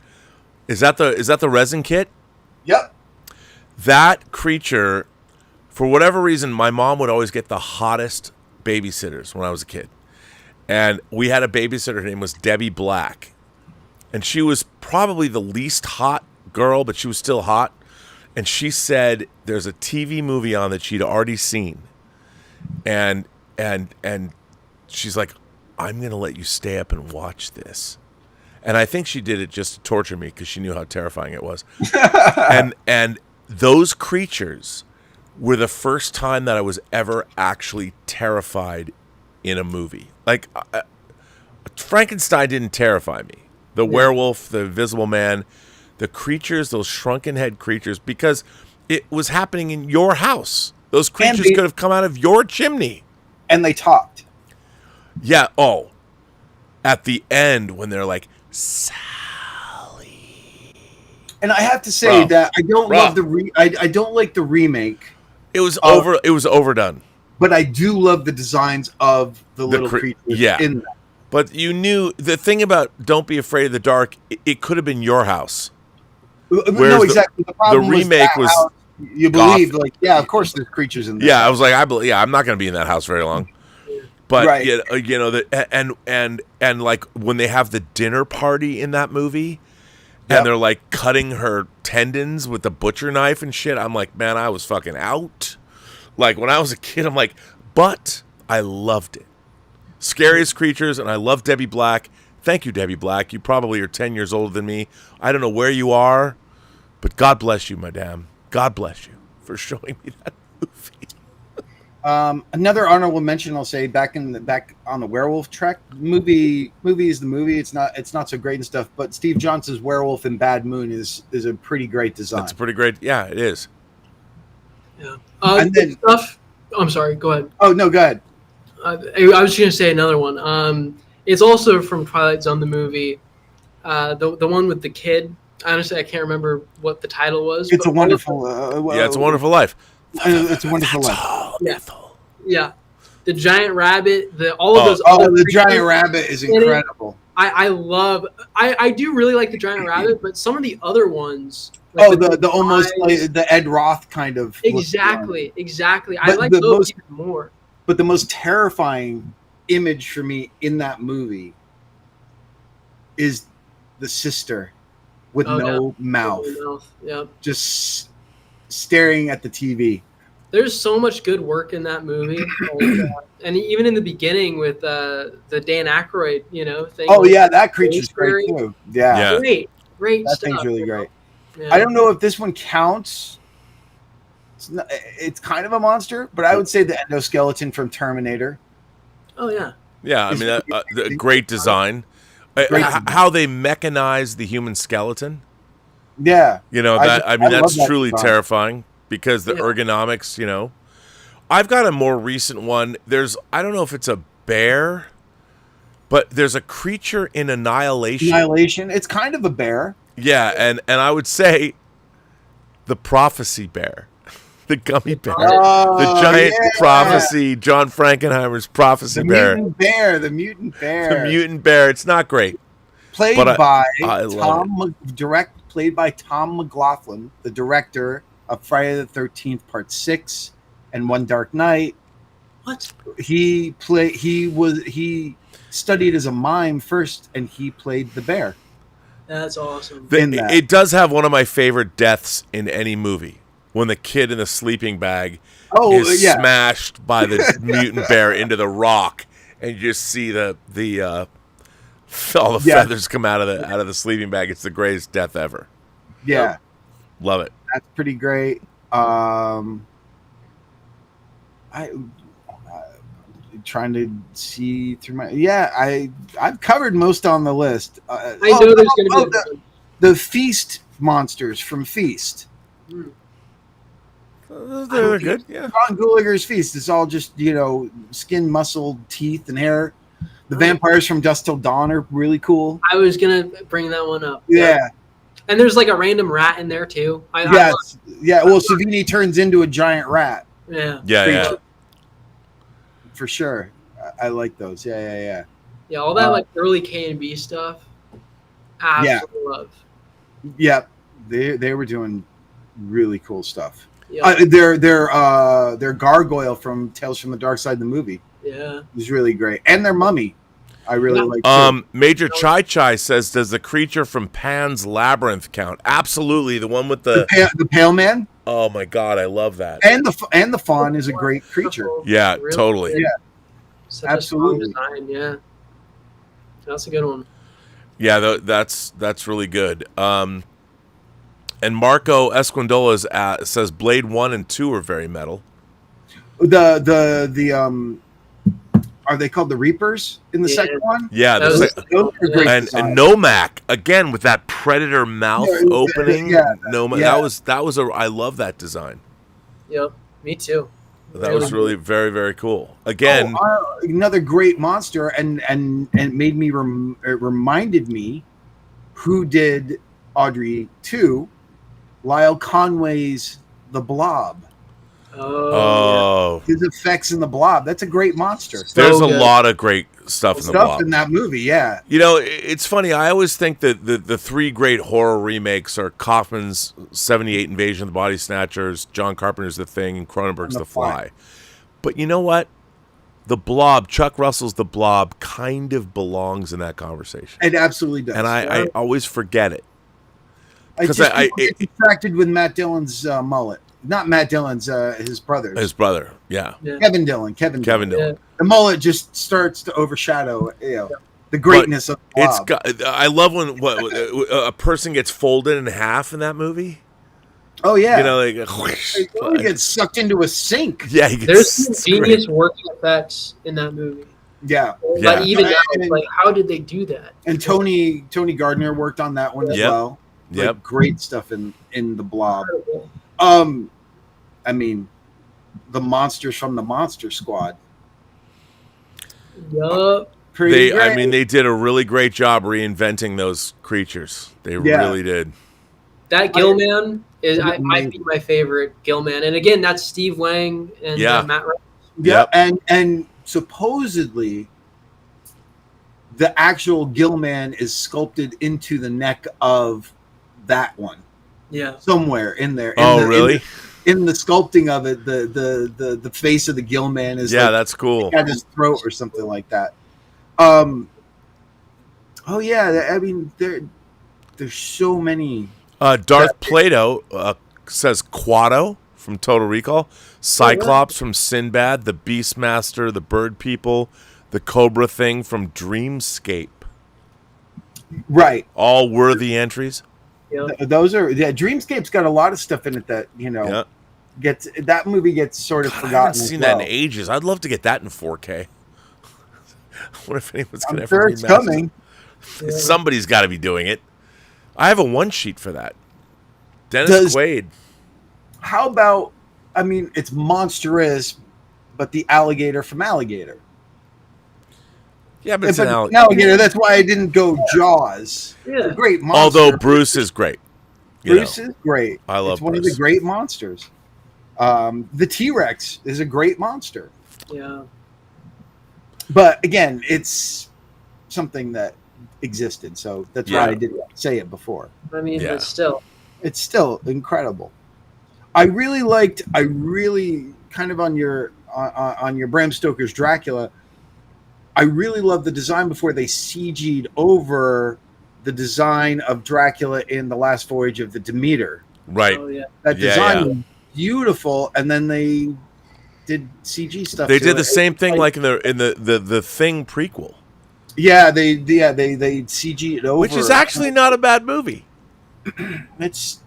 Is that the resin kit? Yep. That creature, for whatever reason, my mom would always get the hottest babysitters when I was a kid. And we had a babysitter, her name was Debbie Black. And she was probably the least hot girl, but she was still hot. And she said there's a TV movie on that she'd already seen. And she's like, I'm going to let you stay up and watch this. And I think she did it just to torture me because she knew how terrifying it was. and those creatures were the first time that I was ever actually terrified in a movie. Like, Frankenstein didn't terrify me. The werewolf, the Invisible Man, the creatures, those shrunken head creatures, because it was happening in your house. Those creatures could have come out of your chimney. And they talked. Yeah. Oh, at the end when they're like, Sally. And I have to say that I don't love I don't like the remake. It was overdone. But I do love the designs of the little creatures in that. But you knew the thing about Don't Be Afraid of the Dark. It could have been your house. No, exactly. The problem remake was you believe of course there's creatures in there. Yeah, I was like, I'm not going to be in that house very long. But you know that, and like when they have the dinner party in that movie, and they're like cutting her tendons with the butcher knife and shit. I'm like, man, I was fucking out. Like when I was a kid, I'm like, but I loved it. Scariest creatures, and I love Debbie Black. Thank you, Debbie Black. You probably are 10 years older than me. I don't know where you are, but God bless you, madame. God bless you for showing me that movie. Another honorable mention, I'll say, back on the werewolf track. Movie is the movie. It's not so great and stuff. But Steve Johnson's werewolf in Bad Moon is a pretty great design. It's pretty great. Yeah, it is. Yeah. And then stuff. I'm sorry. Go ahead. Oh no, go ahead. I was just gonna say another one. It's also from Twilight Zone, the movie. The one with the kid. Honestly, I can't remember what the title was. It's a wonderful. It's a Wonderful Life. It's a Wonderful Life. Yeah. The giant rabbit. All of those. The giant rabbit is incredible. I do really like the giant rabbit, but some of the other ones. Like the almost like the Ed Roth kind of. Exactly. I like those even more. But the most terrifying image for me in that movie is the sister with no mouth. Yep. Just staring at the TV. There's so much good work in that movie. And even in the beginning with the Dan Aykroyd, thing. Oh, yeah, that creature's great, too. Yeah. Great that stuff. That thing's really great. Yeah. I don't know if this one counts. It's kind of a monster, but I would say the endoskeleton from Terminator. Oh, yeah. Yeah, I mean, great design. How they mechanize the human skeleton. Yeah. That's truly terrifying because the ergonomics, I've got a more recent one. I don't know if it's a bear, but there's a creature in Annihilation. It's kind of a bear. Yeah, and I would say the prophecy bear. The gummy bear. Oh, The giant yeah. prophecy. John Frankenheimer's prophecy bear. The mutant bear. The mutant bear. It's not great. Played But by love played by Tom McLaughlin, the director of Friday the 13th Part 6 and One Dark Night. What? He studied as a mime first, and he played the bear. That's awesome. It does have one of my favorite deaths in any movie. When the kid in the sleeping bag is smashed by the mutant bear into the rock, and you just see all the feathers come out of the sleeping bag. It's the greatest death ever. Yeah, love it. That's pretty great. Trying to see through my I've covered most on the list. I know there's going to be the Feast monsters from Feast. They're good. Yeah, Ron Gulager's Feast. It's all just skin, muscle, teeth, and hair. The vampires from Dusk Till Dawn are really cool. I was gonna bring that one up. Yeah. And there's like a random rat in there too. Well, Savini turns into a giant rat. Yeah. For sure. I like those. Yeah. Yeah, all that like early K&B stuff. Absolutely love. Yeah. They were doing really cool stuff. Yeah. Their gargoyle from Tales from the Dark Side, the movie. Yeah. It was really great. And their mummy. I really like too. Major Chai Chai says, does the creature from Pan's Labyrinth count? Absolutely. The one with the pale man? Oh my god, I love that. And the fawn is a great creature. Yeah, really totally. Good. Yeah. Such absolutely. A strong design, yeah. That's a good one. Yeah, that's really good. And Marco Esquindola says Blade 1 and 2 are very metal. Are they called the Reapers in the second one? Yeah, those are great. And Nomak again with that predator mouth opening. Nomak, that was I love that design. Yep, me too. That was really very, very cool. Again, another great monster, and it made me it reminded me who did Audrey 2, Lyle Conway's The Blob. Oh, his effects in The Blob. That's a great monster. There's a lot of great stuff in The Blob. In that movie, yeah. It's funny. I always think that the three great horror remakes are Kaufman's '78 Invasion of the Body Snatchers, John Carpenter's The Thing, and Cronenberg's The Fly. But you know what? The Blob, Chuck Russell's The Blob, kind of belongs in that conversation. It absolutely does. And I always forget it. Because I get distracted with Matt Dillon's mullet. Not Matt Dillon's, his brother. His brother, yeah. Kevin Dillon. Kevin Dillon. Yeah. The mullet just starts to overshadow, the greatness of the Blob. I love when a person gets folded in half in that movie. Oh yeah, he gets sucked into a sink. Yeah, there's some genius working effects in that movie. Yeah, but even now, like, how did they do that? And Tony Gardner worked on that one as well. Yep, great stuff in The Blob. Incredible. I mean, the monsters from the Monster Squad. Yup. They did a really great job reinventing those creatures. They really did. That Gillman might be my favorite Gillman, and again, that's Steve Wang and Matt Rice. Yeah, and supposedly the actual Gillman is sculpted into the neck of that one. Yeah, somewhere in there. Really? In the sculpting of it, the face of the Gillman is that's cool. At his throat or something like that. I mean, there's so many. Darth Plato says Quado from Total Recall, Cyclops from Sinbad, the Beastmaster, the Bird People, the Cobra Thing from Dreamscape. Right. All worthy entries. Yep. Those are Dreamscape's got a lot of stuff in it that gets that movie gets sort of forgotten. I haven't seen that in ages. I'd love to get that in 4K. What if anyone's gonna ever? Sure, it's coming. Somebody's got to be doing it. I have a one sheet for that. Dennis Quaid. How about? I mean, it's monstrous, but the alligator from Alligator. Yeah, but it's an alligator. That's why I didn't go Jaws. Yeah, great monster. Although Bruce is great. Bruce is great. I love It's one Bruce. of the great monsters. The T-Rex is a great monster. Yeah. But again, it's something that existed, so that's why I didn't say it before. I mean, but still, it's still incredible. I really kind of on your Bram Stoker's Dracula. I really love the design before they CG'd over the design of Dracula in The Last Voyage of the Demeter. Right. Oh, yeah. That design was beautiful, and then they did CG stuff. They did the same thing like in the Thing prequel. Yeah, they CG it over, which is actually not a bad movie. It's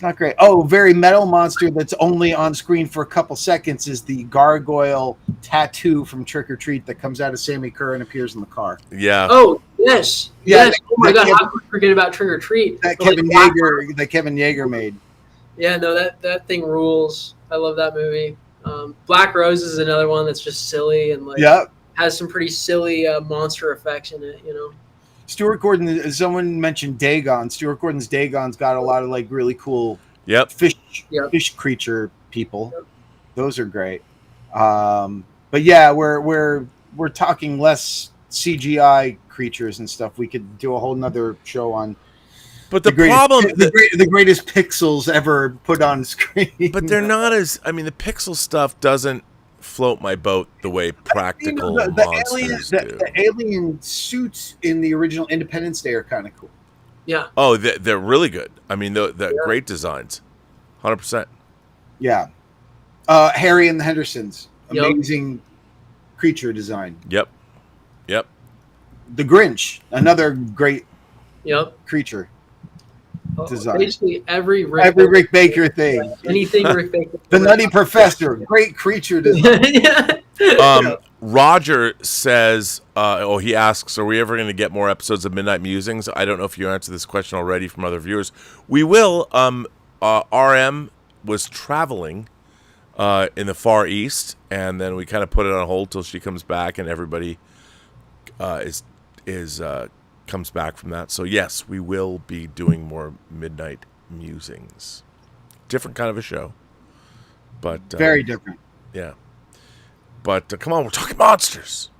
not great. Oh, very metal monster that's only on screen for a couple seconds is the gargoyle tattoo from Trick or Treat that comes out of Sammy Kerr and appears in the car. Yeah. Oh, yes. Yeah, yes. Oh my God, how could we forget about Trick or Treat? That Kevin Yeager made. Yeah, no, that thing rules. I love that movie. Black Rose is another one that's just silly and has some pretty silly monster effects in it, you know. Stuart Gordon, someone mentioned Dagon. Stuart Gordon's Dagon's got a lot of like really cool fish creature people. Yep. Those are great. But yeah, we're talking less CGI creatures and stuff. We could do a whole nother show on. But the greatest pixels ever put on screen. But they're not as. I mean, the pixel stuff doesn't float my boat the way practical monsters do. The alien suits in the original Independence Day are kind of cool. Yeah. Oh, they're really good. I mean, they're great designs. 100%. Yeah. Harry and the Hendersons. Amazing creature design. Yep. The Grinch. Another great creature design. Basically every Rick Baker thing. Anything Rick Baker. The Nutty Professor. Great creature design. Roger says, he asks, are we ever going to get more episodes of Midnight Musings? I don't know if you answered this question already from other viewers. We will. RM was traveling in the Far East, and then we kind of put it on hold till she comes back, and everybody comes back from that. So yes, we will be doing more Midnight Musings. Different kind of a show, but very different. Yeah. But come on, we're talking monsters.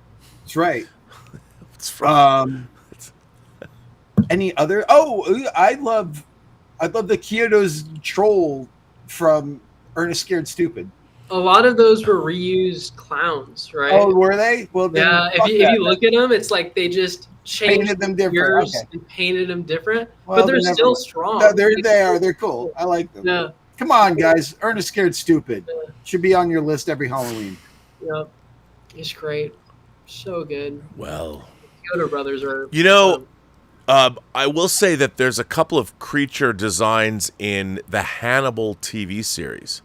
That's right. Any other? Oh, I love the Kyoto's troll from Ernest Scared Stupid. A lot of those were reused clowns, right? Oh, were they? Well, then yeah. If you look at them, it's like they just changed them different. Okay. And painted them different, well, but they're still strong. No, they're cool. I like them. Yeah. Come on, guys. Ernest Scared Stupid should be on your list every Halloween. Yep. He's great. So good. Well, the Kyoto brothers are. You know, I will say that there's a couple of creature designs in the Hannibal TV series.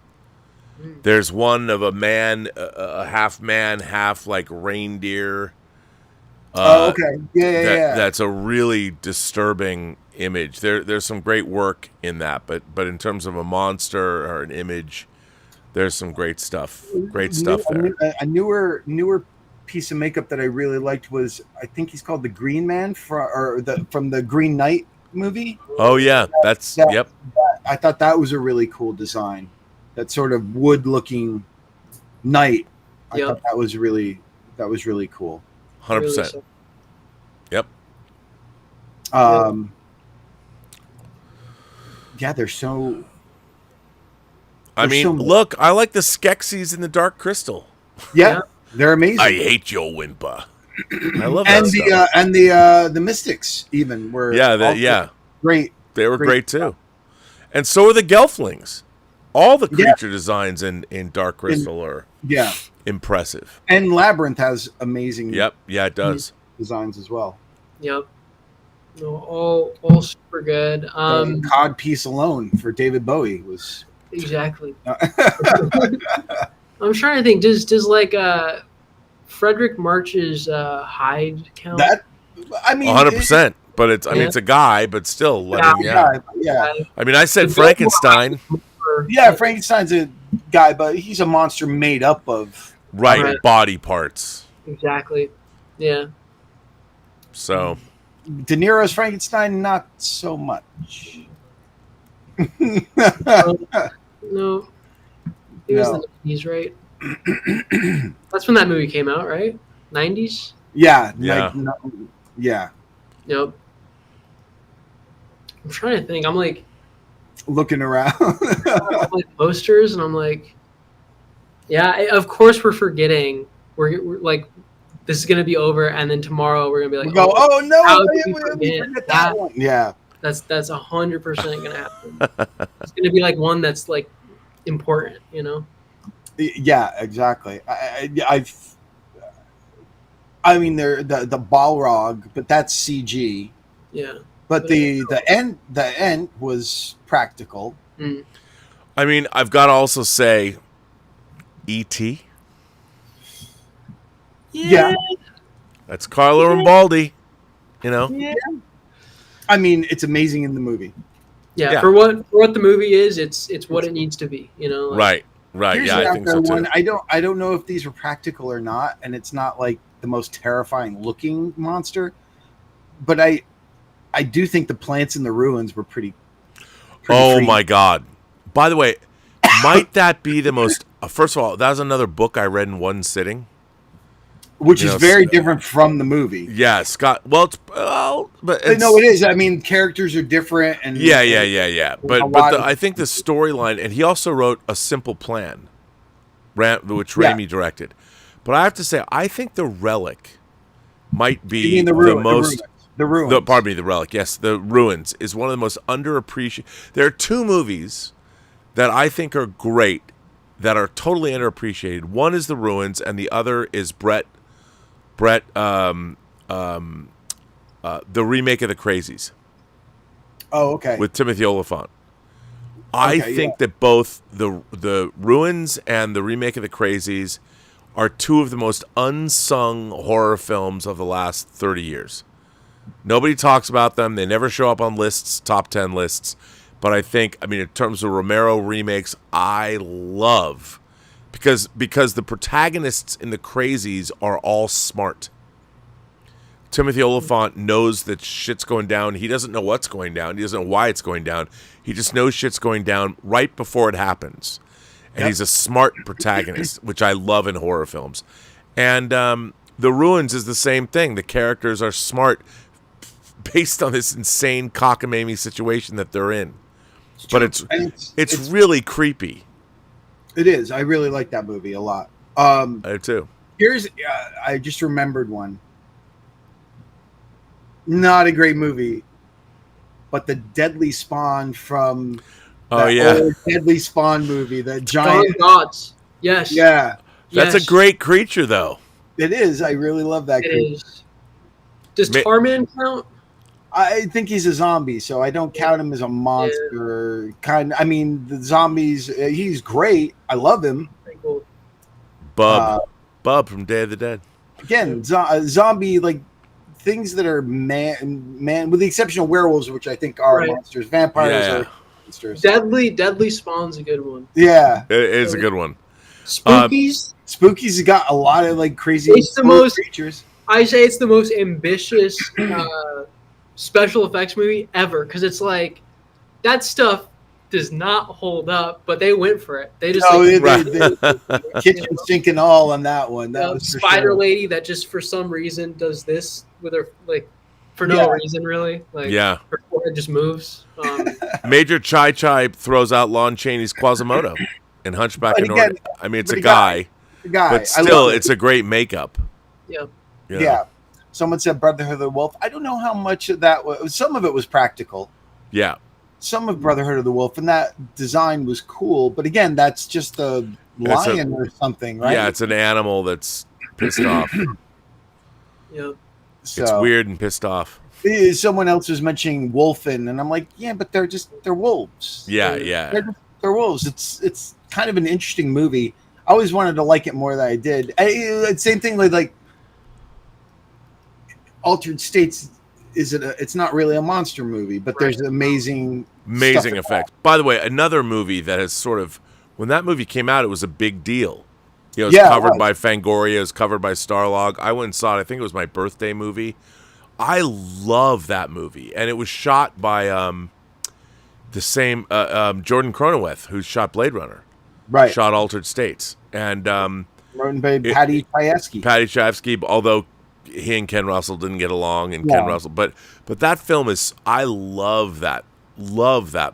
There's one of a man, a half man, half like reindeer. Okay. Yeah. That's a really disturbing image. There's some great work in that, but in terms of a monster or an image, there's some great stuff. Great stuff there. A newer piece of makeup that I really liked was, I think he's called the Green Man from the Green Knight movie. Oh yeah, yep. I thought that was a really cool design. That sort of wood-looking knight. I thought that was really cool. 100%. Yep. Yeah, they're so. Look, I like the Skeksis in the Dark Crystal. Yeah, they're amazing. I hate Joe Wimpa. I love that stuff. And the Mystics even were great. They were great too. And so are the Gelflings. All the creature designs in Dark Crystal are impressive. And Labyrinth has amazing it does. Designs as well. Yep. No, all super good. The cod piece alone for David Bowie was exactly. I'm trying to think. Does like Frederick March's hide count? That 100%. But it's a guy, but still. Yeah. I mean, I said Frankenstein. Yeah, Frankenstein's a guy, but he's a monster made up of body parts. Exactly. Yeah. So, De Niro's Frankenstein, not so much. No. It was No. the 90s, right? That's when that movie came out, right? 90s? Yeah. Yeah. Yeah. Yep. I'm trying to think. I'm like, Looking around. all my posters, and I'm like, yeah, of course we're forgetting. We're like, this is gonna be over, and then tomorrow we're gonna be like, We go, oh no, how did we we forget forget that? that one. Yeah. That's 100% gonna happen. It's gonna be like one that's like important, you know? Yeah, exactly. I mean, the Balrog, but that's CG. Yeah. But the end was practical. Mm. I mean, I've got to also say, E.T. Yeah. That's Carlo and Baldy. You know. Yeah. I mean, it's amazing in the movie. Yeah. Yeah. For what the movie is, it's what it needs to be, you know? Like, Right. Here's Yeah, an I think out so there one. too. I don't know if these were practical or not, and it's not like the most terrifying looking monster, but I do think the plants in the ruins were pretty Oh freaky. my God! By the way, might that be the most? First of all, that was another book I read in one sitting. Which You is know, very different from the movie. Yeah, Scott. Well, but it's, No, it is. I mean, characters are different, and Yeah. But lot of- I think the storyline, and he also wrote A Simple Plan, which Yeah. Raimi directed. But I have to say, I think The Relic might You be mean the most. the ruins. Pardon me, The Relic. Yes, The Ruins is one of the most underappreciated. There are two movies that I think are great that are totally underappreciated. One is The Ruins, and the other is the remake of The Crazies Oh, okay. with Timothy Olyphant. I Okay, think that both the Ruins and the remake of The Crazies are two of the most unsung horror films of the last 30 years. Nobody talks about them. They never show up on lists, top 10 lists. But I think, I mean, in terms of Romero remakes, I love because the protagonists in The Crazies are all smart. Timothy Olyphant knows that shit's going down. He doesn't know what's going down. He doesn't know why it's going down. He just knows shit's going down right before it happens. And he's a smart protagonist, which I love in horror films. And The Ruins is the same thing. The characters are smart based on this insane cockamamie situation that they're in. But it's really creepy. It is. I really like that movie a lot. I do too. Here's I just remembered one. Not a great movie, but the Deadly Spawn from old Deadly Spawn movie, the giant gods. Yes. Yeah, That's a great creature, though. it is. I really love that It creature. is. Does Tarman count? I think he's a zombie, so I don't count him as a monster. I mean, the zombies. He's great. I love him. Pretty cool. Bub from Day of the Dead. Again, zombie like things that are man, with the exception of werewolves, which I think are monsters. Vampires are monsters. Deadly Spawn's a good one. Yeah, It is a good one. Spookies. Spooky's got a lot of like crazy It's the most creatures. I say it's the most ambitious special effects movie ever because it's like that stuff does not hold up, but they went for it. They just kitchen sink and all on that one. That was Spider Lady that just for some reason does this with her like for no reason really. Like her forehead just moves. Major Chai Chai throws out Lon Chaney's Quasimodo in Hunchback of Notre Dame. I mean, it's a guy, but still, it's a great makeup. Yeah. Yeah. Someone said Brotherhood of the Wolf. I don't know how much of that was. Some of it was practical. Yeah. Some of Brotherhood of the Wolf, and that design was cool. But again, that's just a lion or something, right? Yeah, it's an animal that's pissed off. Yep. So, it's weird and pissed off. Someone else was mentioning wolfen, and I'm like, yeah, but they're wolves. Yeah. They're wolves. It's kind of an interesting movie. I always wanted to like it more than I did. Same thing with like Altered States. It's not really a monster movie, but there's amazing effects. By the way, another movie that has sort of, when that movie came out, it was a big deal. You know, it was covered by Fangoria, it was covered by Starlog. I went and saw it. I think it was my birthday movie. I love that movie, and it was shot by the same Jordan Cronenweth, who shot Blade Runner. Right. shot Altered States, and Written by Patty Chayefsky. Patty Chayefsky, although he and Ken Russell didn't get along, and Ken Russell, but that film is, I love that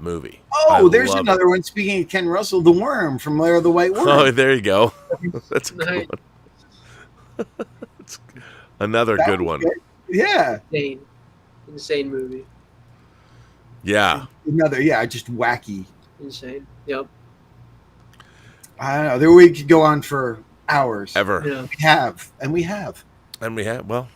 movie. Oh, there's another one. Speaking of Ken Russell, The Worm from Lair of the White Worm. Oh, there you go. That's a good one. Another good one. Good. Yeah. Insane movie. Yeah. Another, just wacky. Insane. Yep. I don't know. We could go on for hours. Ever. Yeah. We have. Well.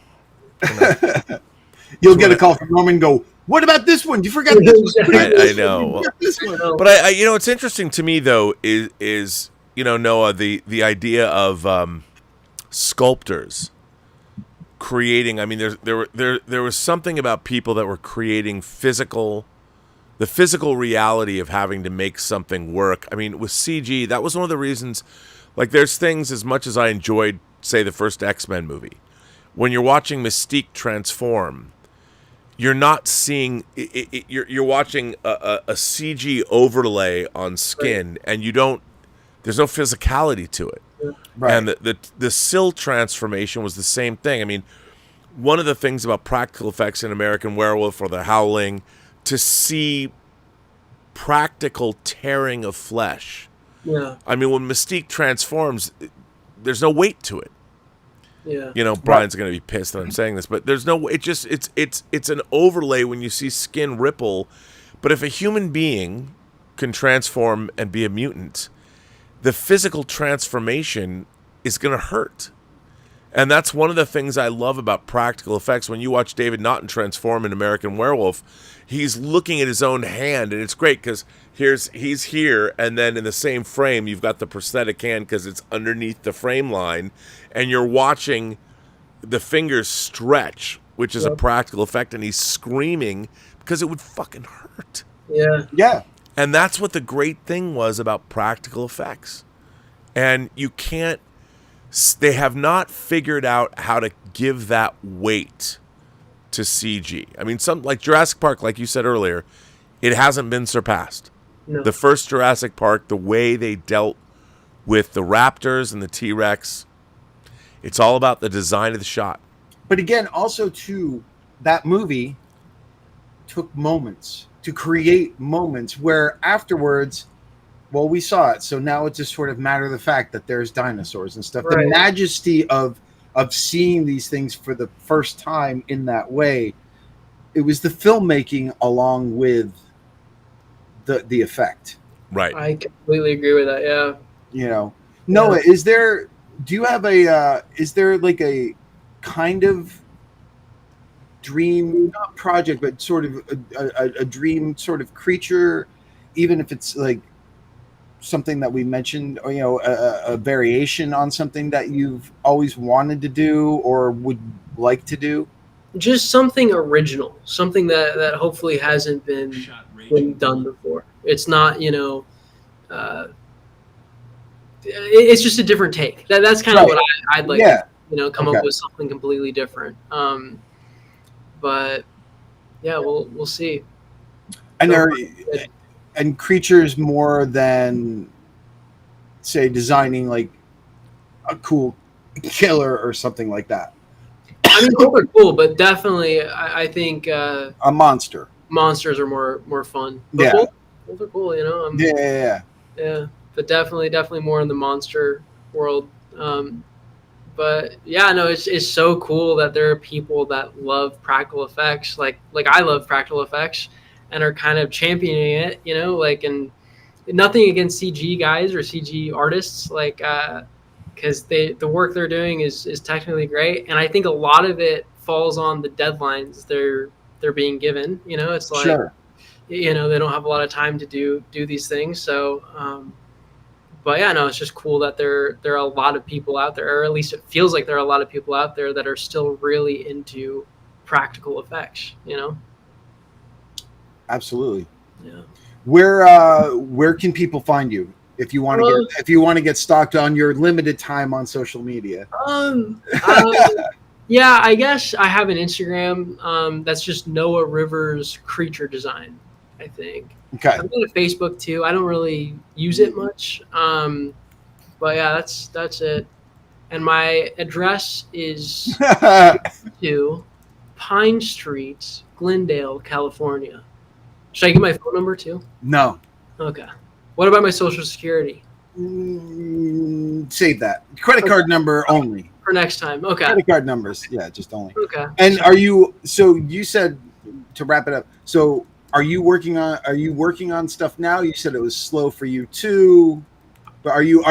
You'll get a call from Norman and go, what about this one? You forgot this one. I know. This one. But I it's interesting to me though is Noah, the idea of sculptors creating. I mean, there was something about people that were creating the physical reality of having to make something work. I mean, with CG, that was one of the reasons. Like, there's things, as much as I enjoyed, say, the first X-Men movie, when you're watching Mystique transform, you're not seeing it, you're watching a CG overlay on skin, and there's no physicality to it. Right. And the Sill transformation was the same thing. I mean, one of the things about practical effects in American Werewolf or The Howling, to see practical tearing of flesh. Yeah. I mean, when Mystique transforms, there's no weight to it. Yeah. Brian's going to be pissed that I'm saying this, but there's no. It's an overlay when you see skin ripple. But if a human being can transform and be a mutant, the physical transformation is going to hurt. And that's one of the things I love about practical effects. When you watch David Naughton transform in American Werewolf, he's looking at his own hand, and it's great because he's here, and then in the same frame, you've got the prosthetic hand because it's underneath the frame line, and you're watching the fingers stretch, which is a practical effect, and he's screaming because it would fucking hurt. Yeah. Yeah. And that's what the great thing was about practical effects. And they have not figured out how to give that weight to CG. I mean, some like Jurassic Park, like you said earlier, it hasn't been surpassed. No. The first Jurassic Park, the way they dealt with the raptors and the T-Rex, it's all about the design of the shot. But again, also too, that movie took moments to create moments where afterwards, well, we saw it, so now it's just sort of matter of the fact that there's dinosaurs and stuff. Right. The majesty of seeing these things for the first time in that way, it was the filmmaking along with the effect. Right. I completely agree with that. Yeah. Noah, is there like a kind of dream, not project, but sort of a dream sort of creature, even if it's like something that we mentioned, or a variation on something that you've always wanted to do or would like to do? Just something original, something that hopefully hasn't been done before. It's not, it's just a different take. That's kind of what I'd like to, come up with something completely different. But yeah, we'll see. And and creatures more than, say, designing like a cool killer or something like that. I mean, both are cool, but definitely, I think a monster. Monsters are more fun. But both are cool, Yeah. But definitely more in the monster world. But yeah, no, it's so cool that there are people that love practical effects, like I love practical effects, and are kind of championing it, and nothing against CG guys or CG artists, because the work they're doing is technically great, and I think a lot of it falls on the deadlines they're being given. It's like, sure. They don't have a lot of time to do these things. So, but yeah, no, it's just cool that there are a lot of people out there, or at least it feels like there are a lot of people out there that are still really into practical effects. Absolutely. Yeah. Where can people find you if you want to get stalked on your limited time on social media? Yeah, I guess I have an Instagram. That's just Noah Rivers Creature Design, I think. Okay. I'm on Facebook too. I don't really use it much. But yeah, that's it. And my address is 2 Pine Street, Glendale, California. Should I give my phone number too? No. Okay. What about my social security? Save that. Credit card number only. For next time. Okay. Credit card numbers. Yeah, just only. Okay. And so you said, to wrap it up, so are you working on stuff now? You said it was slow for you too. But are you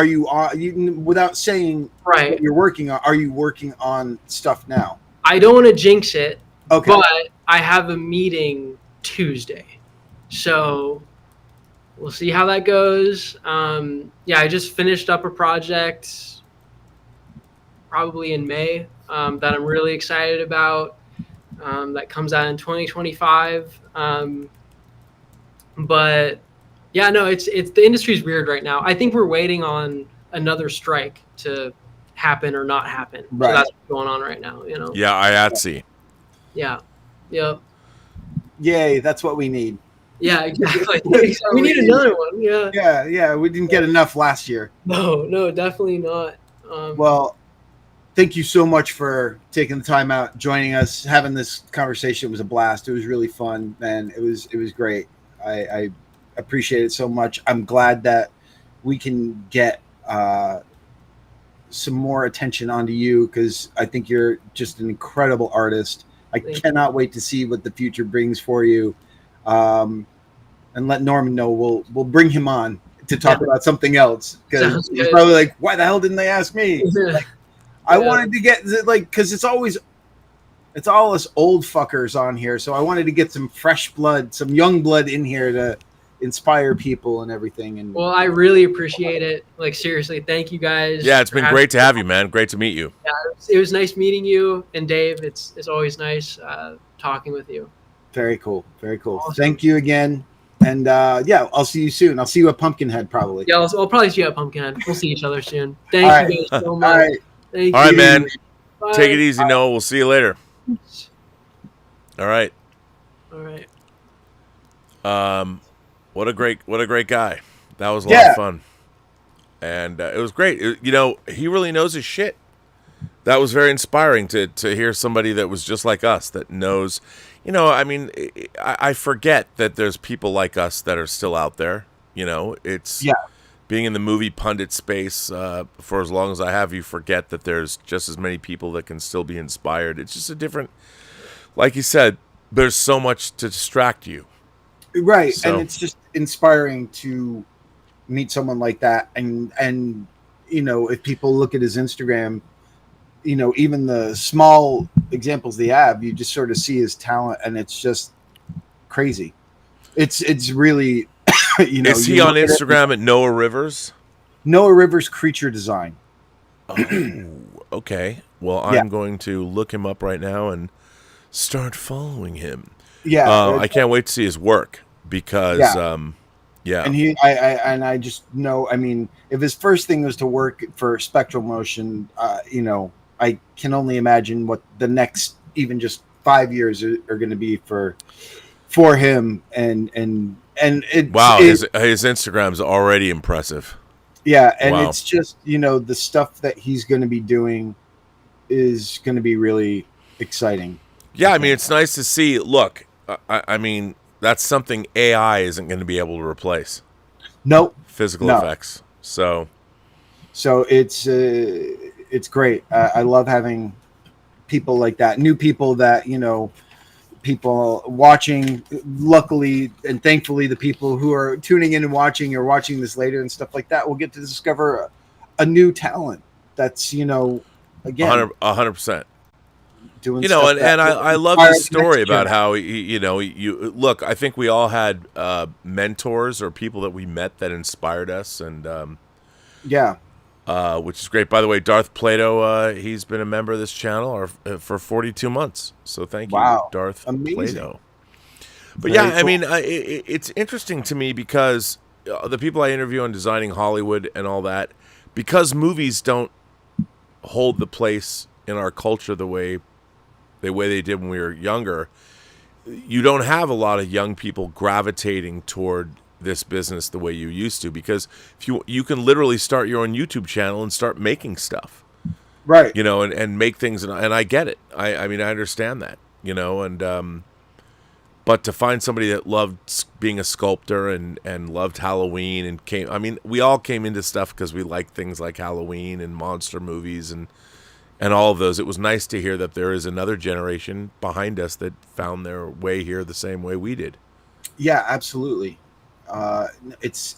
without saying right what you're working on, are you working on stuff now? I don't want to jinx it. Okay. But I have a meeting Tuesday. So we'll see how that goes. Yeah, I just finished up a project probably in May that I'm really excited about. That comes out in 2025. But yeah, no, it's the industry's weird right now. I think we're waiting on another strike to happen or not happen. Right. So that's what's going on right now, you know. Yeah, IATSE. Yeah. Yep. Yay, that's what we need. Yeah, exactly. We need another one. Yeah. Yeah, we didn't get enough last year. No, definitely not. Well, thank you so much for taking the time out, joining us, having this conversation. It was a blast. It was really fun, man. It was great. I appreciate it so much. I'm glad that we can get some more attention onto you, because I think you're just an incredible artist. I cannot wait to see what the future brings for you. And let Norman know we'll bring him on to talk about something else, because he's probably like, why the hell didn't they ask me? Like, I wanted to get because it's all us old fuckers on here, so I wanted to get some fresh blood, some young blood in here to inspire people and everything. And well, I really appreciate it. Like, seriously, thank you guys. Yeah, it's been great to have you, man. Great to meet you. Yeah, it was nice meeting you, and Dave. It's always nice talking with you. Very cool. Awesome. Thank you again. And yeah, I'll see you soon. I'll see you at Pumpkinhead probably. Yeah, I'll probably see you at Pumpkinhead. We'll see each other soon. Thank you guys so much. All right. Thank All right, you. man. Bye. Take it easy, Noah. We'll see you later. All right. What a great guy. That was a lot of fun. And it was great. He really knows his shit. That was very inspiring to hear somebody that was just like us, that knows, I forget that there's people like us that are still out there. It's being in the movie pundit space for as long as I have, you forget that there's just as many people that can still be inspired. It's just a different, like you said, there's so much to distract you. Right. So. And it's just inspiring to meet someone like that. And if people look at his Instagram, even the small examples they have, you just sort of see his talent, and it's just crazy. It's really, Is he on Instagram at Noah Rivers? Noah Rivers Creature Design. Oh, okay. Well, I'm going to look him up right now and start following him. Yeah. I can't wait to see his work, because And I just know, if his first thing was to work for Spectral Motion, I can only imagine what the next even just 5 years are going to be for him. And his Instagram's already impressive. Yeah, and it's just, the stuff that he's going to be doing is going to be really exciting. Yeah, it's nice to see. Look, that's something AI isn't going to be able to replace. Nope. Physical effects. So it's great. I love having people like that, new people that, people watching. Luckily and thankfully, the people who are tuning in and watching or watching this later and stuff like that will get to discover a new talent that's, again, 100%. Doing and I love this story about how you look. I think we all had mentors or people that we met that inspired us, and which is great. By the way, Darth Plato, he's been a member of this channel for 42 months. So thank you, Darth Plato. But it's interesting to me because the people I interview on Designing Hollywood and all that, because movies don't hold the place in our culture the way they did when we were younger. you don't have a lot of young people gravitating toward this business the way you used to, because if you can literally start your own YouTube channel and start making stuff, Right. and make things, and I get it. I mean, I understand that, and but to find somebody that loved being a sculptor and loved Halloween we all came into stuff because we liked things like Halloween and monster movies and all of those. It was nice to hear that there is another generation behind us that found their way here the same way we did. Yeah, absolutely. It's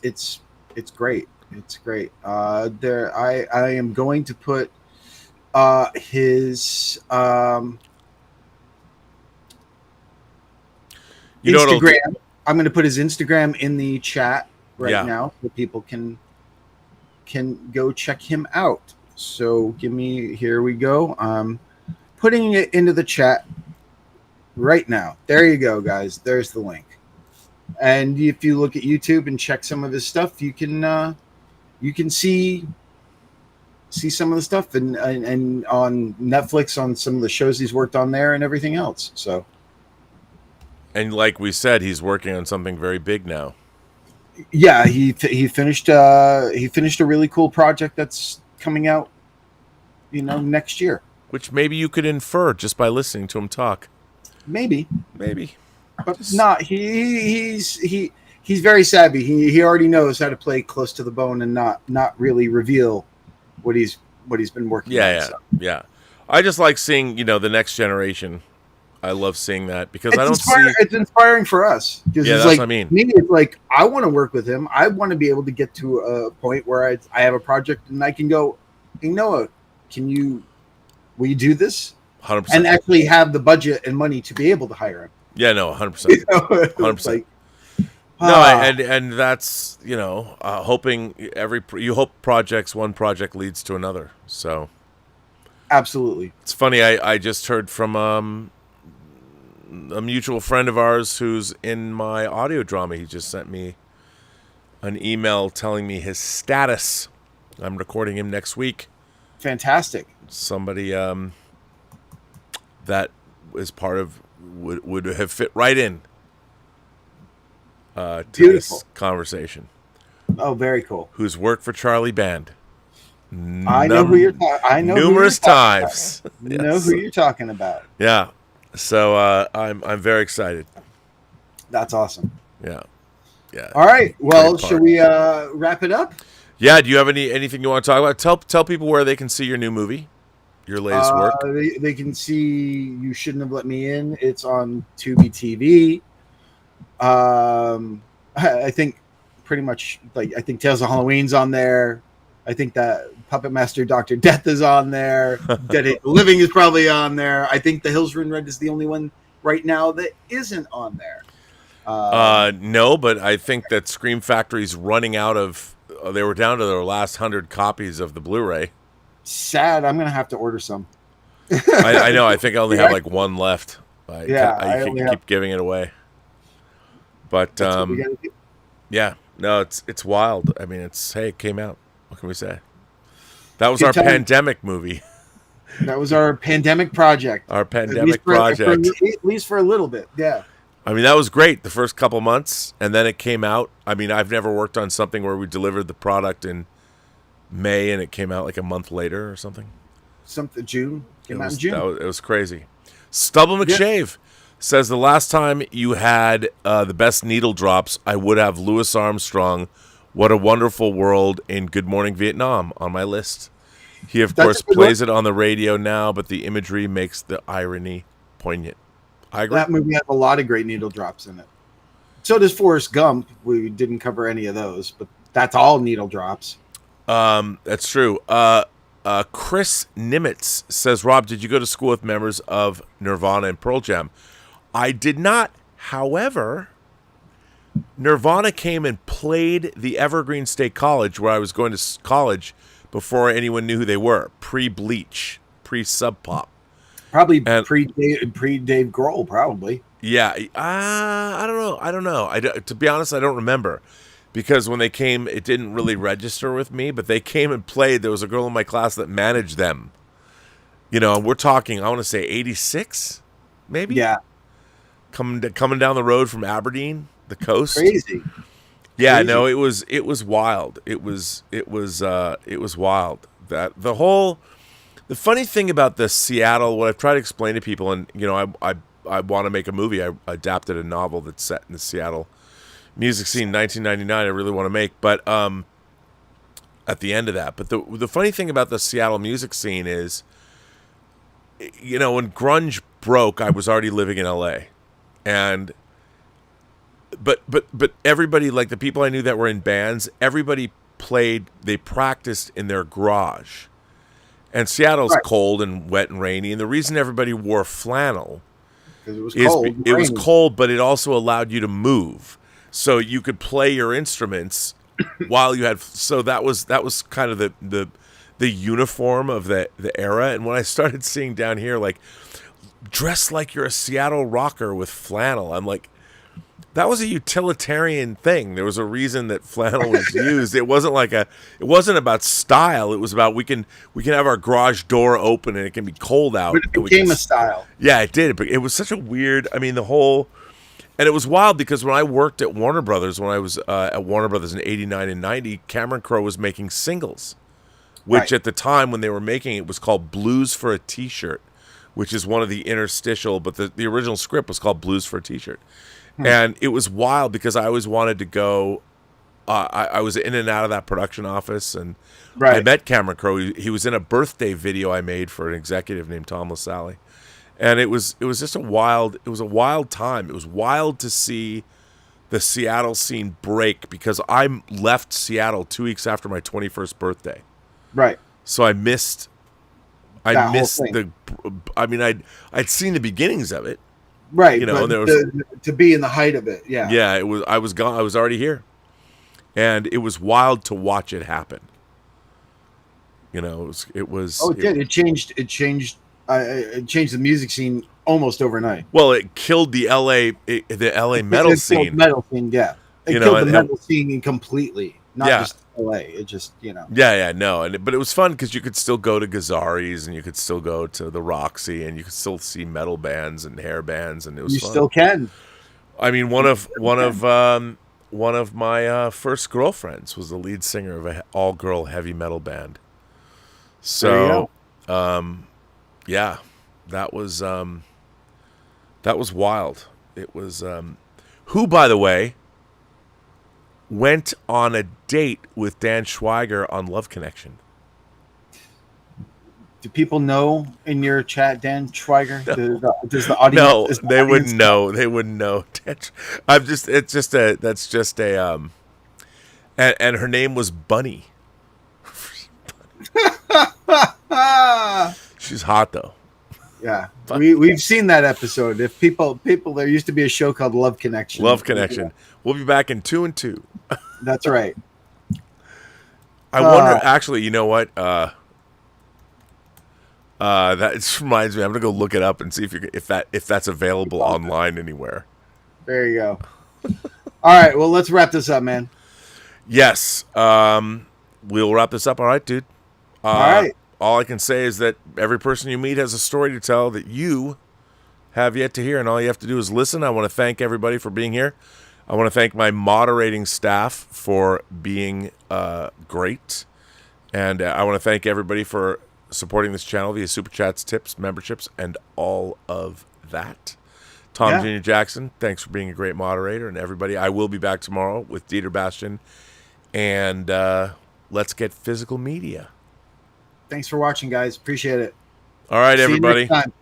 great. It's great. I am going to put his Instagram. I'm going to put his Instagram in the chat right now so people can go check him out. So here we go. I'm putting it into the chat right now. There you go, guys. There's the link. And if you look at YouTube and check some of his stuff, you can see some of the stuff and on Netflix on some of the shows he's worked on there and everything else. So, and like we said, he's working on something very big now. Yeah, he finished a really cool project that's coming out, next year. Which maybe you could infer just by listening to him talk. Maybe. But Just... not he's very savvy. He already knows how to play close to the bone and not really reveal what he's been working on. Yeah. I just like seeing, the next generation. I love seeing that because it's inspiring for us. Yeah, it's that's what I mean. Maybe it's like I want to work with him. I want to be able to get to a point where I have a project and I can go, hey, Noah, will you do this? 100%. And actually have the budget and money to be able to hire him. Yeah, no, 100%. 100%. And that's, hoping you hope one project leads to another. So absolutely. It's funny. I just heard from a mutual friend of ours who's in my audio drama. He just sent me an email telling me his status. I'm recording him next week. Fantastic. Somebody that is part of would have fit right in to this conversation. Oh, very cool. Who's worked for Charlie Band? I know who you're talking. I know numerous times. Yes. Know who you're talking about. Yeah. So I'm very excited. That's awesome. Yeah. All right. Well, should we wrap it up? Yeah. Do you have anything you want to talk about? Tell people where they can see your new movie, your latest work. They can see You Shouldn't Have Let Me In. It's on Tubi TV. I think pretty much I think Tales of Halloween's on there. I think that Puppet Master Dr. Death is on there. Dead Hate the Living is probably on there. I think The Hills Run Red is the only one right now that isn't on there. No, but I think that Scream Factory's running out of. They were down to their last 100 copies of the Blu-ray. Sad. I'm gonna have to order some. I know. I think I only have like one left. I keep giving it away. But yeah, no, it's wild. I mean, it came out. What can we say? That was our pandemic movie. That was our pandemic project. At least for a little bit, yeah. I mean, that was great the first couple months, and then it came out. I mean, I've never worked on something where we delivered the product in May and it came out like a month later or something. June. Came out in June. It was crazy. Stubble McShave says the last time you had the best needle drops, I would have Louis Armstrong, What a Wonderful World in Good Morning Vietnam on my list. He, of course, plays it on the radio now, but the imagery makes the irony poignant. I agree. That movie has a lot of great needle drops in it. So does Forrest Gump. We didn't cover any of those, but that's all needle drops. That's true. Chris Nimitz says, Rob, did you go to school with members of Nirvana and Pearl Jam? I did not. However, Nirvana came and played the Evergreen State College where I was going to college before anyone knew who they were. Pre-Bleach, pre-Sub Pop. Probably pre-Dave Grohl, probably. Yeah. I don't know. To be honest, I don't remember. Because when they came, it didn't really register with me, but they came and played. There was a girl in my class that managed them. We're talking, I want to say 86, maybe? Yeah. coming down the road from Aberdeen, the coast. Crazy. Yeah, Crazy. no, it was wild. It was wild. That the funny thing about the Seattle, what I've tried to explain to people, and I want to make a movie. I adapted a novel that's set in the Seattle music scene, 1999. I really want to make, but at the end of that. But the funny thing about the Seattle music scene is, when grunge broke, I was already living in LA, and but everybody, like the people I knew that were in bands, everybody they practiced in their garage. And Seattle's cold and wet and rainy, and the reason everybody wore flannel because it was cold. It was cold, but it also allowed you to move, so you could play your instruments while you had. So that was kind of the uniform of the era. And when I started seeing down here, like, dress like you're a Seattle rocker with flannel, I'm like, that was a utilitarian thing. There was a reason that flannel was used. It wasn't about style. It was about we can have our garage door open and it can be cold out. But it became a style. Yeah, it did. But it was such a weird. I mean, and it was wild because when I worked at Warner Brothers, when I was at Warner Brothers in '89 and '90, Cameron Crowe was making singles, which at the time when they were making it was called Blues for a T-shirt, which is one of the interstitial. But the original script was called Blues for a T-shirt. And it was wild because I always wanted to go. I was in and out of that production office, and I met Cameron Crowe. He was in a birthday video I made for an executive named Tom LaSalle, and it was just a wild time. It was wild to see the Seattle scene break because I left Seattle 2 weeks after my 21st birthday. Right. So I missed the. I mean, I'd seen the beginnings of it. Right, and there was to be in the height of it, yeah. Yeah, it was. I was gone. I was already here, and it was wild to watch it happen. It was. Oh, it did. It changed. It changed the music scene almost overnight. Well, it killed the LA metal scene. Killed metal scene, yeah. It killed the metal scene completely. Not just LA. It just, Yeah, no. But it was fun because you could still go to Gazzari's and you could still go to the Roxy and you could still see metal bands and hair bands, and it was fun. You still can. I mean, one of my first girlfriends was the lead singer of an all-girl heavy metal band. So, yeah, that was wild. It was who, by the way, went on a date with Dan Schweiger on Love Connection. Do people know in your chat Dan Schweiger? No. Does the audience? No, they wouldn't know. They wouldn't know. And her name was Bunny. She's hot though. Yeah, we've seen that episode. If people, there used to be a show called Love Connection. Love Connection. We'll be back in 2 and 2. That's right. I wonder. Actually, you know what? That just reminds me. I'm gonna go look it up and see if that's available online anywhere. There you go. All right. Well, let's wrap this up, man. Yes. We'll wrap this up. All right, dude. All right. All I can say is that every person you meet has a story to tell that you have yet to hear, and all you have to do is listen. I want to thank everybody for being here. I want to thank my moderating staff for being great, and I want to thank everybody for supporting this channel via Super Chats, tips, memberships, and all of that. Tom Jr. Jackson, thanks for being a great moderator, and everybody. I will be back tomorrow with Dieter Bastian, and let's get physical media. Thanks for watching, guys. Appreciate it. All right, everybody. See you next time.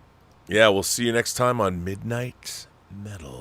Yeah, we'll see you next time on Midnight Metal.